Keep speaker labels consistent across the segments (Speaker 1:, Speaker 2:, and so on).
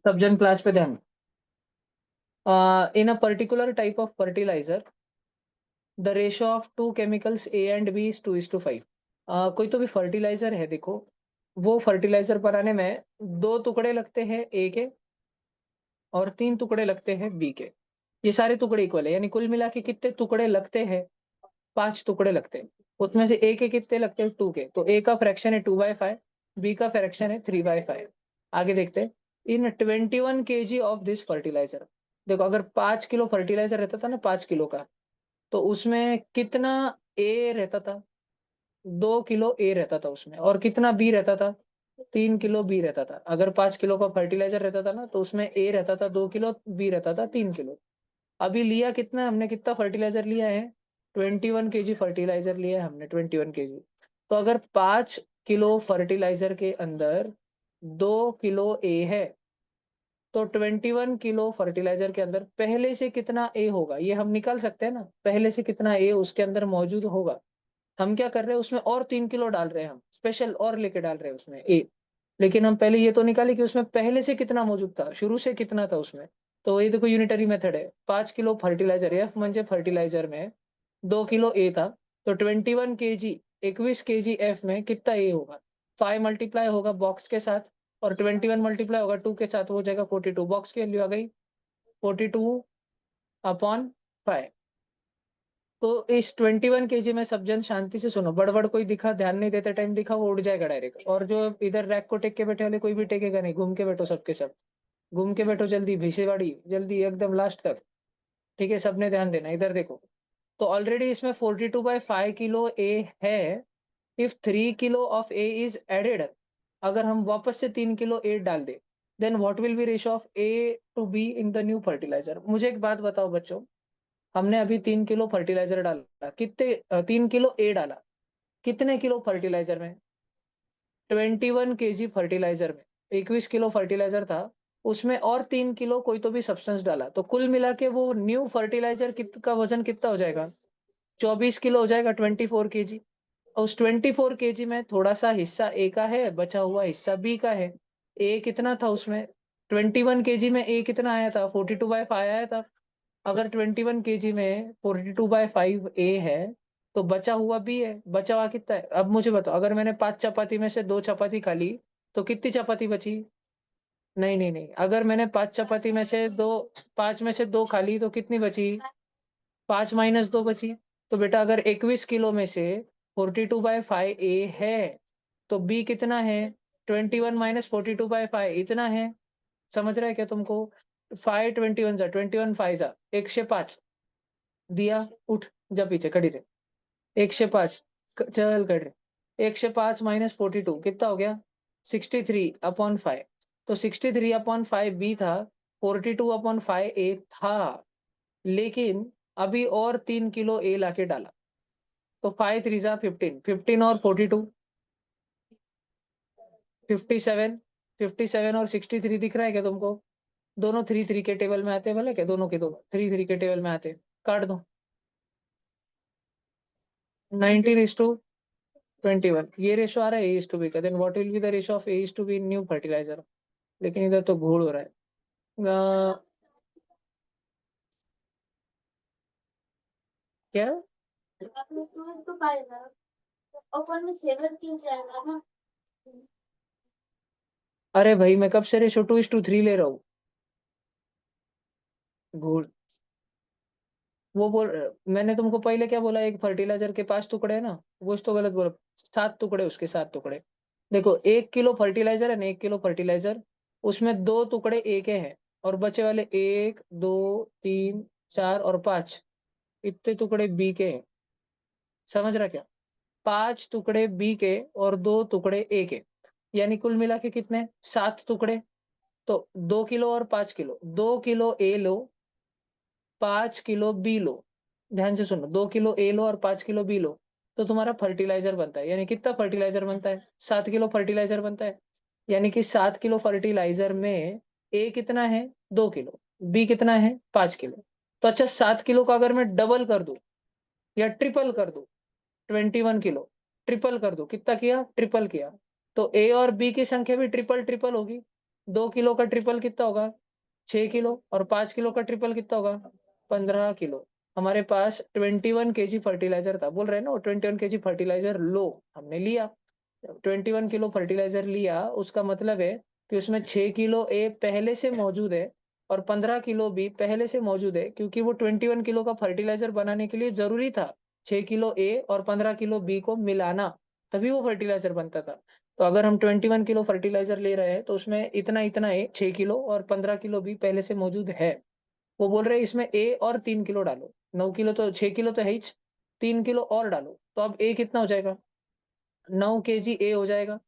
Speaker 1: सबजन class पे ध्यान। In a particular type of fertilizer, the ratio of two chemicals A and B is 2:5. कोई तो भी fertiliser है, देखो वो फर्टिलाइजर बनाने में 2 टुकड़े लगते हैं ए के और 3 टुकड़े लगते हैं बी के। ये सारे टुकड़े इक्वल है, यानी कुल मिला के कितने टुकड़े लगते हैं? 5 टुकड़े लगते हैं। उसमें से ए के कितने लगते हैं? 2 के। तो ए का फ्रैक्शन है 2/5, बी का फ्रैक्शन है 3/5। आगे देखते हैं। इन 21 केजी ऑफ दिस फर्टिलाइजर, देखो अगर 5 किलो फर्टिलाइजर रहता था ना, 5 किलो का, तो उसमें कितना ए रहता था? 2 किलो ए रहता था उसमें। और कितना बी रहता था? 3 किलो बी रहता था। अगर 5 किलो का फर्टिलाइजर रहता था ना, तो उसमें ए रहता था 2 किलो, बी रहता था 3 किलो। अभी लिया कितना हमने? कितना फर्टिलाइजर लिया है? 21 केजी फर्टिलाइजर लिया है हमने, 21 केजी। तो अगर 5 किलो फर्टिलाइजर के अंदर 2 किलो ए है, तो 21 किलो फर्टिलाइजर के अंदर पहले से कितना ए होगा, ये हम निकाल सकते हैं ना। पहले से कितना ए उसके अंदर मौजूद होगा। हम क्या कर रहे हैं, उसमें और 3 किलो डाल रहे हैं, हम स्पेशल और लेके डाल रहे हैं उसमें ए। लेकिन हम पहले ये तो निकाले कि उसमें पहले से कितना मौजूद था, शुरू से कितना था उसमें। तो ये देखो यूनिटरी मेथड है। 5 किलो फर्टिलाइजर, एफ म्हणजे फर्टिलाइजर में 2 किलो ए था, तो 21 केजी, 21 केजी एफ में कितना ए होगा? 5 मल्टीप्लाई होगा बॉक्स के साथ, और 21 मल्टीप्लाई होगा 2 के साथ, हो जाएगा 42। बॉक्स की वैल्यू आ गई 42/5। तो इस 21 केजी में सब जन शांति से सुनो, बड़बड़ कोई दिखा, ध्यान नहीं देते टाइम दिखा, वो उड़ जाएगा डायरेक्ट। और जो इधर रैक को टेक के बैठे वाले, कोई भी टेकेगा नहीं। घूम के बैठो सबके सब, घूम के बैठो जल्दी, भीसेवाड़ी जल्दी एकदम लास्ट तक। ठीक है, सबने ध्यान देना। इधर देखो, तो ऑलरेडी इसमें 42/5 किलो ए है। If 3 kilo of A is added, अगर हम वापस से 3 किलो ए डाल दे, then what will be ratio of A to B in the new fertilizer? मुझे एक बात बताओ बच्चों, हमने अभी 3 किलो फर्टिलाइजर डाला, कितने 3 किलो ए डाला, कितने किलो फर्टिलाइजर में? 21 केजी फर्टिलाइजर में 21 किलो फर्टिलाइजर था, उसमें और 3 किलो कोई तो भी सब्सटेंस डाला, तो कुल मिला के वो न्यू फर्टिलाइजर का वजन कितना हो जाएगा? 24 किलो हो जाएगा, 24 केजी। और उस 24 केजी में थोड़ा सा हिस्सा ए का है, बचा हुआ हिस्सा बी का है। ए कितना था उसमें? 21 केजी में ए कितना आया था? 42/5 आया था। अगर 21 केजी में 42/5 ए है, तो बचा हुआ बी है। बचा हुआ कितना है? अब मुझे बताओ, अगर मैंने 5 चपाती में से 2 चपाती खा ली, तो कितनी चपाती बची? नहीं नहीं नहीं, अगर मैंने 5 चपाती में से 2, 5 में से 2 खा ली, तो कितनी बची? 5 माइनस 2 बची। तो बेटा अगर 21 किलो में से 42/5 ए है, तो बी कितना है? 21 माइनस 42/5 इतना है। समझ रहा है क्या तुमको? 5 21 जा 21 5 जा 105 दिया। उठ, जा पीछे खड़ी रहे। 105 चल कर रहे। 105 माइनस 42 कितना हो गया? 63/5। तो 63/5 बी था, 42/5 ए था। लेकिन अभी और 3 किलो ए लाके डाला, तो 5 3 जा 15, 15 और 42 57। 57 और 63 दिख रहा है क्या तुमको? दोनों 3 3 के टेबल में आते हैं, भले क्या दोनों के दोनों 3 3 के टेबल में आते हैं। काट दो। 19:21 ये रेशो आ रहा है ए इज टू बी का। Then what will be the ratio of A is to B in new fertilizer? लेकिन इधर तो घोड़ हो रहा है। क्या? अरे भाई मैं कब से रेशो 2:3 ले रहा हूँ। घोड़। वो बोल, मैंने तुमको पहले क्या बोला? एक फर्टिलाइजर के 5 टुकड़े है ना, वो तो गलत बोला। 7 टुकड़े, उसके 7 टुकड़े। देखो 1 किलो फर्टिलाइजर है ना, 1 किलो फर्टिलाइजर, उसमें 2 टुकड़े ए के हैं, और बचे वाले 1 2 3 4 और 5, इतने टुकड़े बी के हैं। समझ रहा क्या? 5 टुकड़े बी के और 2 टुकड़े ए के, यानी कुल मिला के कितने? 7 टुकड़े। तो 2 किलो और 5 किलो, 2 किलो ए लो, 5 किलो बी लो। ध्यान से सुनो, 2 किलो ए लो और 5 किलो बी लो, तो तुम्हारा फर्टिलाइजर बनता है। यानी कितना फर्टिलाइजर बनता है? 7 किलो फर्टिलाइजर बनता है। यानी कि 7 किलो फर्टिलाइजर में ए कितना है? 2 किलो। बी कितना है? 5 किलो। तो अच्छा, 7 किलो का अगर मैं डबल कर दूं या ट्रिपल कर दूं, 21 किलो, ट्रिपल कर दो, कितना किया? ट्रिपल किया। तो ए और बी की संख्या भी ट्रिपल ट्रिपल होगी। 2 किलो का ट्रिपल कितना होगा? 6 किलो, और 5 किलो का ट्रिपल कितना होगा? 15 किलो। हमारे पास 21 केजी फर्टिलाइज़र था। बोल रहे हैं ना, वो 21 केजी फर्टिलाइज़र लो, हमने लिया। 21 किलो फर्टिलाइज़र लिया, उसका मतलब है कि उसमें 6 किलो ए पहले से मौजूद है और 15 किलो बी पहले से मौजूद है, क्योंकि वो 21 किलो का फर्टिलाइज़र बनाने के लिए ज़रूरी था 6 किलो ए और 15 किलो बी को मिलाना, तभी वो फर्टिलाइज़र बनता था। तो अगर हम 21 किलो फर्टिलाइज़र ले रहे हैं, तो उसमें इतना-इतना ए 6 किलो और 15 किलो बी पहले से मौजूद है। वो बोल रहे हैं इसमें ए और 3 किलो डालो। 9 किलो तो 6 किलो तो है ही, 3 किलो और डालो। तो अब ए कितना हो जाएगा? 9 केजी ए हो जाएगा।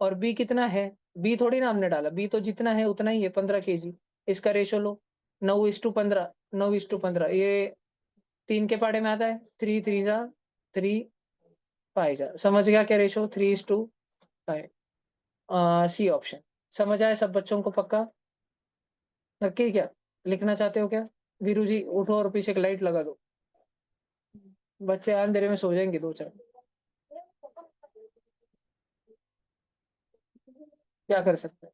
Speaker 1: और बी कितना है? बी थोड़ी ना हमने डाला, बी तो जितना है उतना ही है, 15 केजी। इसका रेशो लो, 9:15, 9:15, ये 3 के पाड़े में आता है। 3 3 जा 3 5 जा। समझ गया क्या रेशो? 3:5। C option. समझ आया सब बच्चों को पक्का? नक्की क्या? लिखना चाहते हो क्या? वीरू जी उठो और पीछे एक लाइट लगा दो। बच्चे अंधेरे में सो जाएंगे 2-4। क्या कर सकते हैं?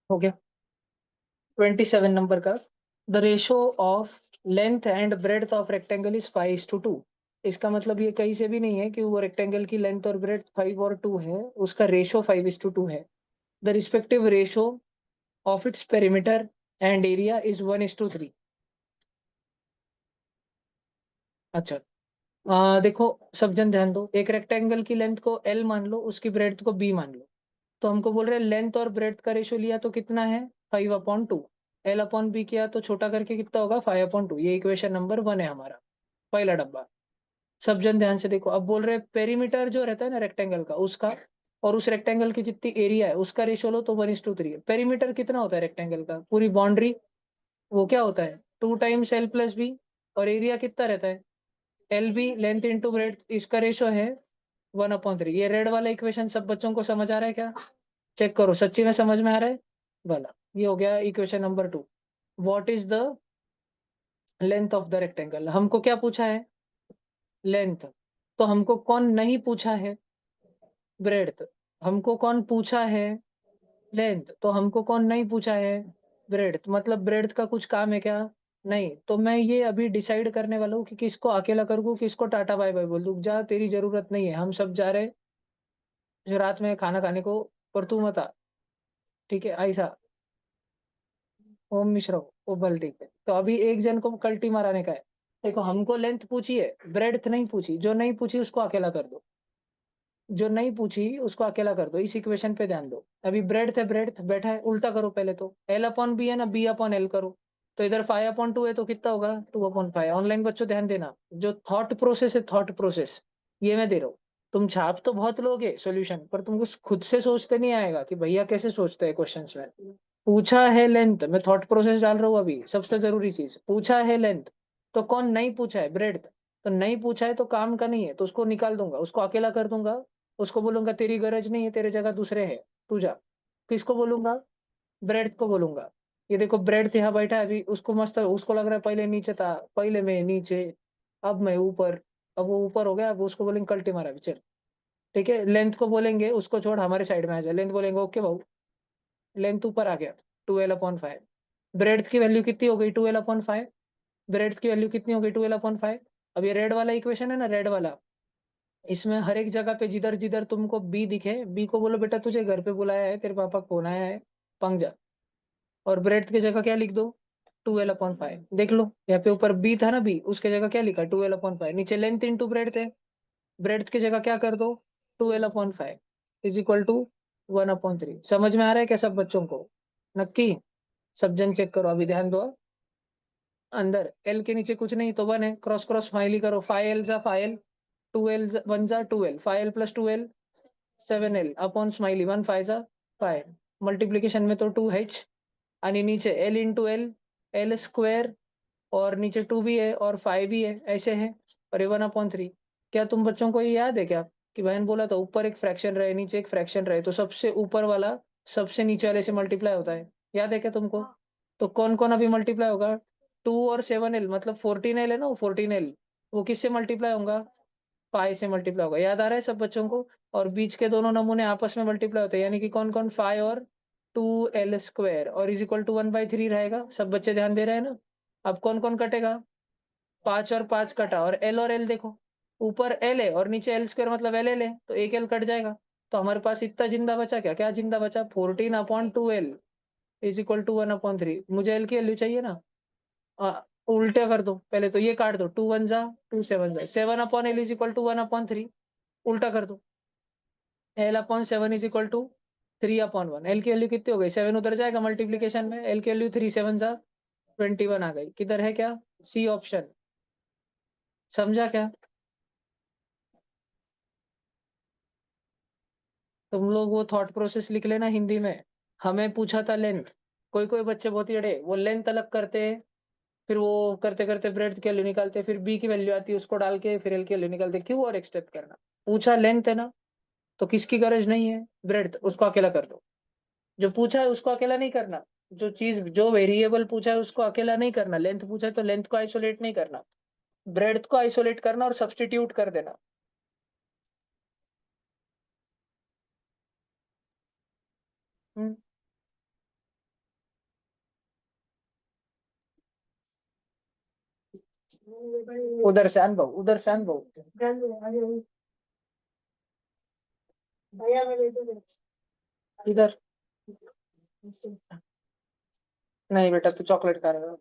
Speaker 1: हो गया? 27 नंबर का, the ratio of length and breadth of rectangle is 5:2। इसका मतलब ये कहीं से भी नहीं है कि वो रेक्टेंगल की लेंथ और ब्रेड्थ 5 और 2 है, उसका रेशो 5:2 है। The respective ratio of its perimeter and area is 1:3। अच्छा, देखो सब जन ध्यान दो, एक रेक्टेंगल की लेंथ को एल मान लो, उसकी ब्रेड्थ को बी मान लो। तो हमको बोल रहे हैं लेंथ और ब्रेड्थ का रेशो लिया तो कितना है? 5/2। एल अपॉन बी किया तो छोटा करके कितना होगा? 5/2। ये इक्वेशन नंबर 1 है हमारा, पहला डब्बा। सब जन ध्यान से देखो, अब बोल रहे हैं पेरीमीटर जो रहता है ना रेक्टेंगल का, उसका और उस रेक्टेंगल की जितनी एरिया है उसका रेशो लो तो 1:3 है। पेरीमीटर कितना होता है रेक्टेंगल का? पूरी बाउंड्री, वो क्या होता है? 2 टाइम्स एल प्लस बी। और एरिया कितना रहता है? L B, length into breadth, इसका रेशो है 1/3। ये रेड वाला इक्वेशन सब बच्चों को समझ आ रहा है क्या? चेक करो सच्ची में समझ में आ रहा है वाला। ये हो गया equation number 2। What is the length of the rectangle? हमको क्या पूछा है? लेंथ। तो हमको कौन नहीं पूछा है? ब्रेड्थ। हमको कौन पूछा है? लेंथ। तो हमको कौन नहीं पूछा है? ब्रेड्थ। मतलब ब्रेड्थ का कुछ काम है क्या? नहीं। तो मैं ये अभी डिसाइड करने वाला हूँ कि किसको अकेला करूँ, किसको टाटा बाय बाय बोल दूँ। जा, तेरी जरूरत नहीं है, हम सब जा रहे जो रात में खाना खाने को, पर तू मत आ। ठीक है, ऐसा। ओम मिश्रा वो बल, ठीक है। तो अभी एक जन को कल्टी माराने का है। देखो, हमको लेंथ पूछी है, ब्रेड्थ नहीं पूछी। जो नहीं पूछी उसको अकेला कर दो, जो नहीं पूछी उसको अकेला कर दो। इस इक्वेशन पे ध्यान दो। अभी ब्रेड्थ है, ब्रेड्थ बैठा है, उल्टा करो पहले तो। एल अपॉन बी है ना, बी अपॉन एल करो। तो इधर 5/2 है तो कितना होगा? 2/5। ऑनलाइन बच्चों ध्यान देना, जो थॉट प्रोसेस है, थॉट प्रोसेस ये मैं दे रहा हूँ। तुम छाप तो बहुत लोगे सॉल्यूशन, पर तुमको खुद से सोचते नहीं आएगा कि भैया कैसे सोचते हैं क्वेश्चंस में। पूछा है लेंथ, मैं थॉट प्रोसेस डाल रहा हूँ अभी। सबसे जरूरी चीज, पूछा है लेंथ। तो कौन नहीं पूछा है? ब्रेड्थ। तो नहीं पूछा है तो काम का नहीं है, तो उसको निकाल दूंगा, उसको अकेला कर दूंगा। उसको बोलूंगा तेरी गरज नहीं है, तेरे जगह दूसरे है, तू जा। किसको बोलूंगा? ब्रेड को बोलूंगा। ये देखो, ब्रेड यहाँ बैठा है अभी, उसको मस्त, उसको लग रहा है पहले नीचे था, पहले मैं नीचे, अब मैं ऊपर। अब वो ऊपर हो गया, अब उसको बोलेंगे कल्टी मारा भी, चल। ठीक है, लेंथ को बोलेंगे उसको छोड़, हमारे साइड में आ जाए। लेंथ बोलेंगे ओके भाऊ, लेंथ ऊपर आ गया, 12/5। ब्रेड की वैल्यू कितनी हो गई? 12/5। ब्रेड की वैल्यू कितनी हो गई? 12/5। अब ये रेड वाला इक्वेशन है ना, रेड वाला, इसमें हर एक जगह पे जिधर जिधर तुमको बी दिखे, बी को बोलो बेटा तुझे घर पे बुलाया है, तेरे पापा को फोन आया है, पंग जा। और ब्रेड की जगह क्या लिख दो? 12/5। देख लो, यहाँ पे ऊपर बी था ना, बी, उसके जगह क्या लिखा? 12/5। नीचे लेंथ इंटू ब्रेड थे, ब्रेड की जगह क्या कर दो? 12/5 इज इक्वल टू 1/3। समझ में आ रहा है क्या सब बच्चों को? नक्की। सब जन चेक करो, अभी ध्यान दो। अंदर एल के नीचे कुछ नहीं तो 1 है, क्रॉस क्रॉस स्माइली करो। 5L जा 5L, 2L 1 जा 2L, 5L plus 2L 7L upon smiley, 1 5 जा 5। मल्टीप्लीकेशन में तो 2H, आणि नीचे L into L, L square, और नीचे 2 भी है और 5 भी है, ऐसे है। और ये 1/3। क्या तुम बच्चों को ये याद है क्या कि बहन बोला था ऊपर एक फ्रैक्शन रहे, नीचे एक फ्रैक्शन रहे, तो सबसे ऊपर वाला सबसे नीचे वाले से मल्टीप्लाई होता है? याद है क्या तुमको? तो कौन कौन अभी मल्टीप्लाई होगा? 2 और 7L, मतलब 14L है ना, वो 14L, वो किससे मल्टीप्लाई होगा? 5 से मल्टीप्लाई होगा। याद आ रहा है सब बच्चों को? और बीच के दोनों नमूने आपस में मल्टीप्लाई होते हैं, यानी कि कौन कौन? 5 और 2L स्क्वायर, और इज इक्वल टू 1/3 रहेगा। सब बच्चे ध्यान दे रहे हैं ना? अब कौन कौन कटेगा? 5 और 5 कटा, और एल देखो, ऊपर एल है और नीचे एल स्क्वायर, मतलब एल एल है, तो एक एल कट जाएगा। तो हमारे पास इतना जिंदा बचा, क्या क्या जिंदा बचा? 14/2L is equal to 1/3। मुझे एल की वैल्यू चाहिए ना। उल्टे कर दो पहले, तो ये काट दो, 2 1 जा 2 7 जा, 7/L इज इक्वल टू 1/3। उल्टा कर दो, L/7 is equal to 3/1। L की वैल्यू कितनी हो गई? 7 उधर जाएगा मल्टीप्लीकेशन में, एल की वैल्यू 3 7 जा 21 आ गई। किधर है? क्या? C option. समझा क्या? तुम लोग वो थॉट प्रोसेस लिख लेना हिंदी में। हमें पूछा था लेंथ। कोई कोई बच्चे बहुत ही अड़े, वो लेंथ अलग करते हैं, फिर वो करते करते ब्रेड की वैल्यू निकालते हैं, फिर बी की वैल्यू आती है उसको डाल के, फिर एल की वैल्यू निकालते हैं। क्यों और एक स्टेप करना? पूछा लेंथ है ना, तो किसकी गरज नहीं है? ब्रेड, उसको अकेला कर दो। जो पूछा है उसको अकेला नहीं करना। जो चीज, जो वेरिएबल पूछा है उसको अकेला नहीं करना। लेंथ पूछा है तो लेंथ को आइसोलेट नहीं करना, ब्रेड को आइसोलेट करना और सब्सटीट्यूट कर देना। हम्म। उधर से अनुभव, उधर से अनुभव। इधर नहीं बेटा, तू चॉकलेट खा रहा है।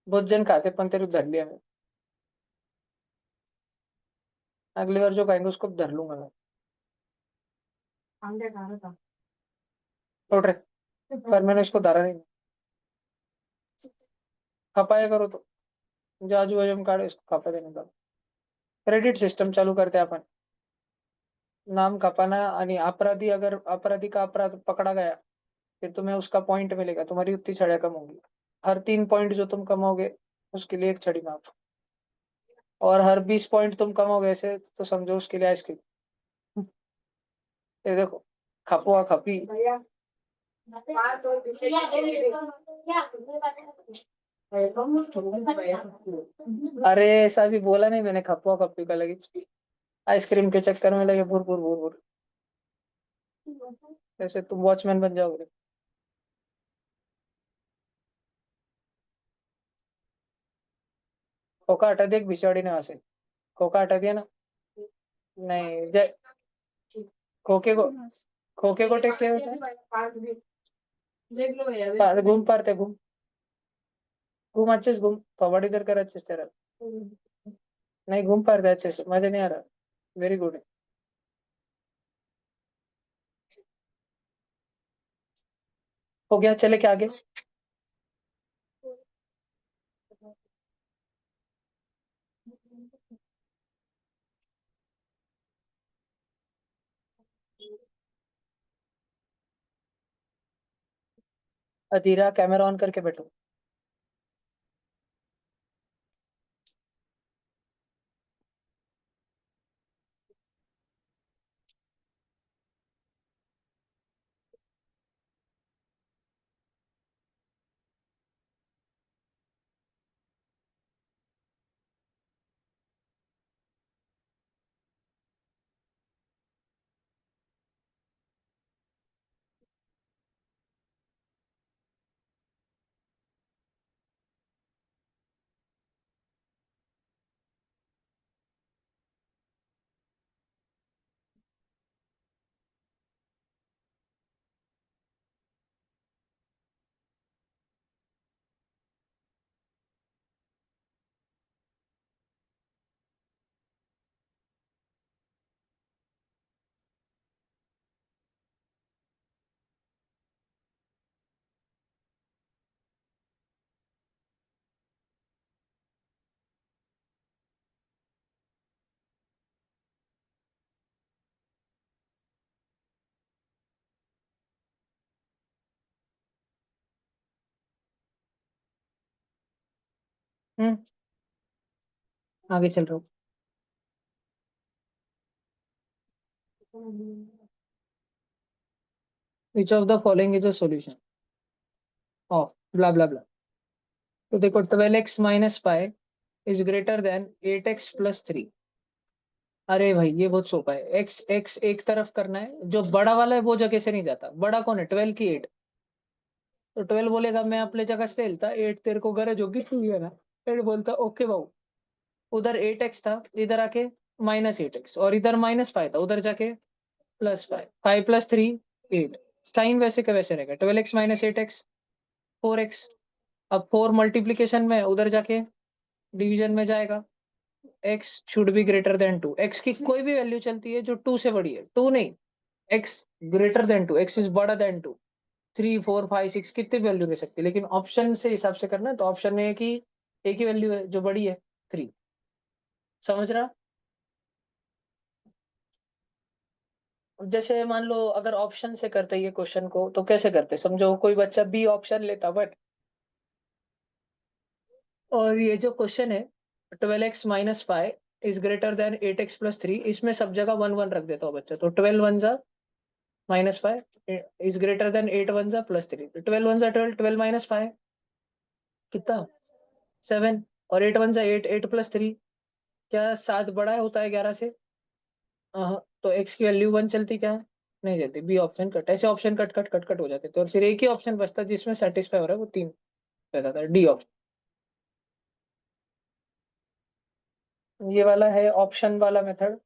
Speaker 1: बहुत जन खाते, पण तेरे धर लिया मैं। अगली बार जो खाएंगे उसको धर लूंगा मैं। छोड़ रहे, पर मैंने उसको धरा नहीं। खपाया करो तो, जो आजू बाजू में काढे उसको खपा देने का। क्रेडिट सिस्टम चालू करते हैं अपन। नाम खपाना, आणि अपराधी, अगर अपराधी का अपराध पकड़ा गया, फिर तुम्हें उसका पॉइंट मिलेगा, तुम्हारी उतनी छड़ियां कम होंगी। हर 3 पॉइंट जो तुम कमाओगे उसके लिए एक छड़ी माफ, और हर 20 पॉइंट तुम कमाओगे ऐसे, तो समझो उसके लिए आइसक्रीम। ये देखो, खपुआ खपी। अरे ऐसा भी बोला नहीं मैंने, खप्पा खप्पी का लगी आइसक्रीम के चक्कर में लगे भुर भुर भुर भुर। ऐसे तुम वॉचमैन बन जाओगे। खोखा हटा दिया भिसौड़ी ने वहां से। खोखा हटा दिया ना। नहीं खोखे को, खोखे को टेक किया होता है। घूम पारते घूम, घूम अच्छे से घूम, फॉरवर्ड इधर कर अच्छे से तेरा। नहीं घूम पा रहे अच्छे से, मजा नहीं आ रहा। Very good. हो गया, चले क्या आगे। अधीरा कैमरा ऑन करके बैठो। हम्म, आगे चल रहा हूँ। Which of the following is a solution of blah blah blah. तो देखो 12x - 5 is greater then 8x + 3। अरे भाई ये बहुत सोपा है। एक्स एक्स एक तरफ करना है, जो बड़ा वाला है वो जगह से नहीं जाता। बड़ा कौन है, 12 की 8। तो 12 बोलेगा मैं अपने जगह से हिलता, 8 तेरे को गरज होगी तू है ना। 8 बोलता ओके बाबू। उधर 8x था, इधर आके -8x, और इधर -5 था, उधर जाके +5। 5 + 3 8। साइन वैसे का वैसे रहेगा। 12x - 8x 4x। अब 4 मल्टीप्लीकेशन में उधर जाके डिवीजन में जाएगा। x should be greater than 2। x की कोई भी वैल्यू चलती है जो 2 से बड़ी है, 2 नहीं, x greater than 2, x is बड़ा देन 2। 3 4 5 6 कितनी वैल्यू रह सकती है, लेकिन ऑप्शन से हिसाब से करना है तो ऑप्शन में है कि एक ही वैल्यू है जो बड़ी है, 3। समझ रहा। जैसे मान लो अगर ऑप्शन से करते ये क्वेश्चन को तो कैसे करते, समझो कोई बच्चा बी ऑप्शन लेता बट, और ये जो क्वेश्चन है 12x - 5 is greater then 8x + 3, इसमें सब जगह 1 1 रख देता हूँ बच्चा, तो 12 1 जा -5 इज ग्रेटर देन 8 1 जा +3। 12 1 जा 12, 12 -5 कितना, 7, और 8 1 जा 8, 8 + 3 क्या 7 बड़ा है होता है 11 से। तो x की वैल्यू 1 चलती क्या, नहीं चलती। B option cut. ऐसे option cut cut cut cut हो जाते, तो फिर एक ही ऑप्शन बचता जिसमें सेटिस्फाई हो रहा है, वो 3 रहता था, डी ऑप्शन। ये वाला है ऑप्शन वाला मेथड।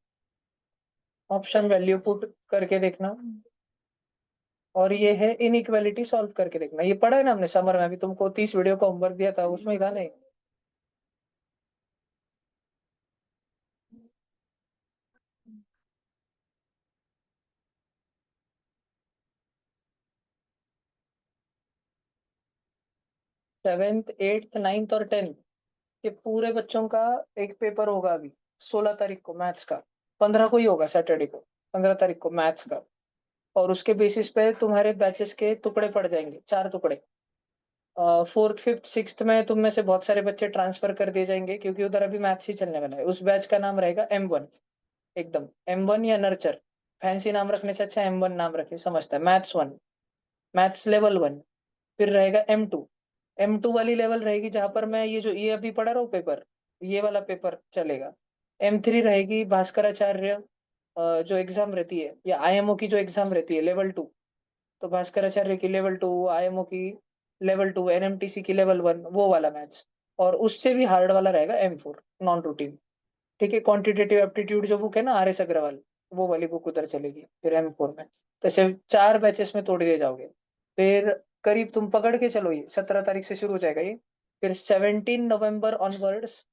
Speaker 1: ऑप्शन वैल्यू पुट करके देखना। और ये है इनइक्वालिटी सॉल्व करके देखना। ये पढ़ा है ना हमने समर में, अभी तुमको 30 वीडियो का होमवर्क दिया था, उसमें ही था नहीं। 7th 8th 9th और 10th के पूरे बच्चों का एक पेपर होगा अभी 16 तारीख को मैथ्स का। 15 को ही होगा सैटरडे को, 15 तारीख को मैथ्स का। और उसके बेसिस पे तुम्हारे बैचेस के टुकड़े पड़ जाएंगे, 4 टुकड़े। 4th 5th 6th में तुम में से बहुत सारे बच्चे ट्रांसफर कर दिए जाएंगे, क्योंकि उधर अभी मैथ्स ही चलने वाला है। उस बैच का नाम रहेगा M1। एकदम M1 या नर्चर। फैंसी नाम रखने से अच्छा M1 नाम रखे, समझता है। Maths 1, maths level 1। फिर रहेगा M2, M2 वाली लेवल रहेगी जहां पर मैं ये अभी पढ़ा रहा हूँ पेपर, ये वाला पेपर चलेगा। M3 रहेगी भास्कराचार्य जो एग्जाम रहती है, या IMO की जो एग्जाम रहती है लेवल 2। तो भास्कराचार्य की लेवल 2, IMO की लेवल 2, NMTC की लेवल 1, वो वाला मैथ्स। और उससे भी हार्ड वाला रहेगा M4 नॉन रूटीन। ठीक है, क्वांटिटेटिव एप्टीट्यूड जो बुक है ना RS अग्रवाल, वो वाली बुक उधर चलेगी फिर M4 में। तो ऐसे 4 बैचेस में तोड़ दिए जाओगे। फिर करीब तुम पकड़ के चलो, ये 17 तारीख से शुरू हो जाएगा ये। फिर 17 नवंबर ऑनवर्ड्स,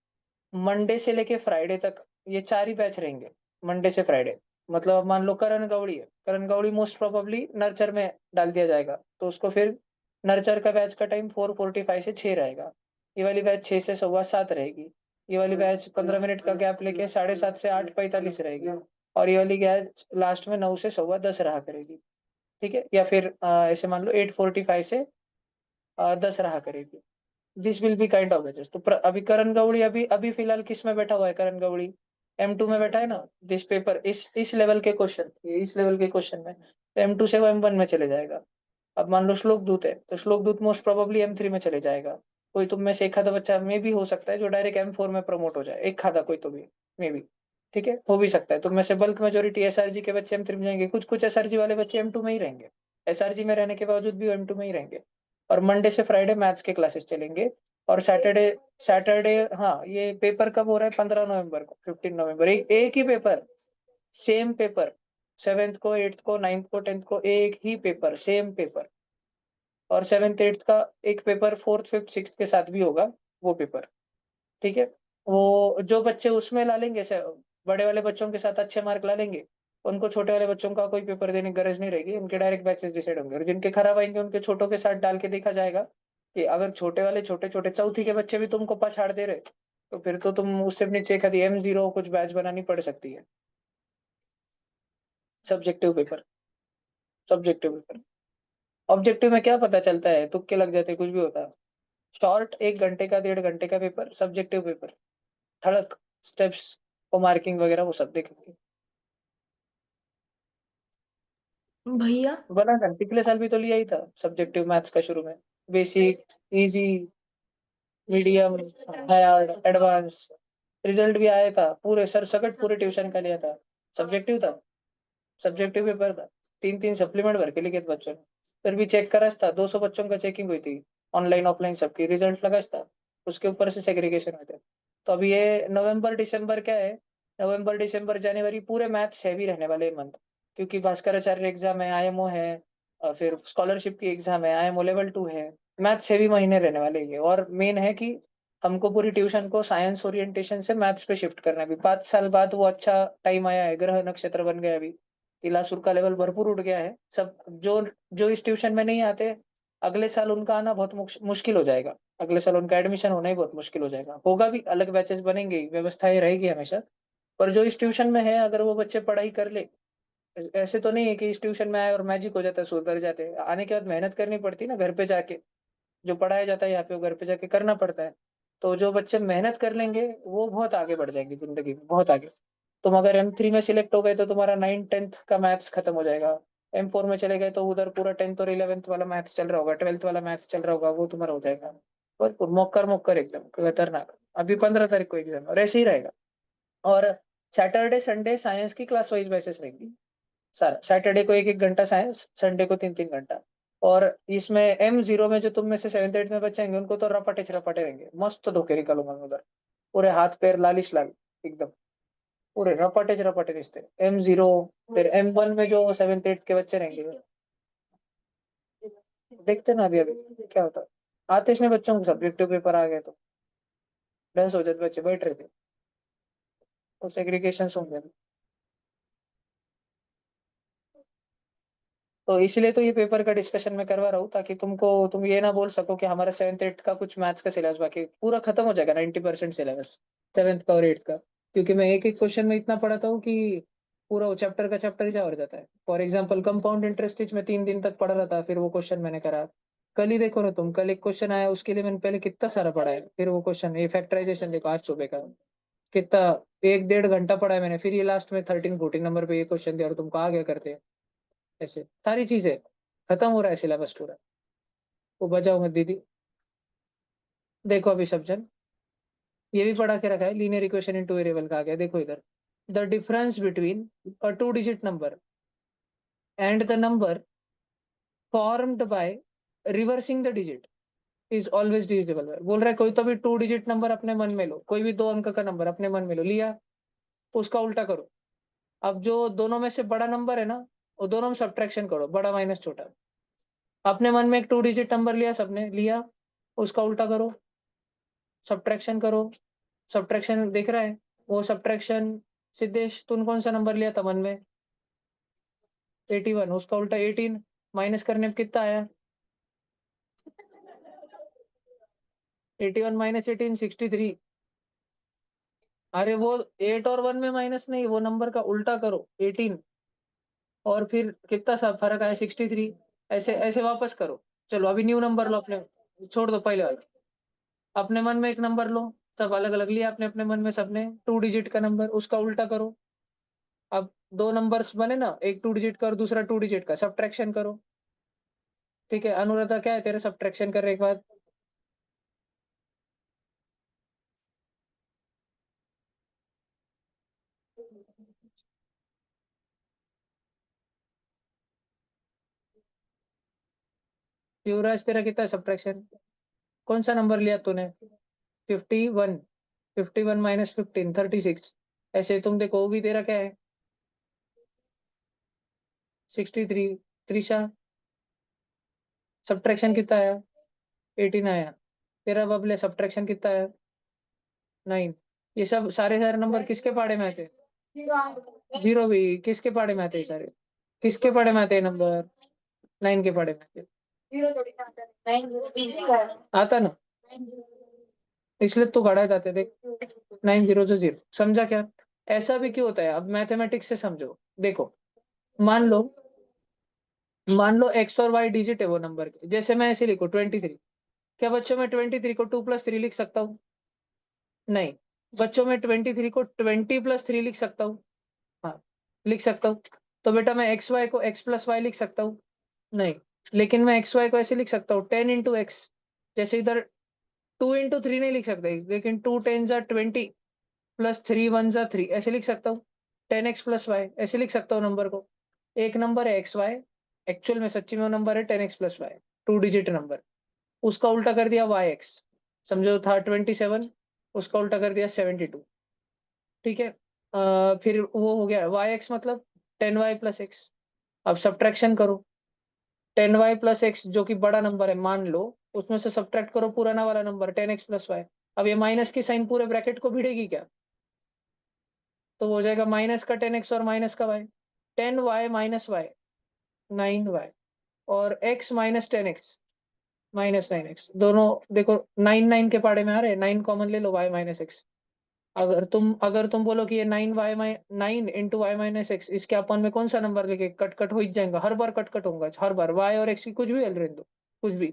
Speaker 1: मंडे से लेके फ्राइडे तक ये 4 ही बैच रहेंगे। मंडे से फ्राइडे, मतलब अब मान लो करण गौड़ी है, करण गौड़ी मोस्ट प्रोबेबली नर्चर में डाल दिया जाएगा, तो उसको फिर नर्चर का बैच का टाइम 4:45 से 6 रहेगा। ये वाली बैच 6 से 7:15 रहेगी। ये वाली बैच 15 मिनट का गैप लेके 7:30 से 8:45 रहेगी। और ये वाली बैच लास्ट में 9 से 10:15 रहा करेगी। ठीक है, या फिर ऐसे मान लो 8:45 से 10 रहा करेगी। This will be kind of wages. तो अभी करण गौड़ी अभी अभी फिलहाल किस में बैठा हुआ है करण गौड़ी? M2 में बैठा है ना। दिस पेपर इस लेवल के क्वेश्चन, इस लेवल के क्वेश्चन में तो M2 से वो M1 में चले जाएगा। अब मान लो श्लोक दूत है, तो श्लोक दूत मोस्ट प्रोबेबली M3 में चले जाएगा। कोई तुम में से एक आधा बच्चा में भी हो सकता है जो डायरेक्ट M4 में प्रमोट हो जाए, एक आधा कोई तो भी, मे भी। ठीक है, हो भी सकता है। तुम में से बल्क मेजोरिटी SRG के बच्चे M3 में जाएंगे, कुछ कुछ SRG वाले बच्चे M2 में ही रहेंगे। SRG में रहने के बावजूद भी M2 में ही रहेंगे। और मंडे से फ्राइडे मैथ्स के क्लासेस चलेंगे। और सैटरडे सैटरडे हाँ, ये पेपर कब हो रहा है? 15 नवंबर को, 15 नवंबर, एक ही पेपर, सेम पेपर। 7th को, 8th को, 9th को, 10th को एक ही पेपर, सेम पेपर। और 7th 8th का एक पेपर 4th 5th 6th के साथ भी होगा, वो पेपर। ठीक है। वो जो बच्चे उसमें ला लेंगे बड़े वाले बच्चों के साथ अच्छे मार्क ला लेंगे, उनको छोटे वाले बच्चों का कोई पेपर देने की गरज नहीं रहेगी, उनके डायरेक्ट बैचेस डिसाइड होंगे। और जिनके खराब आएंगे उनके छोटों के साथ डाल के देखा जाएगा कि अगर छोटे वाले छोटे छोटे चौथी के बच्चे भी तुमको पछाड़ दे रहे, तो फिर तो तुम उससे भी नीचे कभी M0 कुछ बैच बनानी पड़ सकती है। Subjective paper, subjective paper. Objective में क्या पता चलता है, तुक्के लग जाते, कुछ भी होता है। शॉर्ट 1 घंटे का 1.5 घंटे का पेपर, सब्जेक्टिव पेपर, धड़क, स्टेप्स को मार्किंग वगैरह वो सब देखेंगे।
Speaker 2: भैया
Speaker 1: बना था, पिछले साल भी तो लिया ही था सब्जेक्टिव मैथ्स का शुरू में। Basic, easy, medium, hard, advance. Result भी आया था, पूरे सरसकट पूरे ट्यूशन का लिया था। सब्जेक्टिव था, सब्जेक्टिव पेपर था। 3 3 सप्लीमेंट भर के लिखे थे बच्चों ने। फिर भी चेक करा था, 200 बच्चों का चेकिंग हुई थी, ऑनलाइन ऑफलाइन सबकी, रिजल्ट लगा था। उसके ऊपर से सेग्रीगेशन हुए थे। तो अभी ये नवंबर दिसंबर क्या है, नवंबर दिसंबर जनवरी पूरे मैथ्स हैवी रहने वाले मंथ। क्योंकि भास्कराचार्य एग्जाम है, IMO है, और फिर स्कॉलरशिप की एग्जाम है, IMO लेवल 2 है। मैथ्स हैवी महीने रहने वाले हैं। और मेन है कि हमको पूरी ट्यूशन को साइंस ओरिएंटेशन से मैथ्स पे शिफ्ट करना है। अभी 5 साल बाद वो अच्छा टाइम आया है, ग्रह नक्षत्र बन गया अभी। इलासुर का लेवल भरपूर उठ गया है। सब जो जो इस ट्यूशन में नहीं आते, अगले साल उनका आना बहुत मुश्किल हो जाएगा। अगले साल उनका एडमिशन होना ही बहुत मुश्किल हो जाएगा। होगा भी, अलग बैचेस बनेंगे, व्यवस्था ये रहेगी हमेशा। पर जो इस ट्यूशन में है, अगर वो बच्चे पढ़ाई कर ले, ऐसे तो नहीं है कि इस ट्यूशन में आए और मैजिक हो जाता है, सुधर जाते हैं। आने के बाद मेहनत करनी पड़ती है ना घर पे जाके। जो पढ़ाया जाता है यहाँ पे वो घर पे जाके करना पड़ता है। तो जो बच्चे मेहनत कर लेंगे वो बहुत आगे बढ़ जाएंगे जिंदगी में, बहुत आगे। तुम अगर M3 में सिलेक्ट हो गए तो तुम्हारा 9th 10th का मैथ्स खत्म हो जाएगा। M4 में चले गए तो उधर पूरा 10th और 11th वाला मैथ्स चल रहा होगा, 12th वाला मैथ्स चल रहा होगा, वो तुम्हारा हो जाएगा। बिल्कुल मोकर मोकर एकदम खतरनाक। अभी 15 तारीख को एग्जाम, और ऐसे ही रहेगा। और सैटरडे संडे साइंस की क्लास वाइज बैचेस रहेंगी। सर सैटरडे को 1 1 घंटा साइंस, संडे को 3 3 घंटा। और इसमें M0 में जो तुम में से 7th 8th में बच्चे होंगे उनको तो रपाटे रपाटे रहेंगे, मस्त धोखे निकालूंगा मैं उधर। पूरे हाथ पैर लालिश लाल, एकदम पूरे रपाटे रपाटे रिश्ते। M0, फिर M1 में जो 7th 8th के बच्चे रहेंगे, देखते ना अभी अभी क्या होता है। आते इसमें बच्चों को सब्जेक्टिव पेपर आ गए तो 10 हो जाते, बच्चे बैठ रहे थे, तो सेग्रीगेशन होंगे। तो इसलिए तो ये पेपर का डिस्कशन मैं करवा रहा हूँ, ताकि तुम ये ना बोल सको कि हमारा 7th 8th का कुछ मैथ्स का सिलेबस बाकी, पूरा खत्म हो जाएगा 90% सिलेबस 7th का और 8th का। क्योंकि मैं एक एक क्वेश्चन में इतना पढ़ाता हूँ कि पूरा वो चैप्टर का चैप्टर ही हो जाता है। फॉर एग्जाम्पल कंपाउंड इंटरेस्ट में 3 दिन तक पढ़ा रहा था, फिर वो क्वेश्चन मैंने करा। कल ही देखो ना तुम, कल एक क्वेश्चन आया, उसके लिए मैंने पहले कितना सारा पढ़ा है, फिर वो क्वेश्चन ये फैक्टराइजेशन देखो आज सुबह का कितना, 1 1.5 घंटा पढ़ा है मैंने, फिर ये लास्ट में 13 14 नंबर पे ये क्वेश्चन दिया और तुमको आ गया करते। ऐसे सारी चीजें खत्म हो रहा है सिलेबस पूरा। वो बजाओ मत दीदी। देखो अभी सब्जन, ये भी पढ़ा के रखा है, linear equation in two variable का आ गया। देखो इधर, the difference between a 2 digit number and the number formed by reversing the digit is always divisible by. बोल रहा है कोई तो भी 2 डिजिट नंबर अपने मन में लो, कोई भी 2 अंक का नंबर अपने मन में लो, लिया, उसका उल्टा करो। अब जो दोनों में से बड़ा नंबर है ना, वो दोनों में सब्ट्रैक्शन करो, बड़ा माइनस छोटा। अपने मन में एक 2 डिजिट नंबर लिया, सबने लिया, उसका उल्टा करो, सब्ट्रैक्शन करो। सब्ट्रैक्शन दिख रहा है, वो सब्ट्रैक्शन, सिद्धेश तूने कौन सा नंबर लिया था मन में? 81, उसका उल्टा 18, माइनस करने पे कितना आया? 81 माइनस 18 63। अरे वो 8 और 1 में माइनस नहीं, वो नंबर का उल्टा करो 18, और फिर कितना सा फर्क आया? 63। ऐसे ऐसे वापस करो। चलो अभी न्यू नंबर लो अपने, छोड़ दो पहले वाला, अपने मन में एक नंबर लो, सब अलग अलग लिया आपने अपने मन में सबने, 2 डिजिट का नंबर, उसका उल्टा करो। अब 2 नंबर्स बने ना, एक 2 डिजिट का और दूसरा 2 डिजिट का, सब्ट्रैक्शन करो। ठीक है अनुराधा, क्या है तेरे सब्ट्रैक्शन करने के बाद? युवराज तेरा कितना सब्ट्रैक्शन? कौन सा नंबर लिया तूने? 51। 51 माइनस 15 36। ऐसे तुम देखो, वो भी तेरा क्या है? 63। त्रिशा, सब्ट्रैक्शन कितना आया? 18 आया। तेरा बबले सब्ट्रैक्शन कितना आया? 9। ये सब सारे सारे नंबर किसके पाड़े में आते? जीरो भी किसके पाड़े में आते हैं सारे? किसके पाड़े में आते हैं नंबर? 9 के पाड़े में आते हैं। आता ना, इसलिए तो गढ़ा जाते, देख 9 0 0, समझा क्या? ऐसा भी क्यों होता है? अब मैथमेटिक्स से समझो। देखो, मान लो, मान लो एक्स और वाई डिजिट है वो नंबर के, जैसे मैं ऐसे लिखू 23। क्या बच्चों में 23 को 2 + 3 लिख सकता हूँ? नहीं। बच्चों में 23 को 20 + 3 लिख सकता हूँ? हाँ, लिख सकता हूँ। तो बेटा मैं एक्स वाई को x+y लिख सकता हूँ? नहीं। लेकिन मैं एक्स वाई को ऐसे लिख सकता हूँ, 10 × x। जैसे इधर 2 × 3 नहीं लिख सकते, लेकिन 2 10 = 20 + 3 1 = 3 ऐसे लिख सकता हूँ। 10x+y ऐसे लिख सकता हूँ नंबर को। एक नंबर है एक्स वाई, एक्चुअल में सच्ची में वो नंबर है 10x+y, 2 डिजिट नंबर। उसका उल्टा कर दिया वाई एक्स, समझो था 27, उसका उल्टा कर दिया 72। ठीक है, फिर वो हो गया वाई एक्स मतलब 10y+x। अब सब्ट्रैक्शन करो, 10y+x जो कि बड़ा नंबर है मान लो, उसमें से सब्ट्रैक्ट करो पुराना वाला नंबर 10x+y। अब ये माइनस की साइन पूरे ब्रैकेट को भिड़ेगी क्या? तो हो जाएगा माइनस का 10x और माइनस का y, 10y minus Y 9y, और x minus 10x minus 9x, दोनों देखो 9 9 के पाड़े में आ रहे हैं, 9 कॉमन ले लो, y माइनस एक्स। अगर तुम बोलो कि ये 9y 9 × y−x, इसके अपन में कौन सा नंबर लेके कट कट हो ही जाएगा, हर बार कट कट होगा, हर बार y और x की कुछ भी रहने दो, कुछ भी।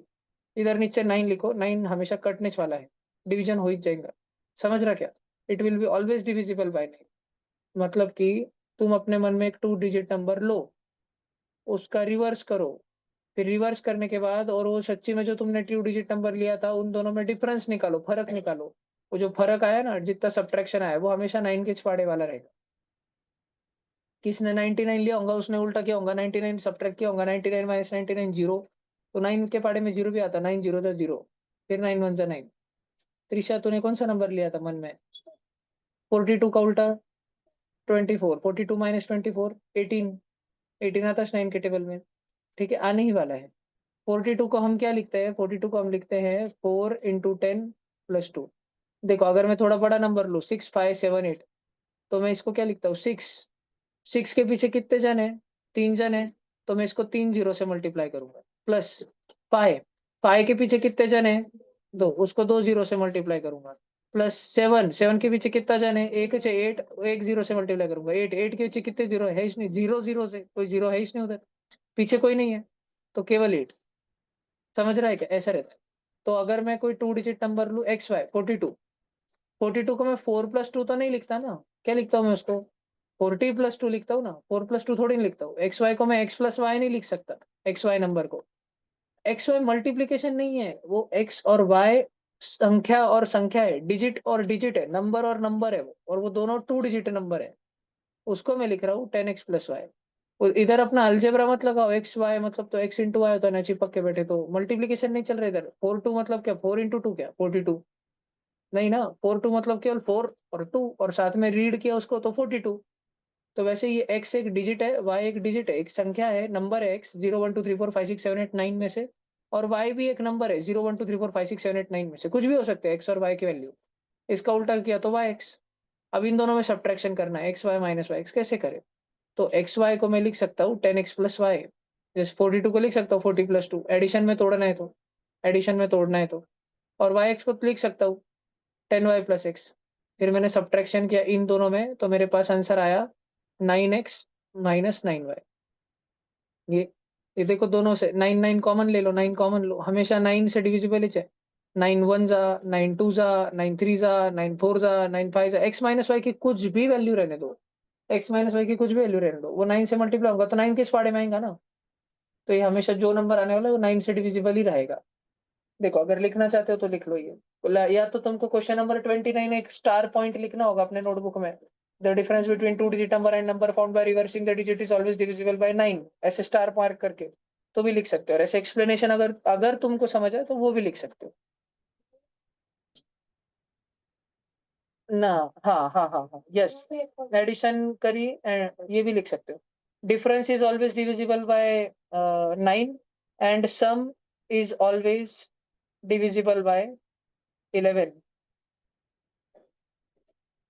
Speaker 1: इधर नीचे 9 लिखो, 9 हमेशा कटने वाला है, डिवीजन हो ही जाएगा। समझ रहा क्या? It will be always divisible by 9। मतलब कि तुम अपने मन में एक 2 डिजिट नंबर लो, उसका रिवर्स करो, फिर रिवर्स करने के बाद, और वो सच्ची में जो तुमने 2 डिजिट नंबर लिया था उन दोनों में डिफरेंस निकालो, फर्क निकालो। वो जो फर्क आया ना, जितना सब्ट्रैक्शन आया, वो हमेशा 9 के छपाड़े वाला रहेगा। किसने 99 लिया होगा उसने उल्टा किया होगा, 99 सब्ट्रैक्ट किया होगा, 99 माइनस 99 जीरो। तो 9 के पाड़े में जीरो भी आता, 9 0 0, फिर 9 1 9। त्रिशा तूने कौन सा नंबर लिया था मन में? 42 का उल्टा 24, 42 माइनस 24 18। 18 आता है 9 के टेबल में। ठीक है, आने ही वाला है। 42 को हम क्या लिखते हैं? 42 को हम लिखते हैं 4 × 10 + 2। देखो अगर मैं थोड़ा बड़ा नंबर लूँ, 6 5 7 8, तो मैं इसको क्या लिखता हूँ? 6 के पीछे कितने जन है? 3 जन है, तो मैं इसको 3 0 से मल्टीप्लाई करूंगा। प्लस 5, 5 के पीछे कितने जन है? 2, उसको 2 0 से मल्टीप्लाई करूंगा। प्लस 7, 7 के पीछे कितना जन है? 1 से 8, 1 0 से मल्टीप्लाई करूंगा। 8, 8 के पीछे कितने जीरो है? ही नहीं, 0 0 से कोई जीरो है ही नहीं उधर, पीछे कोई नहीं है, तो केवल 8। समझ रहा है क्या? ऐसा रहता है। तो अगर मैं कोई 2 डिजिट नंबर लू, एक्स वाई 42, 42 को मैं 4 + 2 तो नहीं लिखता ना, क्या लिखता हूँ मैं उसको? 40 + 2 लिखता हूँ ना, 4 + 2 थोड़ी नहीं लिखता हूँ। एक्स वाई को मैं x+y नहीं लिख सकता, एक्स वाई नंबर को। एक्स वाई मल्टीप्लीकेशन नहीं है वो, एक्स और वाई संख्या और संख्या है, डिजिट और डिजिट है, नंबर और नंबर है वो, और वो दोनों 2 डिजिट नंबर है। उसको मैं लिख रहा हूँ 10x प्लस वाई। इधर अपना अलजेब्रा मत लगाओ, एक्स वाई मतलब तो x इंटू वाई होता है ना, चिपक के बैठे तो मल्टीप्लीकेशन नहीं चल रहा इधर। 4 2 मतलब क्या, 4 इंटू 2 क्या 42? नहीं ना, 4 2 मतलब केवल 4 और 2, और साथ में रीड किया उसको तो 42। तो वैसे ये x एक डिजिट है, y एक डिजिट है, एक संख्या है, नंबर है x 0 1 2 3 4 5 6 7 8 9 में से, और y भी एक नंबर है 0 1 2 3 4 5 6 7 8 9 में से, कुछ भी हो सकते हैं x और y की वैल्यू। इसका उल्टा किया तो yx। अब इन दोनों में सब्ट्रैक्शन करना है, X Y minus Y X, कैसे करें? तो एक्स वाई को मैं लिख सकता हूँ 10x प्लस वाई, जैसे 42 को लिख सकता हूँ 40 + 2, एडिशन में तोड़ना है तो, एडिशन में तोड़ना है तो। और वाई एक्स को लिख सकता हूँ 10y प्लस एक्स। फिर मैंने सब्ट्रैक्शन किया इन दोनों में, तो मेरे पास आंसर आया 9x माइनस 9y। ये देखो, दोनों से 9 9 कॉमन ले लो, 9 कॉमन लो, हमेशा 9 से डिविजिबल ही है। 9 1 जा, 9 2 जा, 9 3 जा, 9 4 जा, 9 5 जा, एक्स माइनस वाई की कुछ भी वैल्यू रहने दो, एक्स माइनस वाई की कुछ भी वैल्यू रहने दो, वो 9 से मल्टीप्लाई होगा तो 9 किस पाड़े में आएगा ना। तो ये हमेशा जो नंबर आने वाला है वो 9 से डिविजिबल ही रहेगा। देखो, अगर लिखना चाहते हो तो लिख लो ये, या तो तुमको क्वेश्चन नंबर 29 एक स्टार पॉइंट लिखना होगा अपने नोटबुक में। The difference between two digit number and number found by reversing the digit is always divisible by 9, ऐसे स्टार मार्क करके तो भी लिख सकते हो, और ऐसे एक्सप्लेनेशन अगर अगर तुमको समझ आए तो वो भी लिख सकते हो ना। हाँ हाँ हाँ हाँ, यस, एडिशन करी, ये भी लिख सकते हो। Difference is always divisible by 9, and sum is always divisible by 11।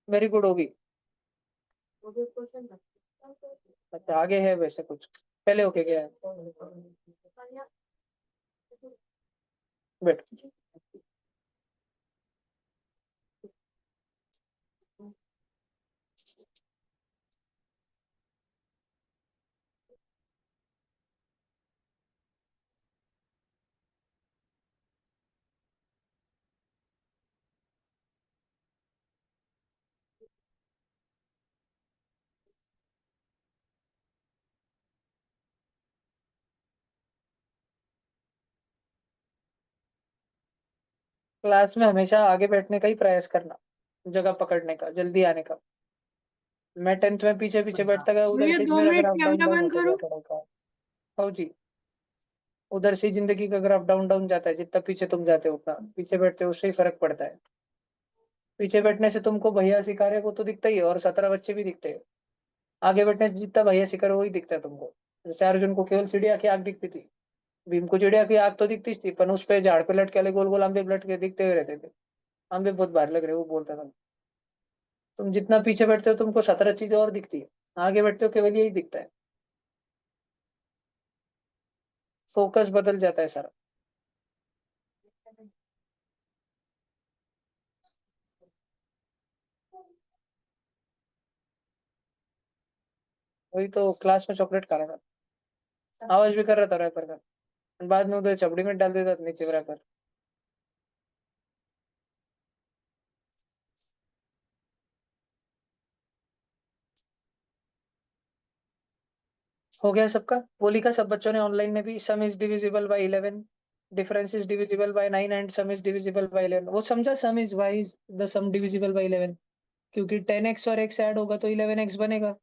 Speaker 1: Very good होगी। अच्छा, आगे है वैसे कुछ, पहले होके गया है। बेट, क्लास में हमेशा आगे बैठने का ही प्रयास करना, जगह पकड़ने का, जल्दी आने का। मैं 10th में पीछे पीछे बैठता गया, उधर
Speaker 2: भैया
Speaker 1: से ही
Speaker 2: दो
Speaker 1: मेरा
Speaker 2: minute
Speaker 1: graph down
Speaker 2: camera
Speaker 1: down
Speaker 2: बंद
Speaker 1: होता गया
Speaker 2: करो।
Speaker 1: पढ़ाई का। हो जी, उधर से ही जिंदगी का ग्राफ डाउन डाउन जाता है, जितना पीछे तुम जाते हो उतना पीछे बैठते हो, उससे ही फर्क पड़ता है। पीछे बैठने से तुमको भैया सिखा रहे को तो दिखता ही है, और 17 बच्चे भी दिखते हैं। आगे बैठने से जितना भैया सिखा रहे वही दिखता है तुमको। जैसे अर्जुन को केवल चिड़िया की आग दिखती थी, भीम को चिड़िया की आग तो दिखती थी, पर उस पे झाड़ पे लटके वाले गोल गोल आंबे लटके दिखते हुए रहते थे। आंबे बहुत बाहर लग रहे, वो बोलता था। तुम जितना पीछे बैठते हो तुमको 17 चीजें और दिखती है, आगे बैठते हो केवल यही दिखता है। फोकस बदल जाता है सारा। वही तो, क्लास में चॉकलेट खा रहा था, आवाज भी कर रहा था रैपर का, बाद में उधर चपड़ी में डाल देता था नीचे रैपर। हो गया सबका? वो लिखा सब बच्चों ने ऑनलाइन में भी, sum is divisible by 11, difference is divisible by 9, and sum is divisible by 11। वो समझा, sum is why is the sum divisible by 11, क्योंकि 10x और x ऐड होगा तो 11x बनेगा,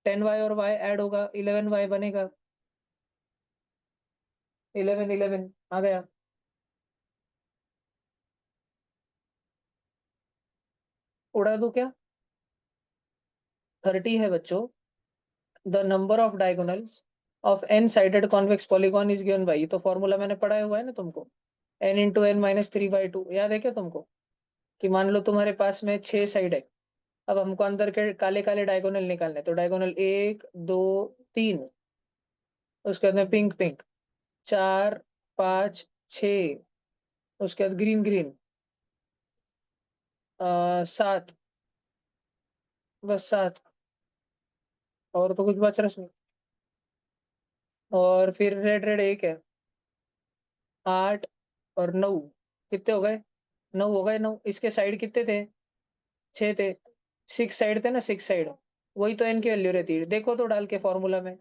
Speaker 1: 10y और y ऐड होगा 11y बनेगा। 11 11 आ गया। उड़ा दूं क्या? 30 है बच्चों। The number of diagonals of N sided convex polygon is given by, तो फॉर्मूला मैंने पढ़ाया हुआ है ना तुमको, n इंटू एन माइनस 3/2, याद है क्या तुमको? कि मान लो तुम्हारे पास में 6 साइड है, अब हमको अंदर के काले काले डायगोनल निकालने, तो डायगोनल 1 2 3, उसके बाद में पिंक पिंक, 4 5 6, उसके बाद ग्रीन ग्रीन, 7, बस 7, और तो कुछ बच रहा नहीं। और फिर रेड रेड एक है, 8 और 9, कितने हो गए? 9 हो गए। 9, इसके साइड कितने थे? 6 थे। 6 साइड थे ना, 6 साइड, वही तो एन की वैल्यू रहती है, देखो तो डाल के फॉर्मूला में।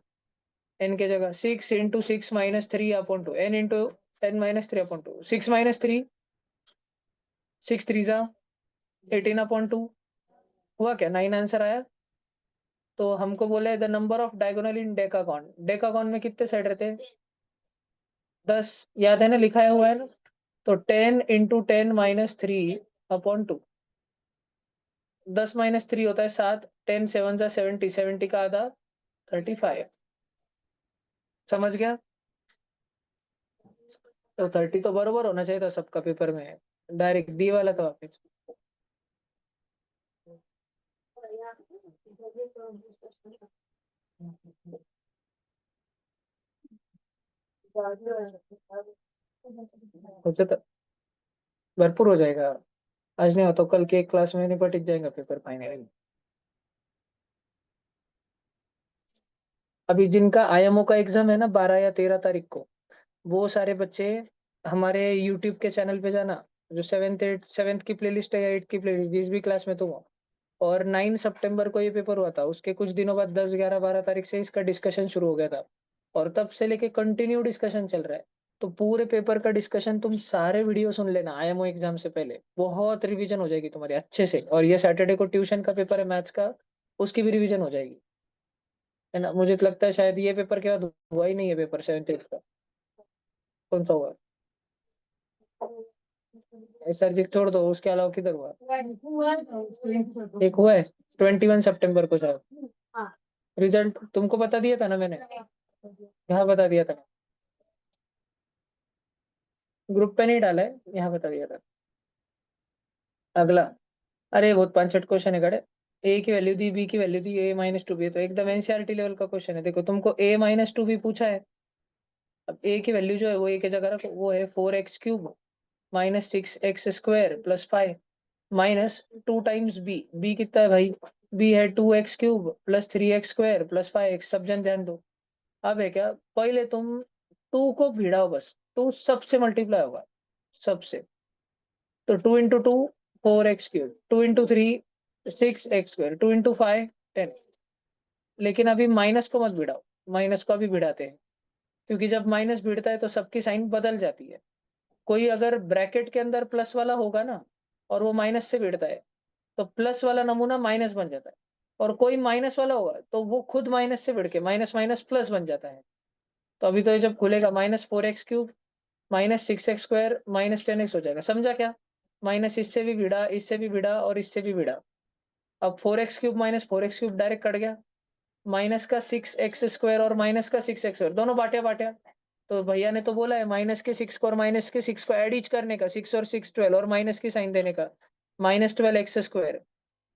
Speaker 1: एन के जगह 6 × 6 - 3 अपॉन 2, एन इंटू 10 - 3 अपॉन 2, 6 - 3 6 3 जा 18/2 हुआ क्या? 9 आंसर आया। तो हमको बोला है the number of diagonal in decagon. Decagon में कितने साइड रहते हैं? 10। याद है ना, लिखाया हुआ है ना। तो 10 इंटू 10 माइनस 3/2। 10 - 3 होता है 7। 10 7 जा 70। 70 का आधा 35। समझ गया? तो 30 तो बरोबर होना चाहिए था सबका पेपर में। डायरेक्ट डी वाला था वापिस। सोचे तो भरपूर हो जाएगा। आज नहीं हो तो कल के एक क्लास में निपट जाएगा पेपर फाइनल। अभी जिनका आईएमओ का एग्जाम है ना 12 या 13 तारीख को, वो सारे बच्चे हमारे यूट्यूब के चैनल पे जाना। जो 7th की प्लेलिस्ट है या 8th की प्लेलिस्ट, जिस भी क्लास में तुम हो। और 9 सितंबर को ये पेपर हुआ था, उसके कुछ दिनों बाद 10 11 12 तारीख से इसका डिस्कशन शुरू हो गया था। और तब से लेके कंटिन्यू डिस्कशन चल रहा है। तो पूरे पेपर का डिस्कशन तुम सारे वीडियो सुन लेना आईएमओ एग्जाम से पहले, बहुत रिवीजन हो जाएगी तुम्हारी अच्छे से। और ये सैटरडे को ट्यूशन का पेपर है मैथ्स का, उसकी भी रिवीजन हो जाएगी। है ना? मुझे तो लगता है शायद ये पेपर के बाद हुआ ही नहीं है पेपर 7th 8th का। कौन सा हुआ? सर जी छोड़ दो, उसके अलावा किधर हुआ? एक हुआ है 21 सितंबर को शायद। रिजल्ट तुमको बता दिया था ना मैंने, यहाँ बता दिया था। ग्रुप पे नहीं डाला है, यहाँ बता दिया था। अगला। अरे बहुत 5 6 क्वेश्चन है गड़े। ए की वैल्यू दी, बी की वैल्यू दी, A - 2B है, तो एकदम एनसीईआरटी लेवल का क्वेश्चन है। देखो तुमको A - 2B पूछा है। अब ए की वैल्यू जो है वो ए की जगह रखो, वो है 4x³ -6x² + 5 -2 टाइम्स बी कितना है भाई? बी है 2x³ +3x² + 5x। सब जन ध्यान दो। अब है क्या, पहले तुम 2 को भिड़ाओ बस। 2 सबसे मल्टीप्लाई होगा, सबसे। तो 2 × 2 4x³, 2 × 3 6x², 2 × 5 10। लेकिन अभी माइनस को मत भिड़ाओ, माइनस को अभी भिड़ाते हैं। क्योंकि जब माइनस भिड़ता है तो सबकी साइन बदल जाती है। कोई अगर ब्रैकेट के अंदर प्लस वाला होगा ना, और वो माइनस से भिड़ता है, तो प्लस वाला नमूना माइनस बन जाता है। और कोई माइनस वाला होगा तो वो खुद माइनस से भिड़ के माइनस माइनस प्लस बन जाता है। तो अभी तो ये जब खुलेगा -4x³ -6x² -10x हो जाएगा। समझा क्या? माइनस इससे भी भिड़ा, इससे भी भिड़ा और इससे भी भिड़ा। अब 4x³ -4x³ डायरेक्ट कट गया। माइनस का 6x² और माइनस का 6x² दोनों बांटे बांटे। तो भैया ने तो बोला है माइनस के 6 को और माइनस के 6 को एड इच करने का, 6 और 6 12 और माइनस की साइन देने का, -12x²।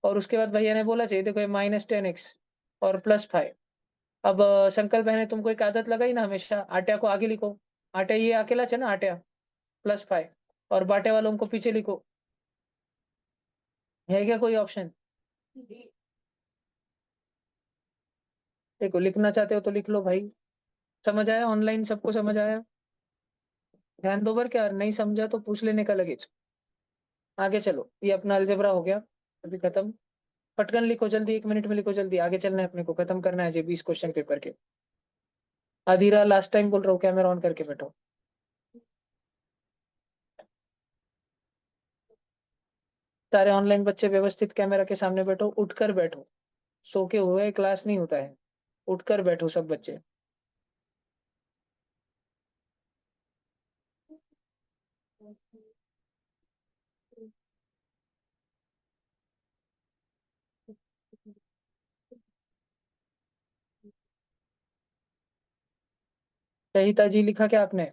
Speaker 1: और उसके बाद भैया ने बोला चाहिए देखो -10x और +5। अब संकल्प है ने तुमको एक आदत लगाई ना, हमेशा आट्या को आगे लिखो। आट्या ये अकेला है ना आट्या, +5। और बाटे वालों को पीछे लिखो। है क्या कोई ऑप्शन? देखो लिखना चाहते हो तो लिख लो भाई। समझ आया? ऑनलाइन सबको समझ आया? ध्यान दो। बार क्या नहीं समझा तो पूछ लेने का लगेज। आगे चलो, ये अपना अलजेब्रा हो गया अभी खत्म। पटकन लिखो जल्दी, 1 मिनट में लिखो जल्दी, आगे चलना है अपने को, खत्म करना है जी 20 क्वेश्चन पेपर के। आधीरा लास्ट टाइम बोल रहा हूँ, कैमरा ऑन करके बैठो। सारे ऑनलाइन बच्चे व्यवस्थित कैमरा के सामने बैठो, उठकर बैठो। सो के हुए क्लास नहीं होता है। उठकर बैठो सब बच्चे। सहिता जी लिखा क्या आपने?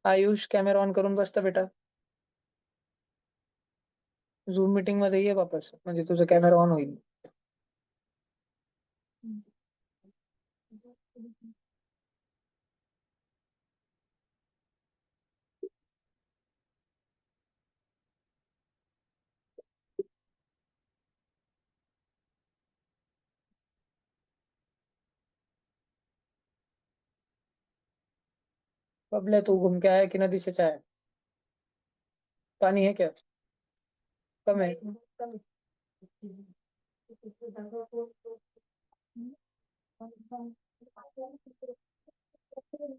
Speaker 1: आयुष कॅमेरा ऑन करून बसता बेटा. झूम मीटिंग मध्ये ये वापस, म्हणजे तुझा कॅमेरा ऑन होईल. बबले तू घूम के आया कि नदी से चाय? पानी है क्या? कम है?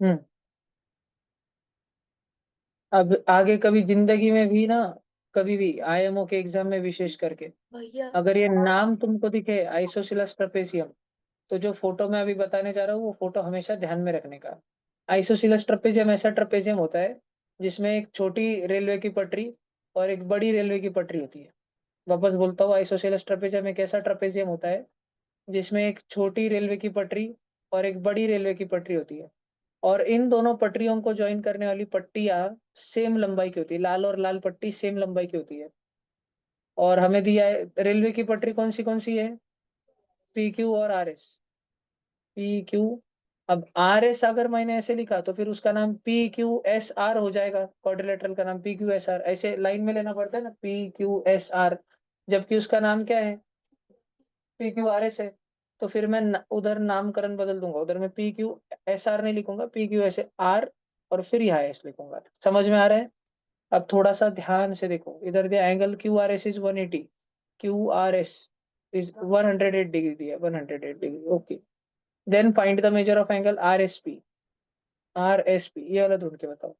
Speaker 1: हम्म। अब आगे कभी जिंदगी में भी ना, कभी भी आईएमओ के एग्जाम में विशेष करके,
Speaker 2: भैया।
Speaker 1: अगर ये नाम तुमको दिखे आइसोसिलस ट्रेपेजियम, तो जो फोटो मैं अभी बताने जा रहा हूँ वो फोटो हमेशा ध्यान में रखने का। आइसोसिलस ट्रेपेजियम ऐसा ट्रेपेजियम होता है जिसमें एक छोटी रेलवे की पटरी और एक बड़ी रेलवे की पटरी होती है। वापस बोलता हूँ, आइसोसेलेस ट्रेपेजियम एक ऐसा ट्रेपेजियम होता है जिसमें एक छोटी रेलवे की पटरी और एक बड़ी रेलवे की पटरी होती है। और इन दोनों पटरियों को ज्वाइन करने वाली पट्टियां सेम लंबाई की होती है, लाल और लाल पट्टी सेम लंबाई की होती है। और हमें दिया है रेलवे की पटरी कौन सी है, पी क्यू और आर एस। पी क्यू, अब आर एस अगर मैंने ऐसे लिखा तो फिर उसका नाम पी क्यू एस आर हो जाएगा, क्वाड्रिलेटरल का नाम पी क्यू एस आर, ऐसे लाइन में लेना पड़ता है ना, पी क्यू एस आर। जबकि उसका नाम क्या है, पी क्यू आर एस है। तो फिर मैं उधर नामकरण बदल दूंगा, उधर मैं पी क्यू एस आर नहीं लिखूंगा, पी क्यू एस आर, और फिर यहाँ एस लिखूंगा। समझ में आ रहा है? अब थोड़ा सा ध्यान से देखो, इधर दिया angle Q R S is 180, Q R S is 108 degree दिया, 108 degree, okay. Then find the measure of angle R S P. R S P ये वाला ढूंढ के बताओ।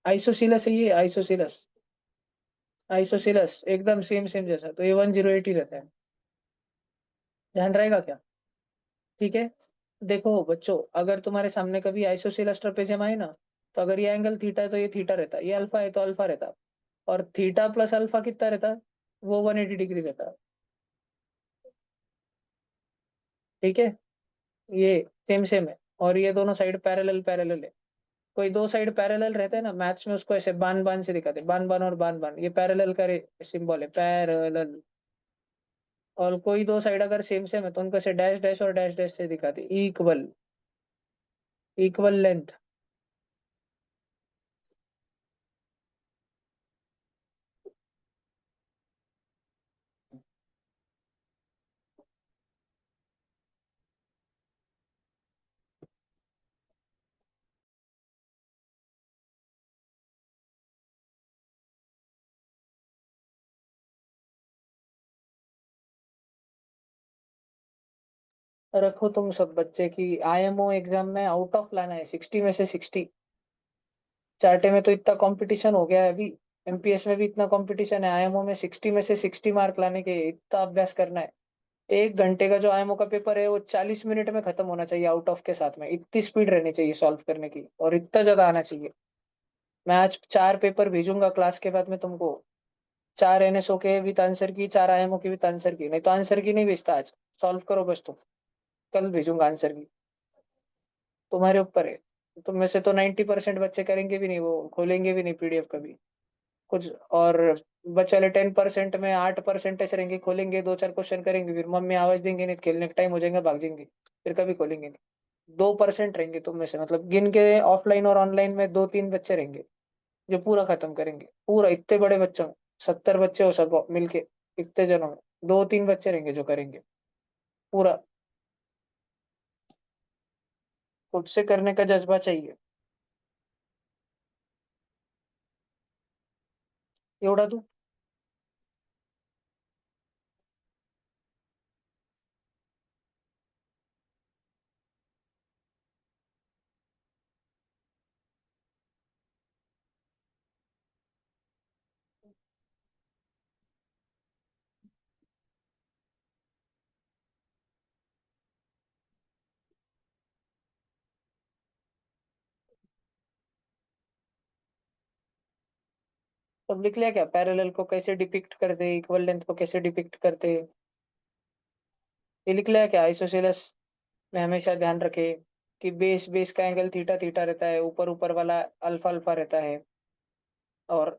Speaker 1: आइसोसिलस है ये, आइसोसिलस, आइसोसिलस एकदम सेम सेम जैसा, तो ये 108 ही रहता है। ध्यान रहेगा क्या? ठीक है। देखो बच्चों, अगर तुम्हारे सामने कभी आइसोसेलेस ट्रेपेजियम आए ना, तो अगर ये एंगल थीटा है तो ये थीटा रहता है, ये अल्फा है तो अल्फा रहता है, और थीटा प्लस अल्फा कितना रहता है, वो 180 डिग्री रहता है। ठीक है, ये सेम सेम है। और ये दोनों साइड पैरेलल पैरेलल है। कोई दो साइड पैरेलल रहते हैं ना मैथ्स में, उसको ऐसे बान बान से दिखाते हैं, बान बान और बान बान, ये पैरेलल का सिंबल है, पैरेलल। और कोई दो साइड अगर सेम सेम है तो उनको ऐसे डैश डैश और डैश डैश से दिखाते, इक्वल, इक्वल लेंथ। रखो तुम सब बच्चे की आईएमओ एग्जाम में आउट ऑफ लाना है 60 में से 60। चार्टे में तो इतना कंपटीशन हो गया है अभी, एमपीएस में भी इतना कंपटीशन है, आईएमओ में 60 में से 60 मार्क लाने के इतना अभ्यास करना है। 1 घंटे का जो आईएमओ का पेपर है वो 40 मिनट में खत्म होना चाहिए आउट ऑफ के साथ में, इतनी स्पीड रहनी चाहिए सॉल्व करने की, और इतना ज्यादा आना चाहिए। मैं आज 4 पेपर भेजूंगा क्लास के बाद में तुमको, 4 एनएसओ के विद आंसर की, 4 आईएमओ की विद आंसर की, नहीं तो आंसर की नहीं भेजता आज, सॉल्व करो बस तुम, कल भेजूंगा आंसर की। तुम्हारे ऊपर है। तुम में से तो 90% बच्चे करेंगे भी नहीं, वो खोलेंगे भी नहीं पीडीएफ कभी कुछ। और बच्चे वाले 10% में 8% ऐसे रहेंगे, खोलेंगे 2 4 क्वेश्चन करेंगे, फिर मम्मी आवाज देंगे नहीं, खेलने का टाइम हो जाएगा भाग जाएंगे, फिर कभी खोलेंगे नहीं। 2% रहेंगे तुम में से, मतलब गिन के ऑफलाइन और ऑनलाइन में 2 3 बच्चे रहेंगे जो पूरा खत्म करेंगे, पूरा इतने बड़े बच्चों में, 70 बच्चे हो सब मिलके, इतने जनों में 2 3 बच्चे रहेंगे जो करेंगे पूरा। खुद से करने का जज्बा चाहिए। एवढा तू। तब लिख लिया क्या, पैरेलल को कैसे डिपिक्ट करते, इक्वल लेंथ को कैसे डिपिक्ट करते, ये लिख लिया क्या? आइसोसेलेस में हमेशा ध्यान रखे कि बेस बेस का एंगल थीटा थीटा रहता है, ऊपर ऊपर वाला अल्फा अल्फा रहता है, और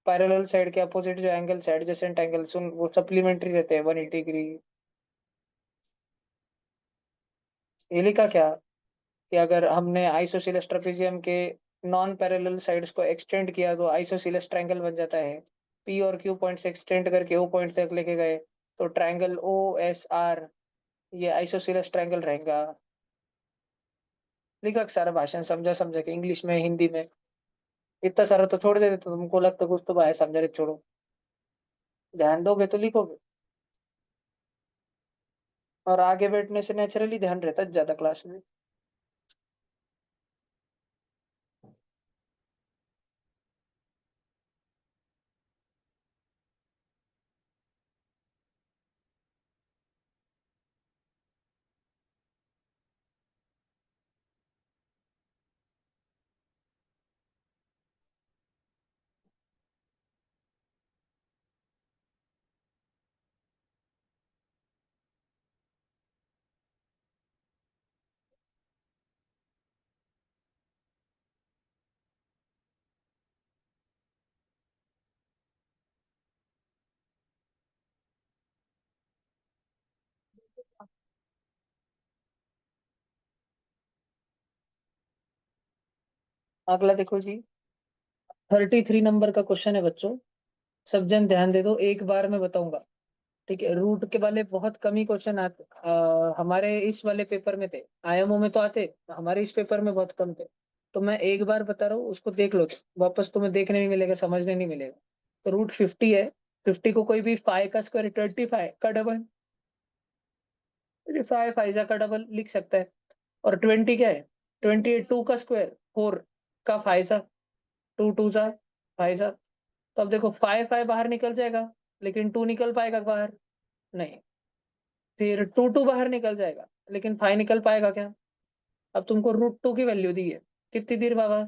Speaker 1: पैरेलल साइड के अपोजिट जो एंगल्स है, एडजेसेंट एंगल्स, उन वो सप्लीमेंट्री रहते हैं 180 डिग्री। ये लिखा क्या कि अगर हमने आइसोसेलेस ट्रेपेजियम के नॉन पैरेलल साइड्स को एक्सटेंड किया तो आइसोसेलेस ट्रायंगल बन जाता है, पी और क्यू पॉइंट से एक्सटेंड करके ओ पॉइंट तक लेके गए तो ट्रायंगल ओ एस आर, ये आइसोसेलेस ट्रायंगल रहेगा। लिखा सारा भाषण समझा समझा के, इंग्लिश में हिंदी में, इतना सारा तो छोड़ देते तो तुमको लगता कुछ तो भाई समझा रहे, छोड़ो, ध्यान दोगे तो लिखोगे। और आगे बैठने से नेचुरली ध्यान रहता है ज्यादा क्लास में। अगला देखो जी, 33 नंबर का क्वेश्चन है बच्चों। सब जन ध्यान दे दो, एक बार मैं बताऊंगा। ठीक है, रूट के वाले बहुत कम ही क्वेश्चन आते हमारे इस वाले पेपर में थे। आईएमओ में तो आते, हमारे इस पेपर में बहुत कम थे। तो मैं एक बार बता रहा हूँ, उसको देख लो, वापस तुम्हें देखने नहीं मिलेगा, समझने नहीं मिलेगा। तो रूट 50 है। 50 को कोई भी 5 का स्क्वायर 25 का डबल, 5 का डबल लिख सकता है। और 20 क्या है? 20 2 का स्क्वायर 4 का 5 सा, 2 2 सा 5 सा। तो अब देखो 5 5 बाहर निकल जाएगा, लेकिन 2 निकल पाएगा बाहर? नहीं। फिर 2 2 बाहर निकल जाएगा, लेकिन 5 निकल पाएगा क्या? अब तुमको रूट 2 की वैल्यू दी है, कितनी देर बाबा?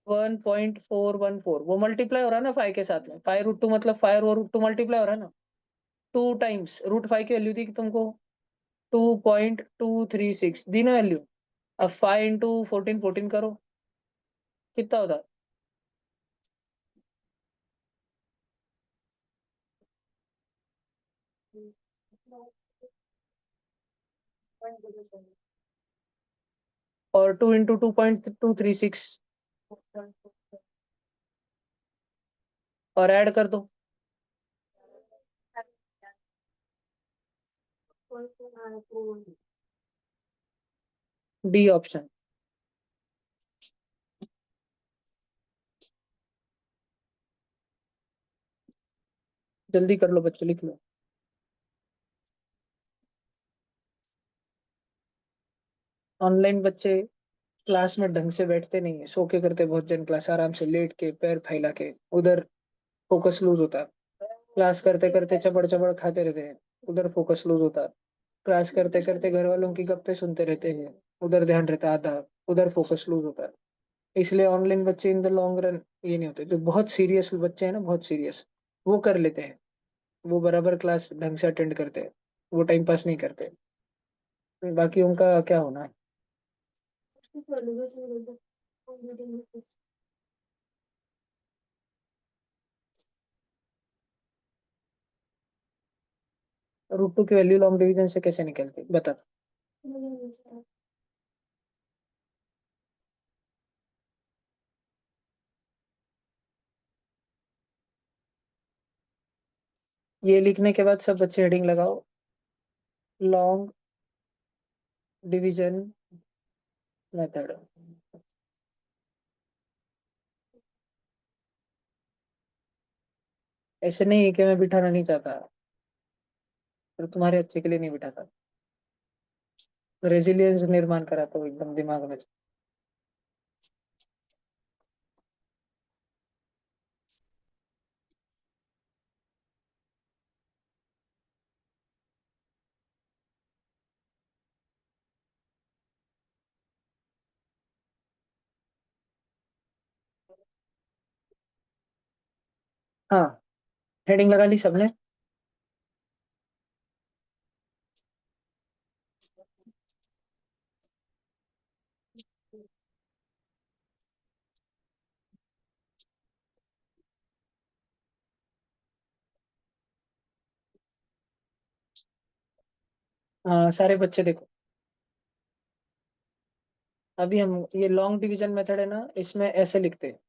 Speaker 1: 1.414। वो मल्टीप्लाई हो रहा है ना 5 के साथ में, 5√2 मतलब 5 और √2 मल्टीप्लाई हो रहा है ना। 2 टाइम्स √5 की वैल्यू दी कि तुमको 2.236 दी ना वैल्यू। अब 5 × 14 14 करो, कितना होता? और 2 × 2.236 और ऐड कर दो। D option. जल्दी कर लो बच्चों, लिख लो। ऑनलाइन बच्चे क्लास में ढंग से बैठते नहीं है, सो के करते बहुत जन क्लास, आराम से लेट के पैर फैला के, उधर फोकस लूज होता है। क्लास करते करते चबड़ चबड़ खाते रहते हैं, उधर फोकस लूज होता है। क्लास करते करते घर वालों की गप्पे सुनते रहते हैं, उधर ध्यान रहता है आधा, उधर फोकस लूज होता है। इसलिए ऑनलाइन बच्चे इन द लॉन्ग रन ये नहीं होते। जो बहुत सीरियस बच्चे हैं ना, बहुत सीरियस, वो कर लेते हैं। वो बराबर क्लास ढंग से अटेंड करते हैं, वो टाइम पास नहीं करते। बाकी उनका क्या होना है। √2 की वैल्यू लॉन्ग डिवीजन से कैसे निकलती बता। ये लिखने के बाद सब बच्चे हेडिंग लगाओ, लॉन्ग डिवीजन मेथड। ऐसे नहीं है कि मैं बिठाना नहीं चाहता, पर तुम्हारे अच्छे के लिए नहीं बिठाता। रेजिलियंस निर्माण कराता हूँ एकदम दिमाग में। हाँ, हेडिंग लगा ली सबने। हाँ सारे बच्चे देखो, अभी हम ये लॉन्ग डिवीजन मेथड है ना, इसमें ऐसे लिखते हैं।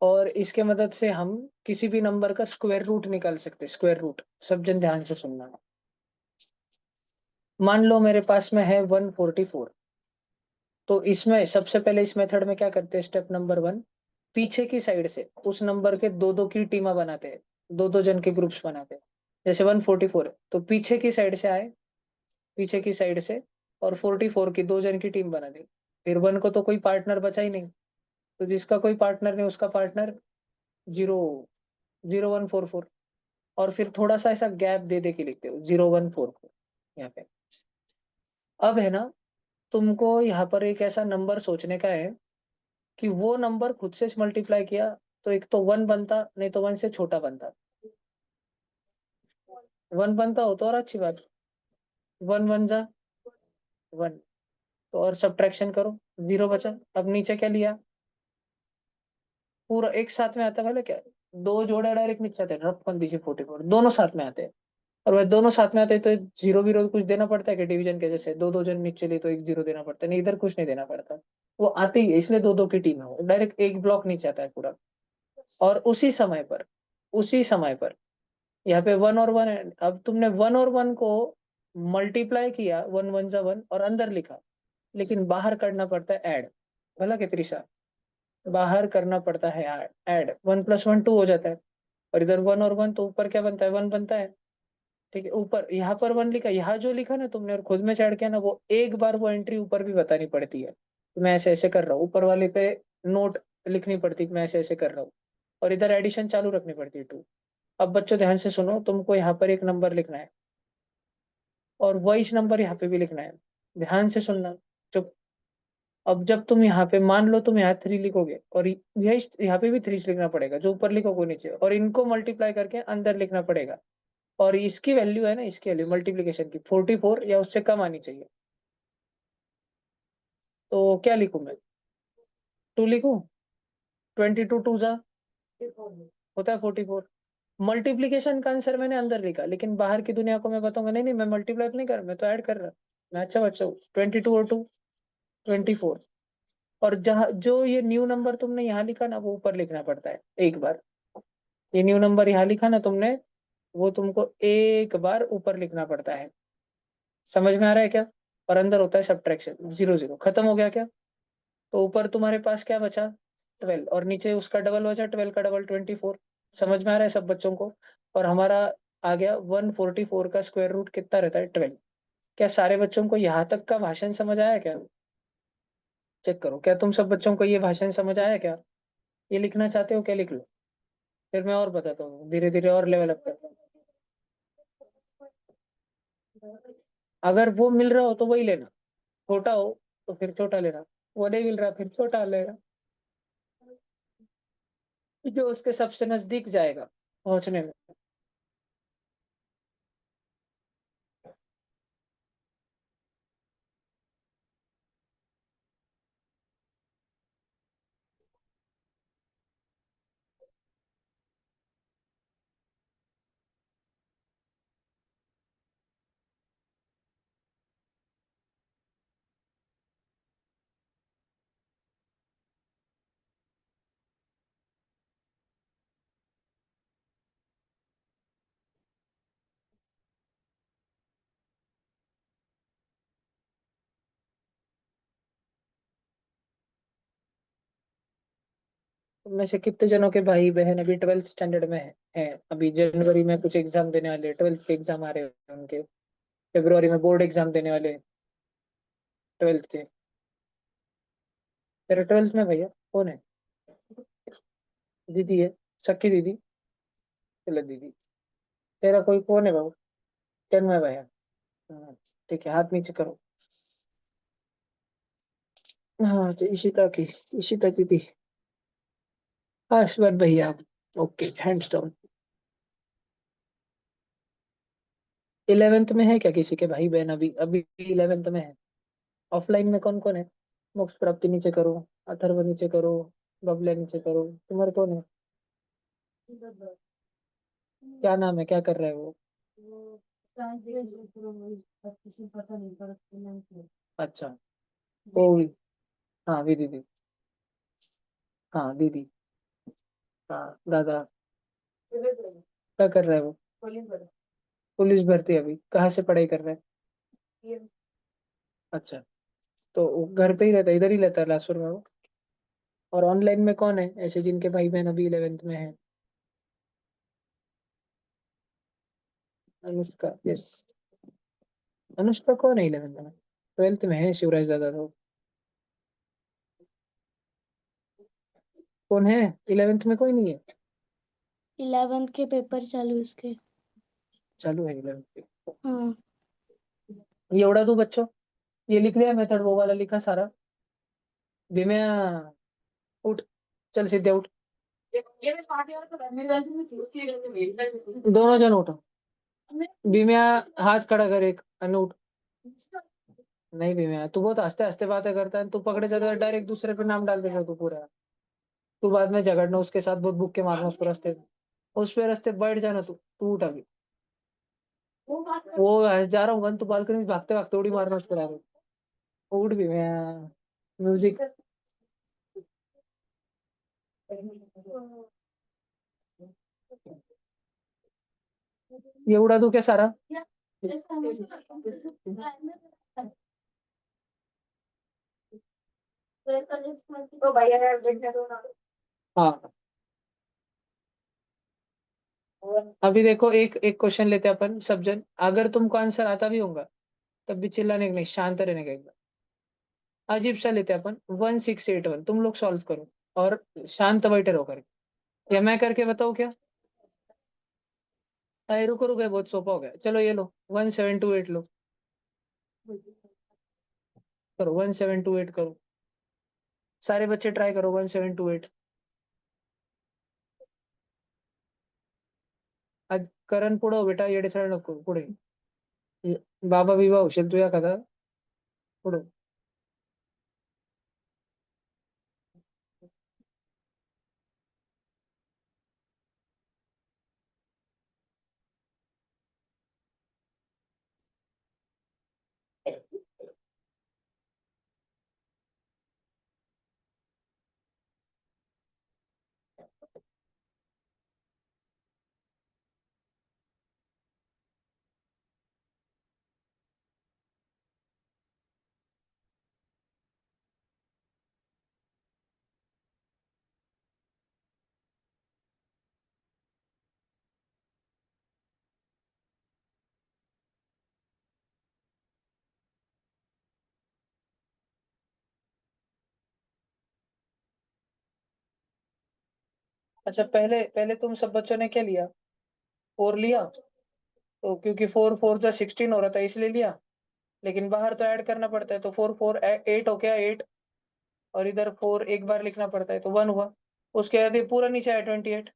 Speaker 1: और इसके मदद से हम किसी भी नंबर का स्क्वायर रूट निकाल सकते हैं, स्क्वायर रूट। सब जन ध्यान से सुनना। मान लो मेरे पास में है 144। तो इसमें सबसे पहले इस मेथड में क्या करते हैं, स्टेप नंबर 1, पीछे की साइड से उस नंबर के दो दो की टीमा बनाते हैं, दो दो जन के ग्रुप्स बनाते हैं। जैसे 144 है तो पीछे की साइड से आए, पीछे की साइड से, और 44 की 2 जन की टीम बना दी। फिर 1 को तो कोई पार्टनर बचा ही नहीं, तो जिसका कोई पार्टनर नहीं उसका पार्टनर 0 0 1 4 4, और फिर थोड़ा सा ऐसा गैप दे दे के लिखते हो 0 1 4 4 यहाँ पे। अब है ना, तुमको यहाँ पर एक ऐसा नंबर सोचने का है कि वो नंबर खुद से मल्टीप्लाई किया तो एक तो 1 बनता, नहीं तो 1 से छोटा बनता। 1 बनता हो तो और अच्छी बात, 1 1 जा 1, तो और सब्ट्रैक्शन करो, 0 बचा। अब नीचे क्या लिया, पूरा एक साथ में आता है, पहले क्या, दो जोड़े डायरेक्ट नीचे आते हैं, रफ 44 दोनों साथ में आते हैं। और वह दोनों साथ में आते हैं तो 0 0 कुछ देना पड़ता है कि डिवीजन के जैसे दो दो जन नीचे लिए तो 1 0 देना पड़ता है, नहीं इधर कुछ नहीं देना पड़ता। वो आते ही है, इसलिए दो दो की टीम है, वो डायरेक्ट एक ब्लॉक नीचे आता है पूरा। और उसी समय पर यहाँ पे 1 और 1 है। अब तुमने 1 और 1 को मल्टीप्लाई किया, 1 1 जा 1, और अंदर लिखा, लेकिन बाहर करना पड़ता है ऐड। भला के त्रिशा, बाहर करना पड़ता है ऐड, 1 + 1 2 हो जाता है। और इधर 1 और 1, तो ऊपर क्या बनता है, 1 बनता है। ठीक है, ऊपर यहाँ पर 1 लिखा, यहाँ जो लिखा ना तुमने और खुद में से ऐड किया ना, वो एक बार वो एंट्री ऊपर भी बतानी पड़ती है कि मैं ऐसे ऐसे कर रहा हूँ, ऊपर वाले पे नोट लिखनी पड़ती है कि मैं ऐसे ऐसे कर रहा हूँ। और इधर एडिशन चालू रखनी पड़ती है 2। अब बच्चों ध्यान से सुनो, तुमको यहाँ पर एक नंबर लिखना है और वही नंबर यहाँ पे भी लिखना है। ध्यान से सुनना, चुप। अब जब तुम यहाँ पे मान लो तुम यहाँ 3 लिखोगे, और यही यहाँ पे भी 3 लिखना पड़ेगा, जो ऊपर लिखोगे नीचे, और इनको मल्टीप्लाई करके अंदर लिखना पड़ेगा। और इसकी वैल्यू है ना, इसकी वैल्यू मल्टीप्लीकेशन की 44 या उससे कम आनी चाहिए। तो क्या लिखूं मैं, 2 लिखूं, 22 2 जा होता है 44। मल्टीप्लीकेशन का आंसर मैंने अंदर लिखा, लेकिन बाहर की दुनिया को मैं बताऊंगा नहीं नहीं मैं मल्टीप्लाई नहीं कर रहा, मैं तो ऐड कर रहा। मैं अच्छा बच्चा हूँ, 22 और 2 24। और जहाँ जो ये न्यू नंबर तुमने यहाँ लिखा ना, वो ऊपर लिखना पड़ता है एक बार। ये न्यू नंबर यहाँ लिखा ना तुमने, वो तुमको एक बार ऊपर लिखना पड़ता है। समझ में आ रहा है क्या। और अंदर होता है सब्ट्रैक्शन, 0 0 खत्म हो गया क्या। तो ऊपर तुम्हारे पास क्या बचा, 12, और नीचे उसका डबल बचा, 12 का डबल 24। समझ में आ रहा है सब बच्चों को। और हमारा आ गया 144 का स्क्वायर रूट कितना रहता है, 12। क्या सारे बच्चों को यहाँ तक का भाषण समझ आया क्या, चेक करो, क्या तुम सब बच्चों को ये भाषण समझ आया क्या। ये लिखना चाहते हो क्या, लिख लो, फिर मैं और बताता हूँ, धीरे धीरे और लेवल अप करता हूँ। अगर वो मिल रहा हो तो वही लेना, छोटा हो तो फिर छोटा लेना, वो नहीं मिल रहा फिर छोटा लेना, जो उसके सबसे नजदीक जाएगा पहुंचने में। तुम में से कितने जनों के भाई बहन अभी 12th स्टैंडर्ड में है। अभी जनवरी में कुछ एग्जाम देने वाले, 12th के एग्जाम आ रहे हैं उनके, फरवरी में बोर्ड एग्जाम देने वाले 12th के। तेरा 12th में भैया कौन है, दीदी है, सख्ी दीदी, चलो दीदी। तेरा कोई कौन है बाबू, 10 में भैया। हाँ, ठीक है, हाथ नीचे करो। हाँ तो इशिता दीदी, आशीर्वाद भैया। Okay, hands down. 11th में है क्या किसी के भाई बहन, अभी अभी 11th में है। ऑफलाइन में कौन कौन है, मोक्ष प्राप्ति नीचे करो, अथर्व नीचे करो, बबले नीचे करो, तुम्हारे कौन है, क्या नाम है, क्या कर रहे हो वो। अच्छा, वो भी, हाँ भी दीदी, हाँ दीदी, हाँ दादा। क्या कर रहे हो, पुलिस भर्ती, अभी कहाँ से पढ़ाई कर रहे हैं। अच्छा, तो वो घर पे ही रहता है, इधर ही रहता है लासुर में वो। और ऑनलाइन में कौन है ऐसे जिनके भाई बहन अभी 11th में है। अनुष्का, यस। अनुष्का कौन है 11th में? 12th में है शिवराज दादा तो। कौन है? 11th में कोई नहीं है।
Speaker 2: 11th के पेपर चालू है उसके।
Speaker 1: चालू है 11th के।
Speaker 2: हाँ।
Speaker 1: ये उड़ा दो बच्चों। ये लिख लिया मेथड, वो वाला लिखा सारा। विमया उठ, चल सीधे उठ। दोनों जन उठो। विमया हाथ खड़ा कर, एक अनु उठ। नहीं विमया, तू बहुत आस्ते आस्ते बातें करता है, तू पकड़े जाता है डायरेक्ट दूसरे पे नाम डाल देगा तू पूरा। तू बाद में झगड़ना उसके साथ, बहुत बुक के मारना उसको रास्ते में। उस पे रास्ते बैठ जाना तू, तू उठ अभी। वो जा रहा हूँ तू बालकनी में भागते भागते उड़ी मारना उसको डायरेक्ट। उठ भी मैं। म्यूजिक। ये उड़ा दूं क्या सारा? हाँ। अभी देखो, एक एक क्वेश्चन लेते हैं अपन सब जन, अगर तुमको आंसर आता भी होगा तब भी चिल्लाने का नहीं, शांत रहने का एकदम। अजीब सा लेते हैं अपन, 1681, तुम लोग सॉल्व करो और शांत बैठे रहो करके। या मैं करके बताऊँ क्या? अरे रुको रुको, ये बहुत सोपा हो गया, चलो ये लो 1728 लो। करो 1728 करो। सारे बच्चे ट्राई करो 1728। आज करण पुढं बेटा, येडे चाळ नको पुढे। बाबा विवा होशील तुझ्या कथा पुढं। अच्छा, पहले पहले तुम सब बच्चों ने क्या लिया? 4 लिया। तो क्योंकि 4 4 जा 16 हो रहा था इसलिए लिया। लेकिन बाहर तो ऐड करना पड़ता है, तो 4 4 8 हो गया 8। और इधर 4 एक बार लिखना पड़ता है तो 1 हुआ। उसके बाद ये पूरा नीचे है 28।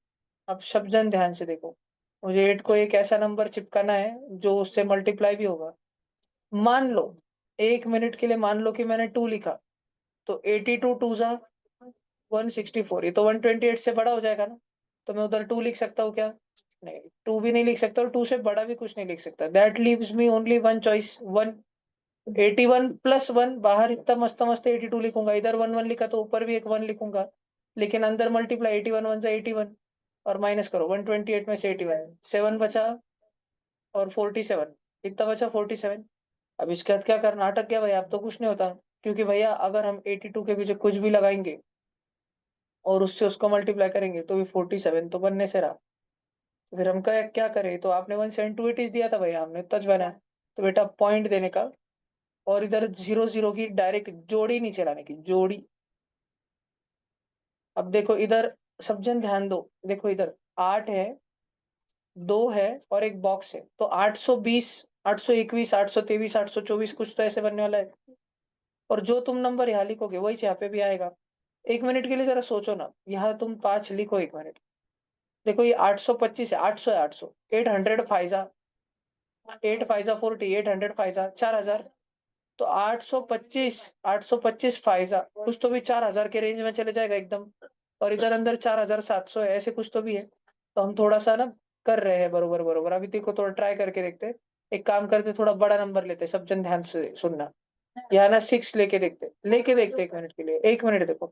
Speaker 1: अब शब्दजन ध्यान से देखो। मुझे 8 को एक ऐसा नंबर चिपकाना है जो उससे मल्टीप्लाई भी होगा। मान लो, 1 मिनट के लिए मान लो कि मैंने 2 लिखा। तो 82 टू जा 164, ये तो 128 से बड़ा हो जाएगा ना। तो मैं उधर 2 लिख सकता हूँ क्या? नहीं, 2 भी नहीं लिख सकता और 2 से बड़ा भी कुछ नहीं लिख सकता। That leaves me only one choice, 181 plus 1। बाहर इतना मस्त मस्त 82 लिखूंगा, इधर 1 1 लिखा तो ऊपर भी एक 1 लिखूंगा। लेकिन अंदर मल्टीप्लाई, 81 1 से 81। और माइनस करो 128 में से 81, 7 बचा। और 47, कितना बचा? 47। अब इसके बाद क्या करना? अटक गया भाई, अब तो कुछ नहीं होता। क्योंकि भैया अगर हम 82 के पीछे कुछ भी लगाएंगे और उससे उसको मल्टीप्लाई करेंगे तो भी 47 तो बनने से रहा। तो फिर हम क्या करें? तो आपने 1728 दिया था भैया, हमने तज बनाया। तो बेटा पॉइंट देने का, और इधर 0 0 की डायरेक्ट जोड़ी नहीं चलाने की, जोड़ी। अब देखो इधर, सब जन ध्यान दो। देखो इधर 8 है, 2 है और एक बॉक्स है, तो 820, 821, 823, 824 कुछ तो ऐसे बनने वाला है। और जो तुम नंबर यहाँ लिखोगे वही यहाँ पे भी आएगा। 1 मिनट के लिए जरा सोचो ना, यहाँ तुम 5 लिखो 1 मिनट। देखो ये 825 है, 800 है, 800, 800 फाइजा, 8 फाइजा 40, 800 फाइजा 4000। तो 825, 825 फाइजा कुछ तो भी 4000 के रेंज में चले जाएगा एकदम। और इधर अंदर 4700 है, ऐसे कुछ तो भी है। तो हम थोड़ा सा ना कर रहे हैं बरोबर बरोबर। अभी देखो थोड़ा ट्राई करके देखते हैं। एक काम करते, थोड़ा बड़ा नंबर लेते, सब जन ध्यान से सुनना। यहाँ ना 6 लेके देखते 1 मिनट के लिए, 1 मिनट देखो।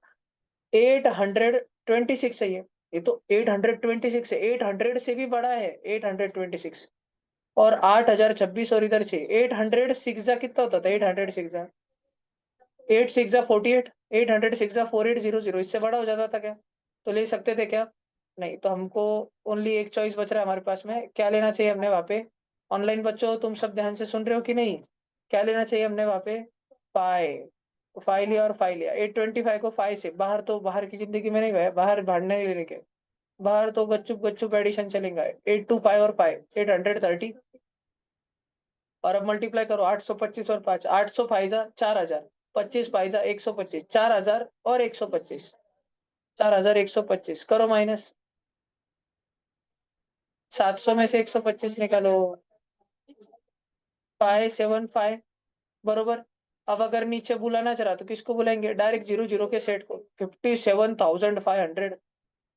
Speaker 1: 826 है ये तो 826 है, 800 से भी बड़ा है 826। और 8026 और इधर 6, 806 जा कितना होता था? 806 8 6 48, 806 4800, इससे बड़ा हो जाता था क्या? तो ले सकते थे क्या? नहीं। तो हमको ओनली एक चॉइस बच रहा है हमारे पास में, क्या लेना चाहिए हमने वहां पे? ऑनलाइन बच्चों तुम सब ध्यान से सुन रहे हो कि नहीं? क्या लेना चाहिए हमने वहां पे, फाई, फाई लिया और फाई लिया। 825 को फाई से बाहर, तो बाहर की जिंदगी में नहीं गए, बाहर भाड़ने नहीं लेके, बाहर तो गच्चुप गच्चुप एडिशन चलेगा। 825 और 5 830, और अब मल्टीप्लाई करो 825 और 5, 800 फाइजा 4000, 25 फाइजा 125, 4000 और 125, 4125 करो माइनस। 700 में से 125 निकालो, 575 बरोबर। अब अगर नीचे बुलाना चाह रहा तो किसको बुलाएंगे, डायरेक्ट 00 के सेट को, 57,500।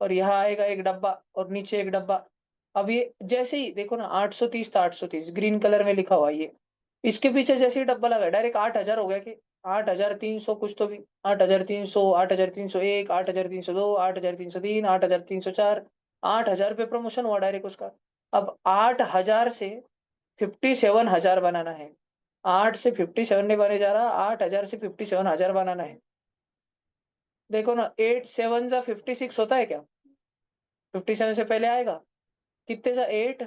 Speaker 1: और यहाँ आएगा एक डब्बा और नीचे एक डब्बा। अब ये जैसे ही देखो ना, 830 था, 830 ग्रीन कलर में लिखा हुआ ये, इसके पीछे जैसे ही डब्बा लगा डायरेक्ट 8000 हो गया कि 8300 कुछ तो भी, 8300, 8301, 8302, 8303, 8304, 8000 पे प्रमोशन हुआ डायरेक्ट उसका। अब 8000 से 57,000 बनाना है, 8 से 57 नहीं बने जा रहा, 8000 से 57,000 बनाना है। देखो ना, 8 7 जा 56 होता है क्या, 57 से पहले आएगा, कितने सा 8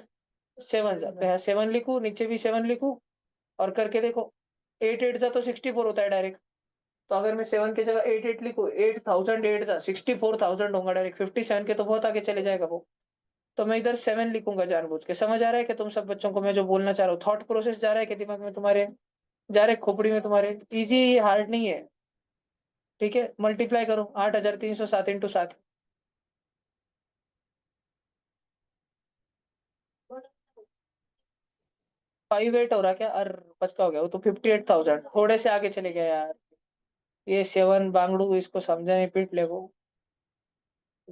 Speaker 1: 7 जा, तो यहाँ 7 लिखू, नीचे भी 7 लिखू, और करके देखो 8 8 जा तो 64 होता है डायरेक्ट। तो अगर मैं 7 की जगह 8 8 लिखू, 8000 8 जा 64,000 होगा डायरेक्ट, 57 के तो बहुत आगे चले जाएगा वो। तो मैं इधर 7 लिखूंगा जानबूझ के। समझ आ रहा है कि तुम सब बच्चों को मैं जो बोलना चाह रहा हूँ, थॉट प्रोसेस जा रहा है कि दिमाग में तुम्हारे, जा रहे खोपड़ी में तुम्हारे, इजी हार्ड नहीं है। ठीक है, मल्टीप्लाई करो 8307 इंटू 7, 58 हो रहा क्या, अर बच का हो गया वो तो, 58,000 थोड़े से आगे चले गए यार। ये 7 बांगड़ू इसको समझा नहीं, पीट ले वो।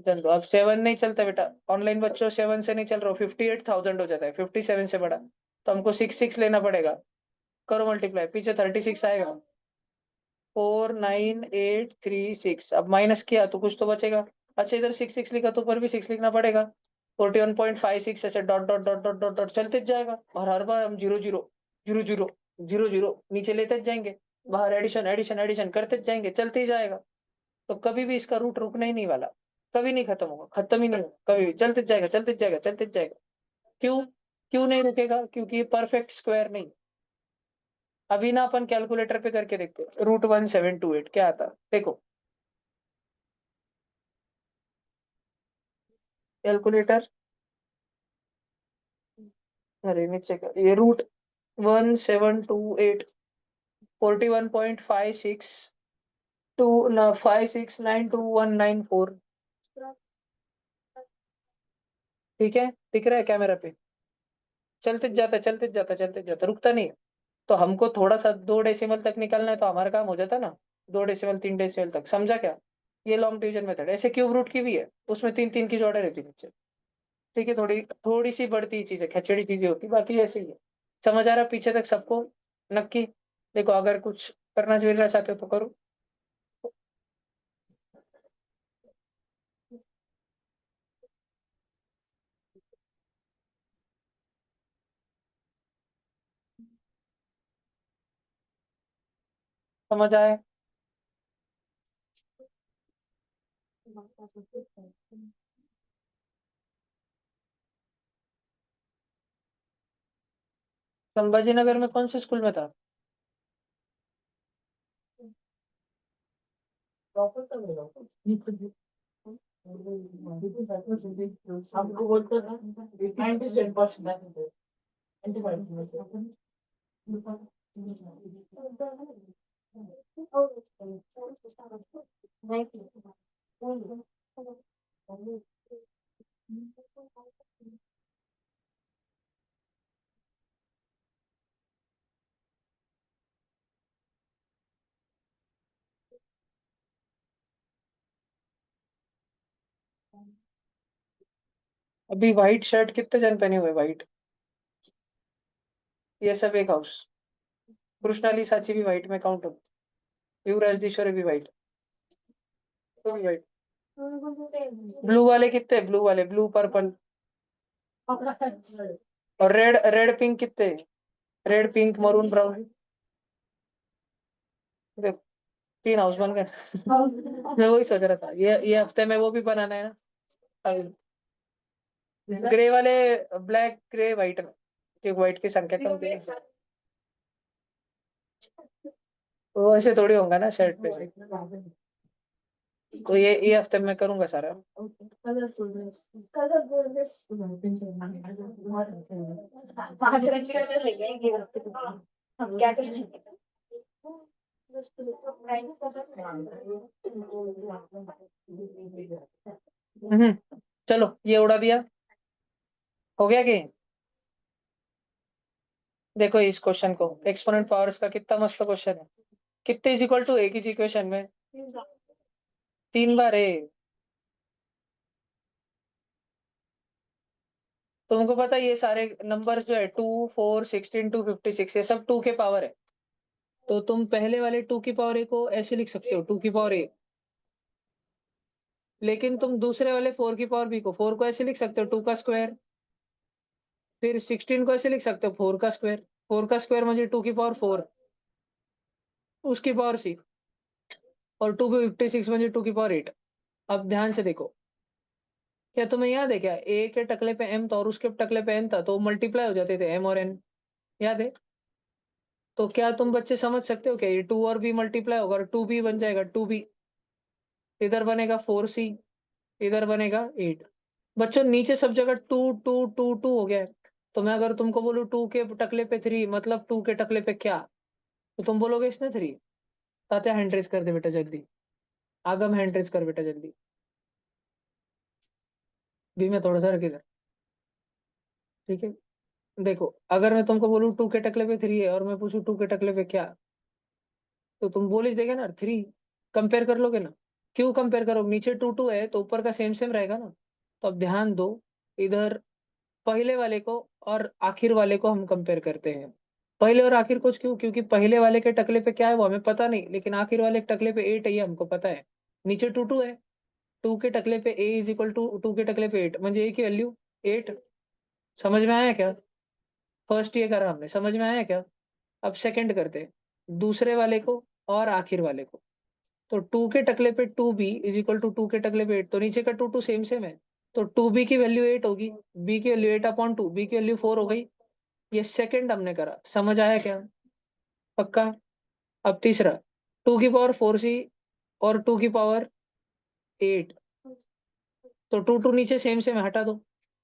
Speaker 1: चल दो, अब 7 नहीं चलता बेटा, ऑनलाइन बच्चों 7 से नहीं चल रहा, 58,000 हो जाता है 57 से बड़ा, तो हमको 6 लेना पड़ेगा। करो मल्टीप्लाई, पीछे 36 आएगा, 49836। अब माइनस किया तो कुछ तो बचेगा। अच्छा, इधर 6 लिखा तो ऊपर भी 6 लिखना पड़ेगा, 41.56 ऐसे dot dot dot dot dot dot चलते जाएगा, और हर बार हम 0 0 0 0 0 0 नीचे लेते जाएंगे, बाहर एडिशन एडिशन एडिशन करते जाएंगे, चलते ही जाएगा। तो कभी भी इसका रूट रुकना ही नहीं वाला, कभी नहीं खत्म होगा, खत्म ही नहीं होगा कभी भी, चलते जाएगा चलते जाएगा चलते जाएगा। क्यों, क्यों नहीं रुकेगा, क्योंकि ये परफेक्ट स्क्वायर नहीं। अभी ना अपन कैलकुलेटर पे करके देखते हैं, √1728 क्या आता है, देखो कैलकुलेटर, अरे नीचे का ये √1728, 41.562 ना 5692194। ठीक है, दिख रहा है कैमरा पे, चलते जाता चलते जाता चलते जाता, रुकता नहीं है। तो हमको थोड़ा सा 2 डेसिमल तक निकलना है तो हमारा काम हो जाता ना, 2 डेसिमल 3 डेसिमल तक, समझा क्या। ये लॉन्ग डिवीजन मेथड, ऐसे क्यूब रूट की भी है, उसमें 3 3 की जोड़े रहती है नीचे। ठीक है, थोड़ी थोड़ी सी बढ़ती चीजें, खचड़ी चीजें होती, बाकी ऐसे ही है। समझ आ रहा है पीछे तक सबको, नक्की। देखो अगर कुछ करना चाहिए चाहते हो तो करो। समझ आए। संभाजी नगर में कौन से स्कूल में था। हमको बोलते ना 97%। अभी व्हाइट शर्ट कितने जन पहने हुए व्हाइट, ये सब एक हाउस। कृष्णाली साची भी व्हाइट में काउंट हो, युवराज दीश्वरे भी व्हाइट, तो भी व्हाइट। ब्लू वाले कितने, ब्लू वाले, ब्लू पर्पल और रेड, रेड पिंक कितने, red pink maroon brown, 3 house बन गए। मैं वही सोच रहा था, ये हफ्ते में वो भी बनाना है ना, ग्रे वाले, ब्लैक ग्रे व्हाइट में, क्योंकि व्हाइट की संख्या कम थी। वो ऐसे थोड़ी होगा ना शर्ट पे से। तो ये हफ्ते में करूंगा सारा। हम्म, चलो ये उड़ा दिया। हो गया कि देखो इस क्वेश्चन को, एक्सपोनेंट पावर्स का कितना मस्त क्वेश्चन है। कितने इज इक्वल टू एक ही इक्वेशन में 3 बार है। तुमको पता है ये सारे नंबर्स जो है 2, 4, 16, 2, 56 ये सब 2 के पावर है। तो तुम पहले वाले 2 की पावर ए को ऐसे लिख सकते हो 2 की पावर ए। लेकिन तुम दूसरे वाले 4 की पावर बी को 4 को ऐसे लिख सकते हो 2 का स्क्वायर। फिर 16 को ऐसे लिख सकते हो 4 का स्क्वायर। 4 का स्क्वायर मुझे 2 की पावर 4 उसकी पावर सी। और 2 56 मुझे 2 की पावर 8। अब ध्यान से देखो, क्या तुम्हें याद है क्या ए के टकले पे एम था और उसके टकले पे एन था तो मल्टीप्लाई हो जाते थे एम और एन। याद है? तो क्या तुम बच्चे समझ सकते हो क्या ये 2 और बी मल्टीप्लाई होगा और 2b बन जाएगा 2b। इधर बनेगा 4c, इधर बनेगा 8। बच्चों नीचे सब जगह 2 2 2 2 हो गया है। तो मैं अगर तुमको बोलूँ 2 के टकले पे 3 मतलब 2 के टकले पे क्या, तो तुम बोलोगे इसने 3। तात्या हैंड रेज कर दे बेटा जल्दी। आगम हैंड रेज कर बेटा जल्दी। भी मैं थोड़ा सा रख इधर। ठीक है, देखो अगर मैं तुमको बोलूँ 2 के टकले पे 3 है और मैं पूछूं 2 के टकले पे क्या, तो तुम बोल ही देगे ना 3। कंपेयर कर लोगे ना। क्यों कंपेयर करोगे, नीचे 2 2 है तो ऊपर का सेम सेम रहेगा ना। तो अब ध्यान दो, इधर पहले वाले को और आखिर वाले को हम कंपेयर करते हैं। पहले और आखिर कुछ क्यों, क्योंकि पहले वाले के टकले पे क्या है वो हमें पता नहीं, लेकिन आखिर वाले के टकले पे 8 है ये हमको पता है। नीचे 2 2 है, 2 के टकले पे ए इज इक्वल टू 2 के टकले पे 8 म्हणजे ए की वैल्यू 8। समझ में आया क्या? फर्स्ट ये करा हमने, समझ में आया क्या? अब सेकंड करते हैं, दूसरे वाले को और आखिर वाले को। तो 2 के टकले पे 2b इज इक्वल टू 2 के टकले पे 8, तो नीचे का 2 2 सेम सेम है। तो 2b की वैल्यू 8 होगी, b की वैल्यू 8/2, b की वैल्यू 4 हो गई। ये सेकंड हमने करा, समझ आया क्या? पक्का? अब तीसरा, 2 की पावर 4c और 2 की पावर 8। तो 2 2 नीचे सेम सेम है, हटा दो।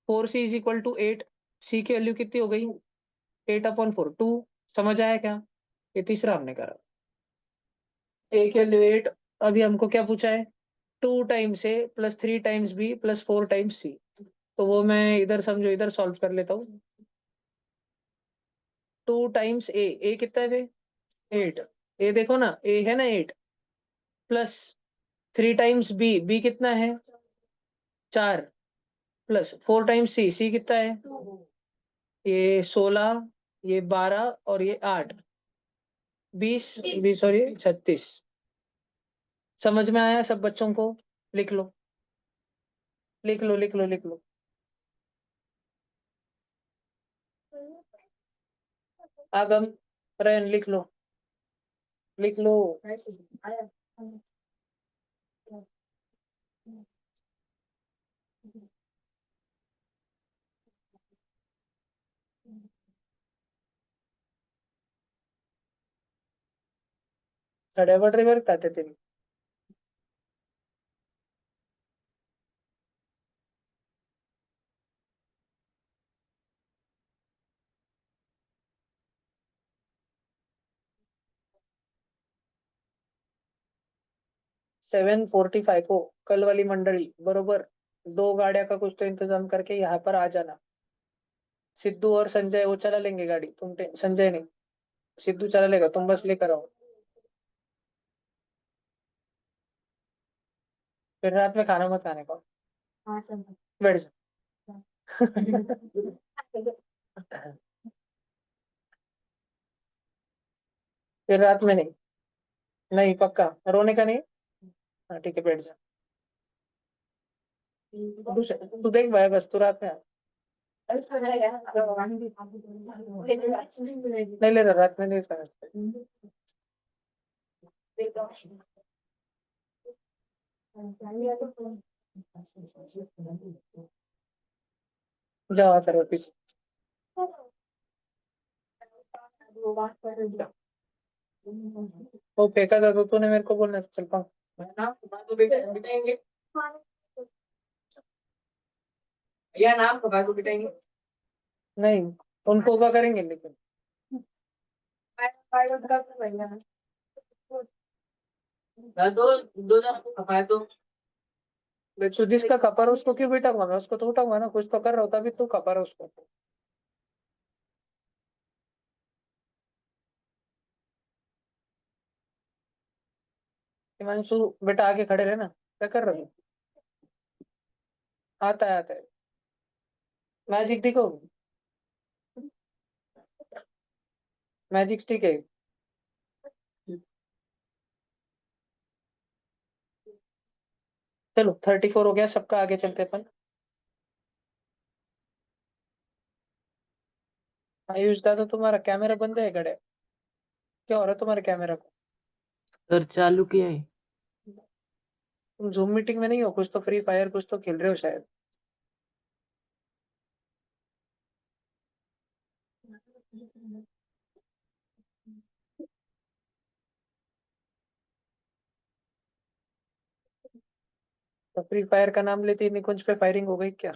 Speaker 1: 4c इज इक्वल टू 8, सी की वैल्यू कितनी हो गई 8/4 2। समझ आया क्या? ये तीसरा हमने करा। ए की वैल्यू 8। अभी हमको क्या पूछा है, 2 times A plus 3 times B plus 4 times C. तो वो मैं इधर समझो इधर सॉल्व कर लेता हूँ। 2 टाइम्स ए कितना है बे 8। ए देखो ना ए है ना 8, प्लस 3 टाइम्स बी कितना है 4, प्लस 4 टाइम्स सी कितना है ये 16, ये 12 और ये 8, 20 20 और ये 36। समझ में आया सब बच्चों को? लिख लो लिख लो लिख लो लिख लो। आगम रैन लिख लो लिख लो। फटाफट रिवर खाते तेरी। 7:45 को कल वाली मंडली बरोबर 2 गाड़ियां का कुछ तो इंतजाम करके यहाँ पर आ जाना। सिद्धू और संजय वो चला लेंगे गाड़ी, संजय नहीं, सिद्धू चला लेगा, तुम बस लेकर आओ। फिर रात में खाना मत खाने को, बैठ जाओ। फिर रात में नहीं, नहीं पक्का रोने का नहीं। हाँ ठीक है बैठ जा। तू देख भाई बस तू रात में आ। नहीं ले रहा रात में नहीं खा। जाओ आता रहो पीछे। वो फेंका था तो तूने मेरे को बोलना था, चल पाऊँ।
Speaker 3: नाम तो बिठाएंगे भैया, नाम तो बिठाएंगे।
Speaker 1: नहीं, उनको उबा करेंगे लेकिन
Speaker 3: दो दो जन को खपाए तो
Speaker 1: तो जिसका कपर है उसको क्यों बिठाऊंगा मैं? उसको तो उठाऊंगा ना, कुछ तो कर रहा होता भी तू कपर है उसको। हिमांशु बेटा आगे खड़े रहना, क्या कर रहे हो? आता है आता है। मैजिक दिखो, मैजिक स्टिक है। चलो 34 हो गया सबका, आगे चलते अपन। आयुष दादा तुम्हारा कैमरा बंद है गड़े, क्या हो रहा है तुम्हारे कैमरा को?
Speaker 3: सर चालू किया है।
Speaker 1: तुम जूम मीटिंग में नहीं हो? कुछ तो फ्री फायर कुछ तो खेल रहे हो शायद। तो फ्री फायर का नाम लेते ही निकुंज पे फायरिंग हो गई क्या?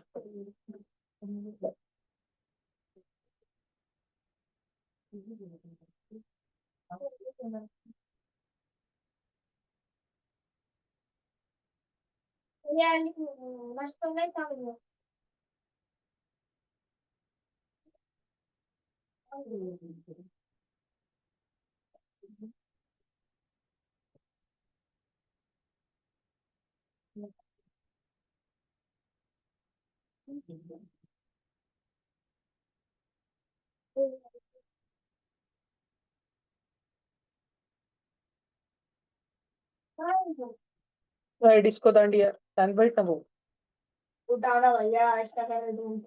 Speaker 1: भाई डिस्को दांडिया शांत बैठ ना वो।
Speaker 2: उठाना भैया, ऐसा कर दूं।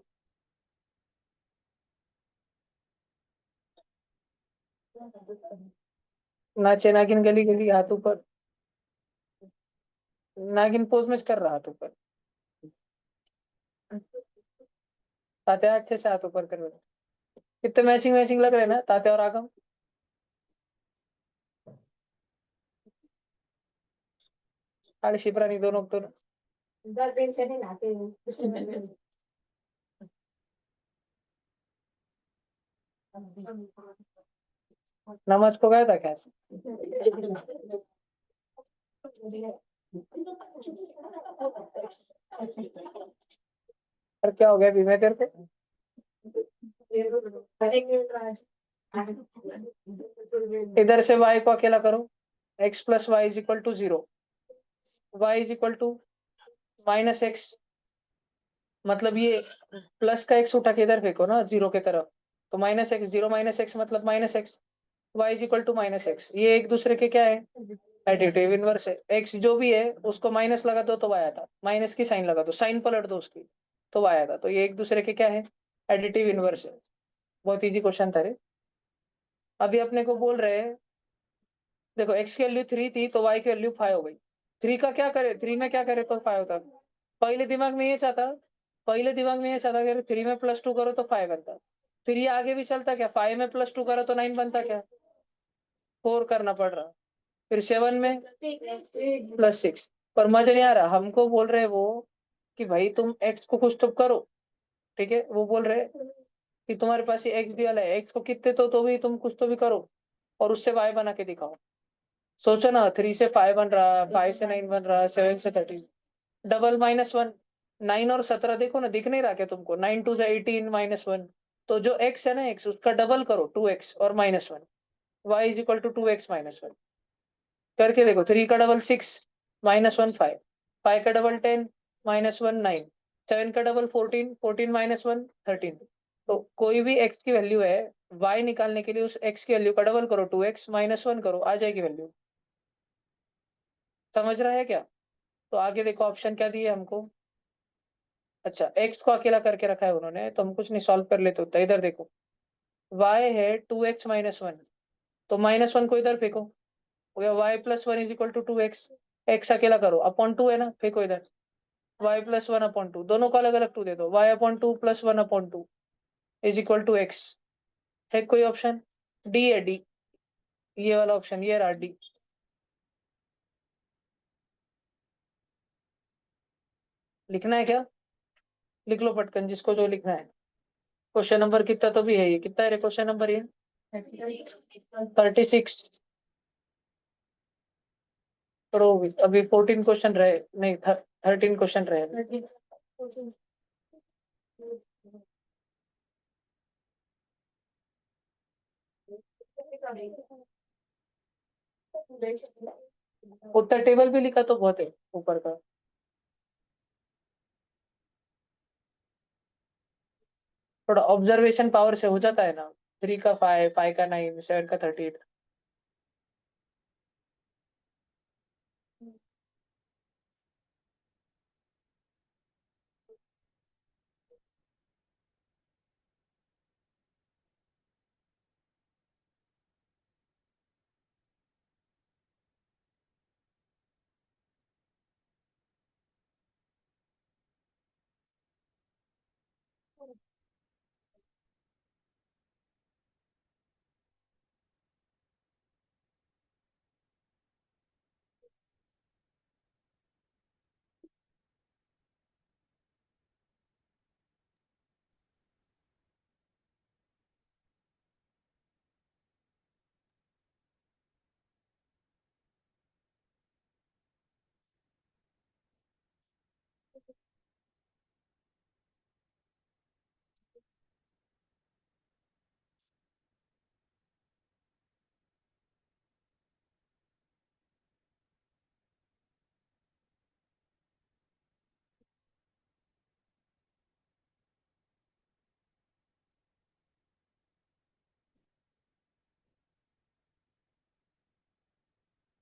Speaker 1: नाचे नागिन गली गली हाथ ऊपर, नागिन पोज में कर रहा हाथ ऊपर। तात्या अच्छे से हाथ ऊपर कर रहे हैं। कितने मैचिंग मैचिंग लग रहे हैं ना तात्या और आगम। आड़शी प्राणी दोनों तो।
Speaker 2: 10 दिन से नहीं नहाते हैं।
Speaker 1: नमाज को गया था क्या? और क्या हो गया भी मैं तेरे को? इधर से y को अकेला करो, x plus Y is equal to 0, Y is equal to minus X. मतलब ये प्लस का x उठा के इधर फेंको ना 0 की तरफ, तो माइनस एक्स, 0 माइनस एक्स मतलब minus X. Y is equal to minus X, ये एक दूसरे के क्या है? एडिटिव इनवर्स है। एक्स जो भी है उसको माइनस लगा दो तो y आता, माइनस की साइन लगा दो, साइन पलट दो उसकी तो y आता। तो ये एक दूसरे के क्या है? एडिटिव इनवर्स है। बहुत इजी क्वेश्चन था रे। अभी अपने को बोल रहे हैं, देखो x की वैल्यू 3 थी तो y की वैल्यू 5 हो गई। 3 का क्या करे, 3 में क्या करे तो 5 होता। पहले दिमाग में ये चाहता, पहले दिमाग में ये चाहता कि 3 में प्लस 2 करो तो 5 बनता। फिर ये आगे भी चलता क्या, 5 में प्लस 2 करो तो 9 बनता क्या? 4 करना पड़ रहा। फिर 7 में प्लस 6। पर मजा नहीं आ रहा, हमको बोल रहे वो कि भाई तुम x को कुछ तो करो। ठीक है, वो बोल रहे कि तुम्हारे पास ये x दिया है, x को कितने तो भी तुम कुछ तो भी करो और उससे y बना के दिखाओ। सोचो ना, 3 से 5 बन रहा, 5 से 9 बन रहा, 7 से 13, डबल -1। 9 और 17 देखो ना, दिख नहीं रहा क्या तुमको? 9 2 18 -1। तो जो x है ना, x उसका डबल करो 2x और -1, y is equal to 2x -1। करके देखो, 3 का डबल 6, -1 5, 5 का डबल 10, -1 9, 7 का डबल 14, 14 -1 13। तो कोई भी x की वैल्यू है, y निकालने के लिए उस x की वैल्यू का डबल करो, 2x -1 करो, आ जाएगी वैल्यू। समझ रहा है क्या? तो आगे देखो ऑप्शन क्या दिए हमको। अच्छा, x को अकेला करके रखा है उन्होंने, तो हम कुछ नहीं, सॉल्व कर लेते होता। इधर देखो, y है 2x -1, तो -1 को इधर फेंको, हो गया y plus 1 is equal to 2x। x अकेला करो, अपॉन 2 है ना, फेंको इधर, y प्लस 1 अपॉन 2, दोनों को अलग अलग 2 दे दो, y अपॉन 2 प्लस 1 upon 2 is equal to x। है कोई ऑप्शन? डी है डी। ये वाला ऑप्शन, ये रहा डी। लिखना है क्या? लिख लो पटकन जिसको जो लिखना है। क्वेश्चन नंबर कितना तो भी है ये, कितना है क्वेश्चन नंबर ये? 36। करो अभी 14 क्वेश्चन रहे, नहीं 13 क्वेश्चन रहे। उत्तर टेबल भी लिखा तो बहुत है ऊपर का। थोड़ा ऑब्जर्वेशन पावर से हो जाता है ना। 3 का 5, 5 का 9, 7 का 38।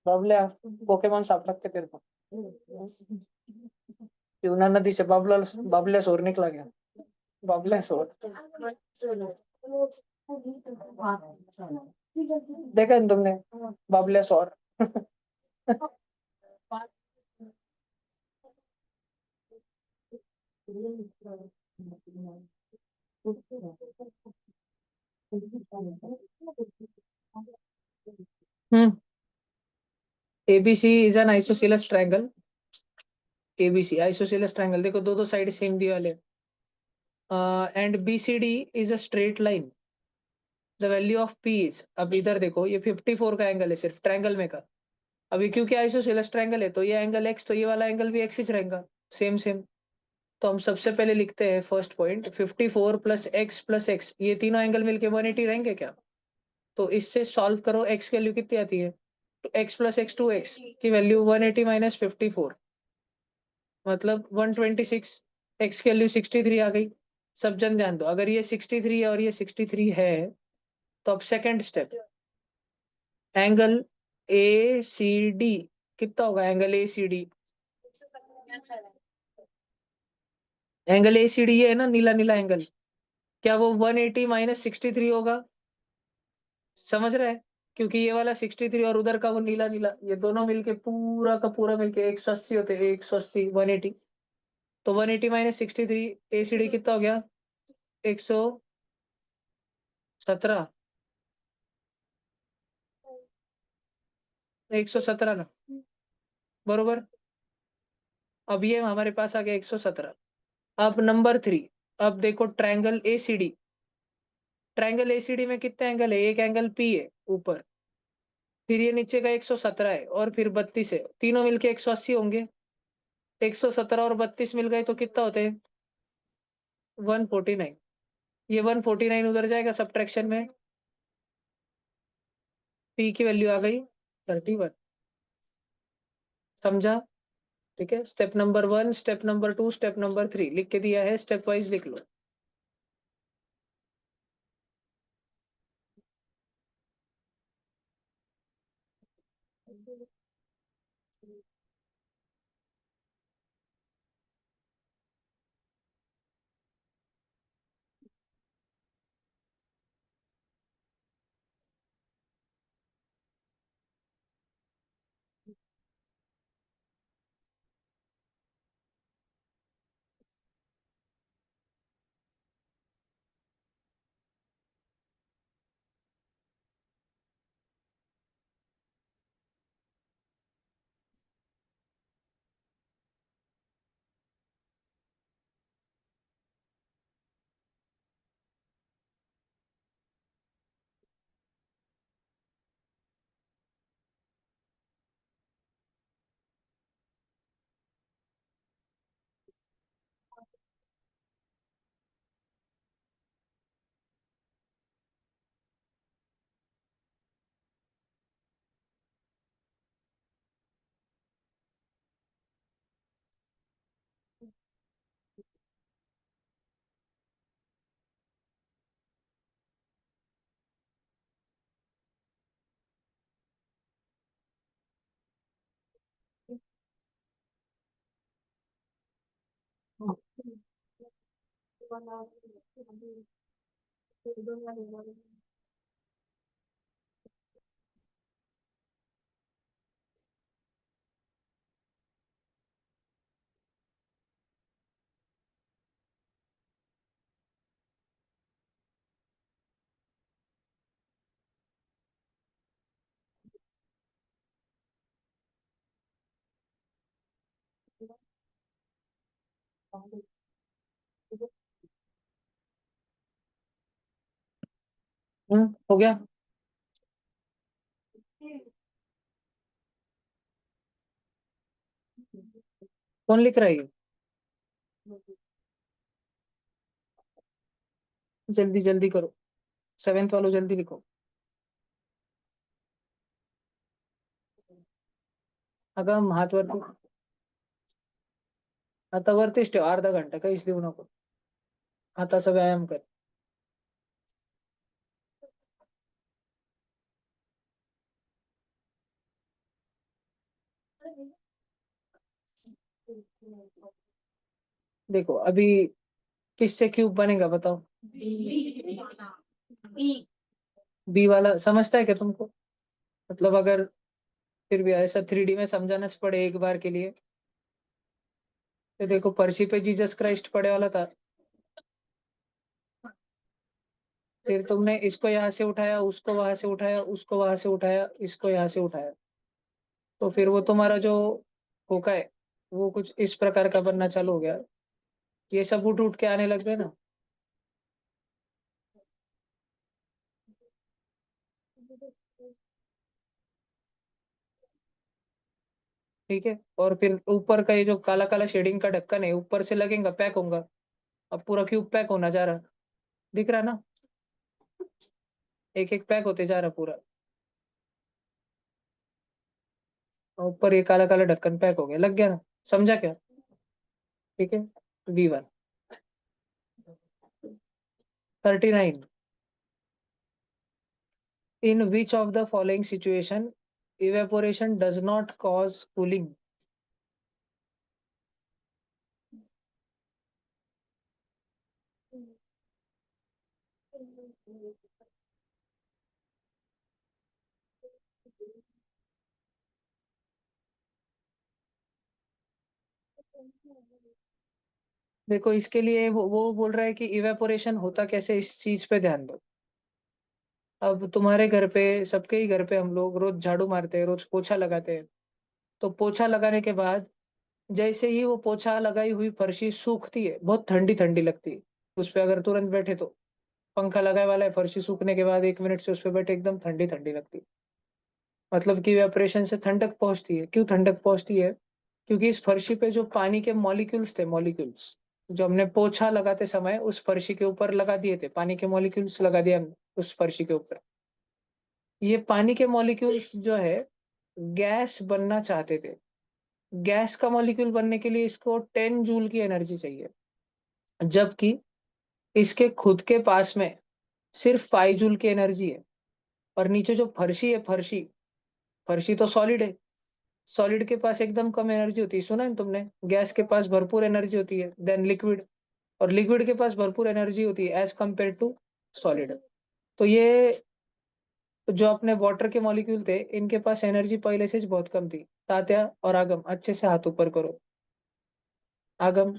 Speaker 1: बाबल्या पोकेमॉन साफ रखते तेरे को। यमुना नदी से बाबला, बाबल्या सोर निकला गया। बाबल्या सोर देखा है तुमने? बाबल्या सोर। हम्म। ABC is an isosceles triangle. ABC isosceles triangle, देखो दो दो साइड सेम दी वाले। And BCD is a straight line. The value of P is, अब इधर देखो ये 54 का एंगल है सिर्फ ट्रायंगल में का। अभी क्योंकि आइसोसेलेस ट्रायंगल है तो ये एंगल एक्स, तो ये वाला एंगल भी एक्स ही रहेगा। Same same. तो हम सबसे पहले लिखते हैं फर्स्ट पॉइंट, 54 प्लस एक्स, ये तीनों एंगल मिलके 180 रहेंगे क्या? तो इससे सॉल्व करो, एक्स की वैल्यू कितनी आती है? तो एक्स प्लस एक्स, 2x की वैल्यू 180 माइनस 54, मतलब 126। एक्स की वैल्यू 63 आ गई। सब जन ध्यान दो, अगर ये 63 है और ये 63 है, तो अब second step, angle A C D कितना होगा? Angle A C D, angle A C D ये है ना नीला नीला एंगल, क्या वो 180 माइनस 63 होगा? समझ रहे हैं? क्योंकि ये वाला 63 और उधर का वो नीला नीला, ये दोनों मिलके पूरा का पूरा मिलके 180 होते हैं, 180 180। तो 180 माइनस 63, एसीडी कितना हो गया? 117। 117 ना, बरोबर। अब ये हमारे पास आ गया 117। अब नंबर 3, अब देखो ट्रायंगल एसीडी। ट्रायंगल एसीडी में कितने एंगल है? एक एंगल पी है ऊपर, फिर ये नीचे का 117 है, और फिर 32 है, तीनों मिलके 180 होंगे। 117 और 32 मिल गए तो कितना होते हैं? 149। ये 149 उधर जाएगा सब्ट्रैक्शन में, पी की वैल्यू आ गई 31। समझा? ठीक है, step number 1, step number 2, step number 3 लिख के दिया है, स्टेप वाइज लिख लो। हो गया। कौन लिख रहा है ये? जल्दी जल्दी करो, 7th वालों जल्दी लिखो। अगं हात वरती, आता वरतीच ठेव, अर्धा घंटा काहीच देऊ नको, हाताचा व्यायाम कर. देखो अभी किससे क्यूब बनेगा बताओ? बी वाला समझता है क्या तुमको? मतलब अगर फिर भी ऐसा 3D में समझाना पड़े एक बार के लिए, तो देखो पर्ची पे जीसस क्राइस्ट पड़े वाला था, फिर तुमने इसको यहाँ से उठाया, उसको वहां से उठाया, उसको वहां से उठाया, इसको यहाँ से उठाया, तो फिर वो तुम्हारा जो होका है वो कुछ इस प्रकार का बनना चालू हो गया। ये सब उठ उठ के आने लग गए ना। ठीक है, और फिर ऊपर का ये जो काला काला शेडिंग का ढक्कन है ऊपर से लगेगा, पैक होगा। अब पूरा क्यूब पैक होना जा रहा, दिख रहा ना? एक एक पैक होते जा रहा पूरा, और ऊपर ये काला काला ढक्कन पैक हो गया, लग गया ना? समझा क्या? ठीक है। V1 39, in which of the following situation evaporation does not cause cooling? देखो इसके लिए वो बोल रहा है कि इवेपोरेशन होता कैसे, इस चीज पे ध्यान दो। अब तुम्हारे घर पे, सबके ही घर पे हम लोग रोज झाड़ू मारते हैं, रोज पोछा लगाते हैं। तो पोछा लगाने के बाद जैसे ही वो पोछा लगाई हुई फर्शी सूखती है, बहुत ठंडी ठंडी लगती है, उस पे अगर तुरंत बैठे तो, पंखा लगाए वाला है, फर्शी सूखने के बाद 1 मिनट से उस पे बैठे एकदम ठंडी ठंडी लगती है। मतलब कि इवेपोरेशन से ठंडक पहुंचती है। क्यों ठंडक पहुंचती है? क्योंकि इस फर्शी पे जो पानी के मॉलिक्यूल्स थे, मॉलिक्यूल्स जो हमने पोछा लगाते समय उस फर्शी के ऊपर लगा दिए थे, पानी के मॉलिक्यूल्स लगा दिया हमने उस फर्शी के ऊपर। ये पानी के मॉलिक्यूल्स जो है गैस बनना चाहते थे। गैस का मॉलिक्यूल बनने के लिए इसको 10 जूल की एनर्जी चाहिए, जबकि इसके खुद के पास में सिर्फ 5 जूल की एनर्जी है। और नीचे जो फर्शी है, फर्शी फर्शी तो सॉलिड है, सॉलिड के पास एकदम कम एनर्जी होती है, सुना है तुमने? गैस के पास भरपूर एनर्जी होती है देन लिक्विड, और लिक्विड के पास भरपूर एनर्जी होती है एज कम्पेयर टू सॉलिड। तो ये जो अपने वाटर के मॉलिक्यूल थे इनके पास एनर्जी पहले से ही बहुत कम थी। तात्या और आगम अच्छे से हाथ ऊपर करो। आगम,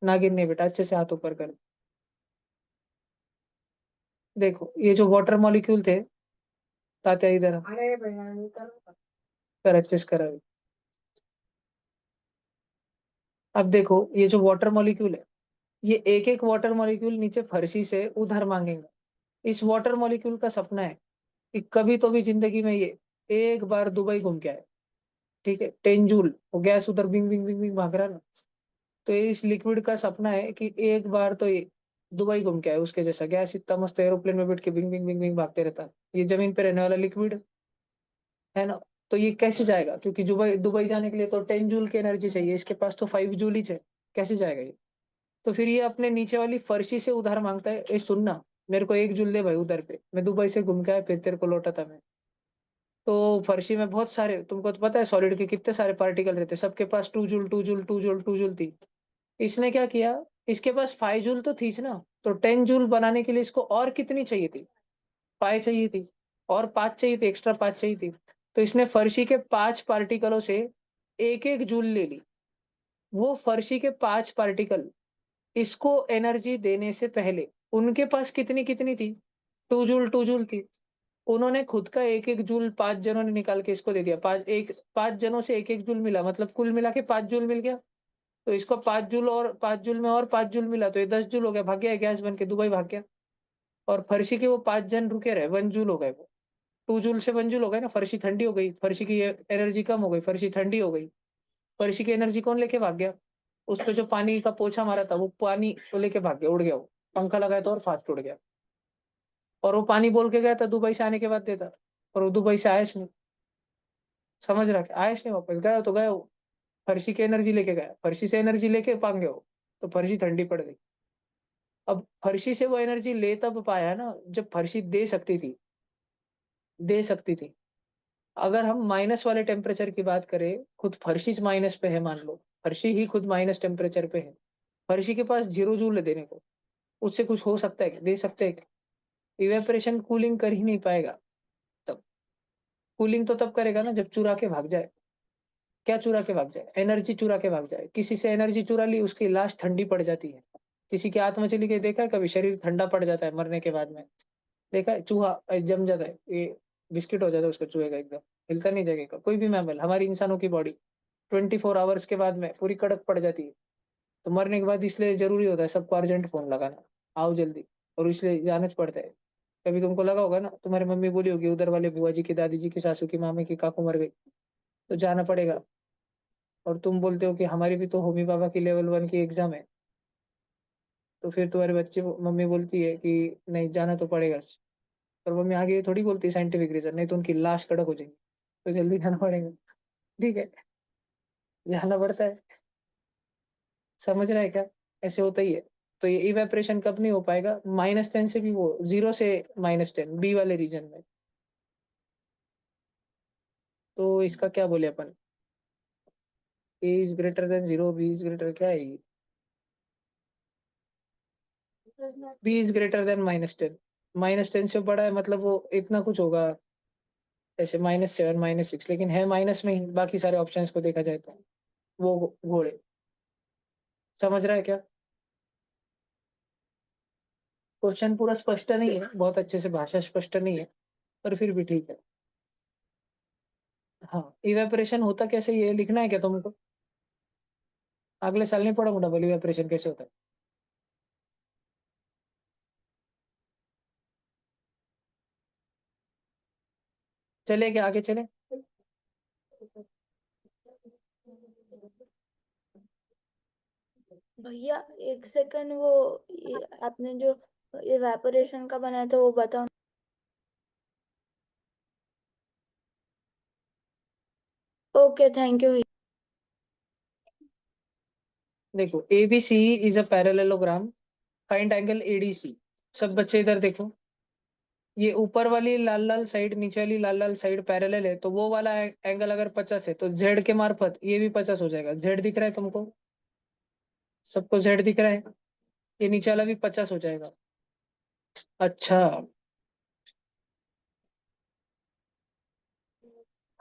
Speaker 1: नागिन नहीं बेटा, अच्छे से हाथ ऊपर करो। देखो ये जो वाटर मॉलिक्यूल थे, तात्या इधर आ,
Speaker 2: अरे भैया ये करो।
Speaker 1: कर अच्छे से करा। अब देखो ये जो वाटर मॉलिक्यूल है, ये एक एक वाटर मॉलिक्यूल नीचे फर्शी से उधार मांगेगा। इस वाटर मॉलिक्यूल का सपना है कि कभी तो भी जिंदगी में ये एक बार दुबई घूम के आए। ठीक है, 10 जूल, वो गैस उधर बिंग बिंग बिंग बिंग भाग रहा है ना, तो ये इस लिक्विड का सपना है कि एक बार तो ये दुबई घूम के आए उसके जैसा। गैस इतना मस्त एरोप्लेन में बैठ के बिंग बिंग बिंग बिंग भागते रहता है, ये जमीन पे रहने वाला लिक्विड है ना। तो ये कैसे जाएगा? क्योंकि दुबई दुबई जाने के लिए तो 10 जूल की एनर्जी चाहिए, इसके पास तो 5 जूल ही है, कैसे जाएगा ये? तो फिर ये अपने नीचे वाली फर्शी से उधार मांगता है, ए सुनना, मेरे को 1 जूल दे भाई उधर पे, मैं दुबई से घूम के आया फिर तेरे को लौटा था मैं। तो फर्शी में बहुत सारे, तुमको तो पता है सॉलिड के कितने सारे पार्टिकल रहते हैं, सबके पास 2 जूल 2 जूल 2 जूल 2 जूल थी। इसने क्या किया, इसके पास 5 जूल तो थी ना, तो 10 जूल बनाने के लिए इसको और कितनी चाहिए थी? 5 चाहिए थी, और 5 चाहिए थी, एक्स्ट्रा 5 चाहिए थी। तो इसने फर्शी के 5 पार्टिकलों से 1-1 जूल ले ली। वो फर्शी के 5 पार्टिकल इसको एनर्जी देने से पहले उनके पास कितनी-कितनी थी? 2 जूल 2 जूल थी। उन्होंने खुद का 1-1 जूल 5 जनों ने निकाल के इसको दे दिया। 5 जनों से 1-1 जूल मिला, मतलब कुल मिला के 5 जूल मिल गया। तो इसको 5 जूल और 5 जूल में और 5 जूल मिला, तो ये 10 जूल हो गया, भाग गया गैस बन के दुबई भाग गया। और फर्शी के वो 5 जन रुके रहे, 1 जूल हो गए वो। 2 जूल से 1 जूल हो गए ना, फर्शी ठंडी हो गई, फर्शी की एनर्जी कम हो गई, फर्शी ठंडी हो गई। फर्शी की एनर्जी कौन लेके भाग गया? उसपे जो पानी का पोछा मारा था, वो पानी को लेके भाग गया, उड़ गया वो। पंखा लगाया था और फास्ट उड़ गया। और वो पानी बोल के गया था दुबई से आने के बाद देता, और वो दुबई से आया नहीं। समझ रहा है? आया नहीं वापस, गया तो गया वो। फर्शी की एनर्जी लेके गया, फर्शी से एनर्जी लेके भाग गया वो, तो फर्शी ठंडी पड़ गई। अब फर्शी से वो एनर्जी ले तब पाया ना, जब फर्शी दे सकती थी, दे सकती थी। अगर हम माइनस वाले टेम्परेचर की बात करें, खुद फर्शी माइनस पे है, मान लो फर्शी ही खुद माइनस टेम्परेचर पे है, फर्शी के पास 0 जूल है देने को, उससे कुछ हो सकता है क्या? दे सकते हैं क्या? इवेपोरेशन कूलिंग कर ही नहीं पाएगा। तब कूलिंग तो तब करेगा ना जब चुरा के भाग जाए। क्या चुरा के भाग जाए? एनर्जी चुरा के भाग जाए। किसी से एनर्जी चुरा ली, उसकी लाश ठंडी पड़ जाती है। किसी की आत्मा चली गई, देखा है कभी? शरीर ठंडा पड़ जाता है मरने के बाद में। देखा है? चूहा जम जाता है, ये बिस्किट हो जाता है उसका, चूहे का एकदम हिलता नहीं जगह। कोई भी मैमल, हमारी इंसानों की बॉडी 24 आवर्स के बाद में पूरी कड़क पड़ जाती है। तो मरने के बाद इसलिए जरूरी होता है सबको अर्जेंट फोन लगाना, आओ जल्दी। और इसलिए जाना पड़ता है। कभी तुमको लगा होगा ना, तुम्हारी मम्मी बोली होगी उधर वाले बुआ जी की, दादी जी की, सासू की, मामी की, काकू मर गई, तो जाना पड़ेगा। और तुम बोलते हो कि हमारी भी तो होमी बाबा की लेवल 1 की एग्जाम है, तो फिर तुम्हारे बच्चे मम्मी बोलती है कि नहीं जाना तो पड़ेगा। और मम्मी आगे ये थोड़ी बोलती है साइंटिफिक रीजन, नहीं तो उनकी लाश कड़क हो जाएगी, तो जल्दी जाना पड़ेगा। ठीक है, जाना पड़ता है। समझ रहा है क्या? ऐसे होता ही है। तो ये इवेपोरेशन कब नहीं हो पाएगा? -10 से भी, वो 0 से -10 बी वाले रीजन में। तो इसका क्या बोले अपन? A is greater than 0, B is greater, क्या है ये? B is greater then -10। -10 से बड़ा है, मतलब वो इतना कुछ होगा, ऐसे -7 -6, लेकिन है माइनस में ही बाकी सारे ऑप्शंस को देखा जाए तो। वो घोड़े, समझ रहा है क्या? क्वेश्चन पूरा स्पष्ट नहीं है, बहुत अच्छे से भाषा स्पष्ट नहीं है, पर फिर भी ठीक है। हाँ, इवेपोरेशन होता कैसे, ये लिखना है क्या तुमको? अगले साल नहीं पढ़ूंगा डबल इवेपोरेशन कैसे होता है। चले क्या, आगे चले?
Speaker 4: भैया एक सेकंड, वो आपने जो इवेपोरेशन का बनाया था वो बताओ। Okay, thank you.
Speaker 1: देखो, ABC is a parallelogram, find angle ADC. सब बच्चे इधर देखो, ये ऊपर वाली लाल लाल साइड, नीचे वाली लाल लाल साइड पैरेलल है, तो वो वाला एंगल अगर 50 है, तो जेड के मार्फत ये भी 50 हो जाएगा। जेड दिख रहा है तुमको? सबको जेड दिख रहा है? ये नीचे वाला भी 50 हो जाएगा। अच्छा,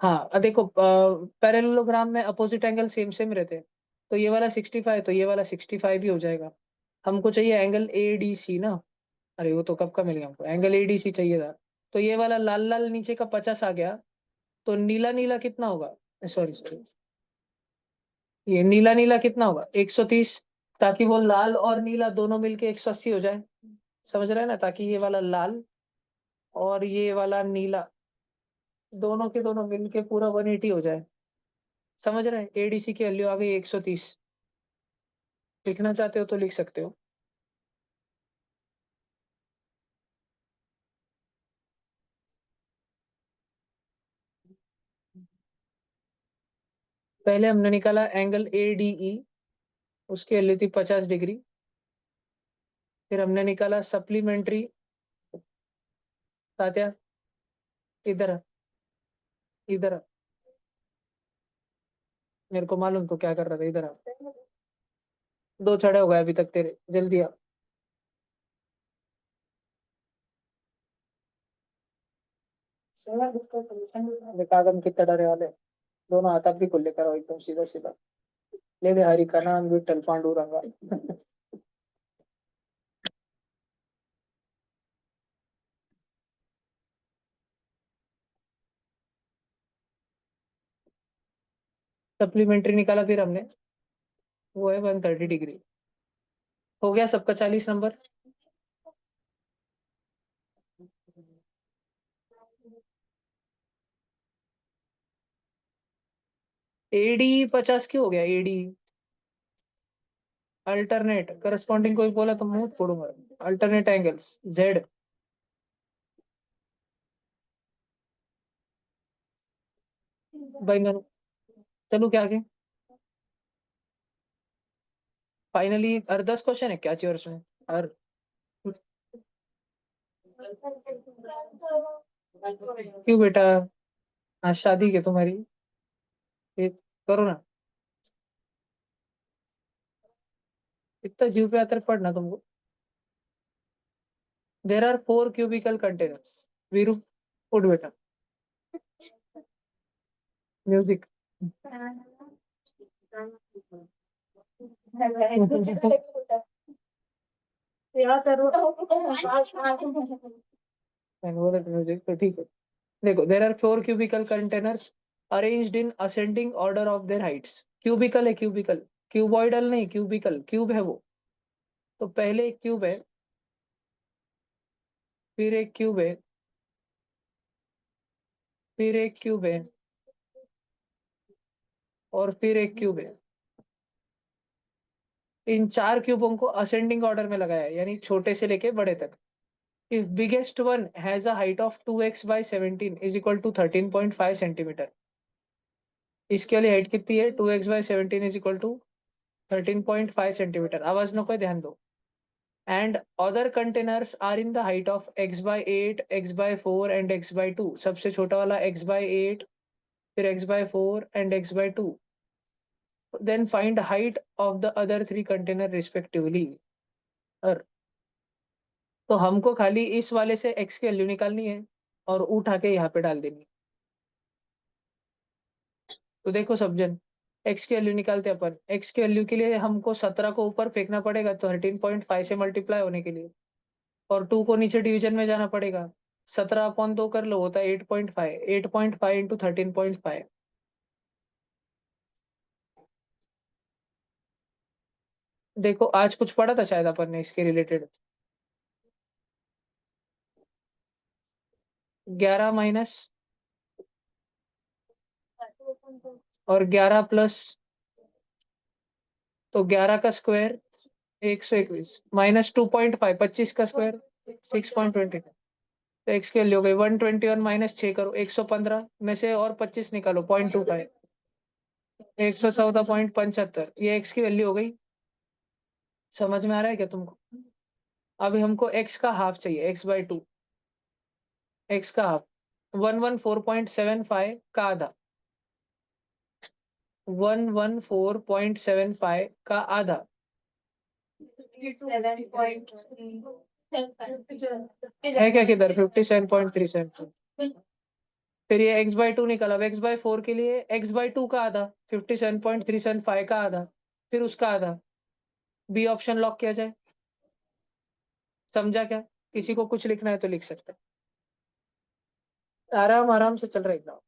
Speaker 1: हाँ, देखो पैरेललोग्राम में अपोजिट एंगल सेम सेम रहते हैं, तो ये वाला 65, तो ये वाला 65 भी हो जाएगा। हमको चाहिए एंगल एडीसी ना। अरे वो तो कब का मिल गया हमको, एंगल एडीसी चाहिए था। तो ये वाला लाल लाल नीचे का 50 आ गया, तो नीला नीला कितना होगा? सॉरी सॉरी, ये नीला नीला कितना होगा? 130, ताकि वो लाल और नीला दोनों मिलके 180 हो जाए। समझ रहे हैं ना? ताकि ये वाला लाल और ये वाला नीला दोनों के दोनों मिलके पूरा 180 हो जाए। समझ रहे हैं? एडीसी की वैल्यू आ गई 130। लिखना चाहते हो तो लिख सकते हो। पहले हमने निकाला एंगल एडीई, उसकी वैल्यू थी 50 डिग्री। फिर हमने निकाला सप्लीमेंट्री, तात्या इधर आ, इधर आ। मेरे को मालूम तो क्या कर रहा था, इधर आ। 2 छड़े हो गए अभी तक तेरे, जल्दी आ।
Speaker 2: चलो इसका सॉल्यूशन
Speaker 1: देखा हम कितना डरे वाले, दोनों हाथ भी खुले करो एकदम सीधा सीधा। ले ले हरि का नाम विठल पांडुरंगा। सप्लीमेंट्री निकाला फिर हमने, वो है 130 डिग्री। हो गया सबका 40 नंबर। एडी 50 क्यों हो गया एडी? अल्टरनेट करस्पॉन्डिंग कोई बोला तो मुंह फोड़ूंगा। Alternate angles Z. बैंगन। चलो क्या आगे? फाइनली हर 10 क्वेश्चन है, क्या चाहिए उसमें? हर क्यों बेटा, आज शादी के तुम्हारी, ये करो ना। इतना जीव पे आतर पढ़ना तुमको। There are 4 cubical containers. Veeru उठ बेटा। म्यूजिक।
Speaker 2: या करो
Speaker 1: म्यूजिक तो ठीक है। देखो there are 4 cubical containers arranged in ascending order of their heights. Cubical है क्यूबिकल, क्यूबॉइडल नहीं, क्यूबिकल क्यूब है वो। तो पहले एक क्यूब है, फिर एक क्यूब है, फिर एक क्यूब है, और फिर एक क्यूब है। इन 4 क्यूबों को असेंडिंग ऑर्डर में लगाया है, यानी छोटे से लेके बड़े तक। If biggest one has a height of 2x by 17 is equal to 13.5 centimetre. इसके लिए हाइट कितनी है? 2x by 17 is equal to 13.5 centimetre. आवाज नो कोई ध्यान दो। And other containers are in the height of x by 8, x by 4 and x by 2। सबसे छोटा वाला x by 8, फिर x by 4 and x by 2। Then find height of the other 3 container respectively. और तो हमको खाली इस वाले से x की वैल्यू निकालनी है और उठा के यहाँ पे डाल देनी है। तो देखो समझन, x की वैल्यू निकालते अपन। x की वैल्यू के लिए हमको 17 को ऊपर फेंकना पड़ेगा, तो 13.5 से मल्टीप्लाई होने के लिए, और 2 को नीचे डिवीजन में जाना पड़ेगा। 17/2 कर लो, होता है 8.5। 8.5 इंटू 13.5। देखो आज कुछ पढ़ा था शायद अपन ने इसके रिलेटेड। 11 माइनस और 11 प्लस, तो 11 का स्क्वायर 121 माइनस 2.5, 25 का स्क्वायर 6.20। तो एक्स की वैल्यू हो गई 121 माइनस 6 करो 115 में से और 25 निकालो 0.25, 114.75। ये एक्स की वैल्यू हो गई। समझ में आ रहा है क्या तुमको? अभी हमको एक्स का हाफ चाहिए, एक्स बाई 2। एक्स का हाफ 114.75 का आधा, 114.75 का आधा।
Speaker 2: 7.3
Speaker 1: है क्या किधर? 57.37। फिर ये एक्स बाई 2 निकला। अब एक्स बाई 4 के लिए एक्स बाई 2 का आधा 57.375 का आधा, फिर उसका आधा। बी ऑप्शन लॉक किया जाए। समझा क्या? किसी को कुछ लिखना है तो लिख सकते हैं। आराम आराम से चल रहा है एकदम।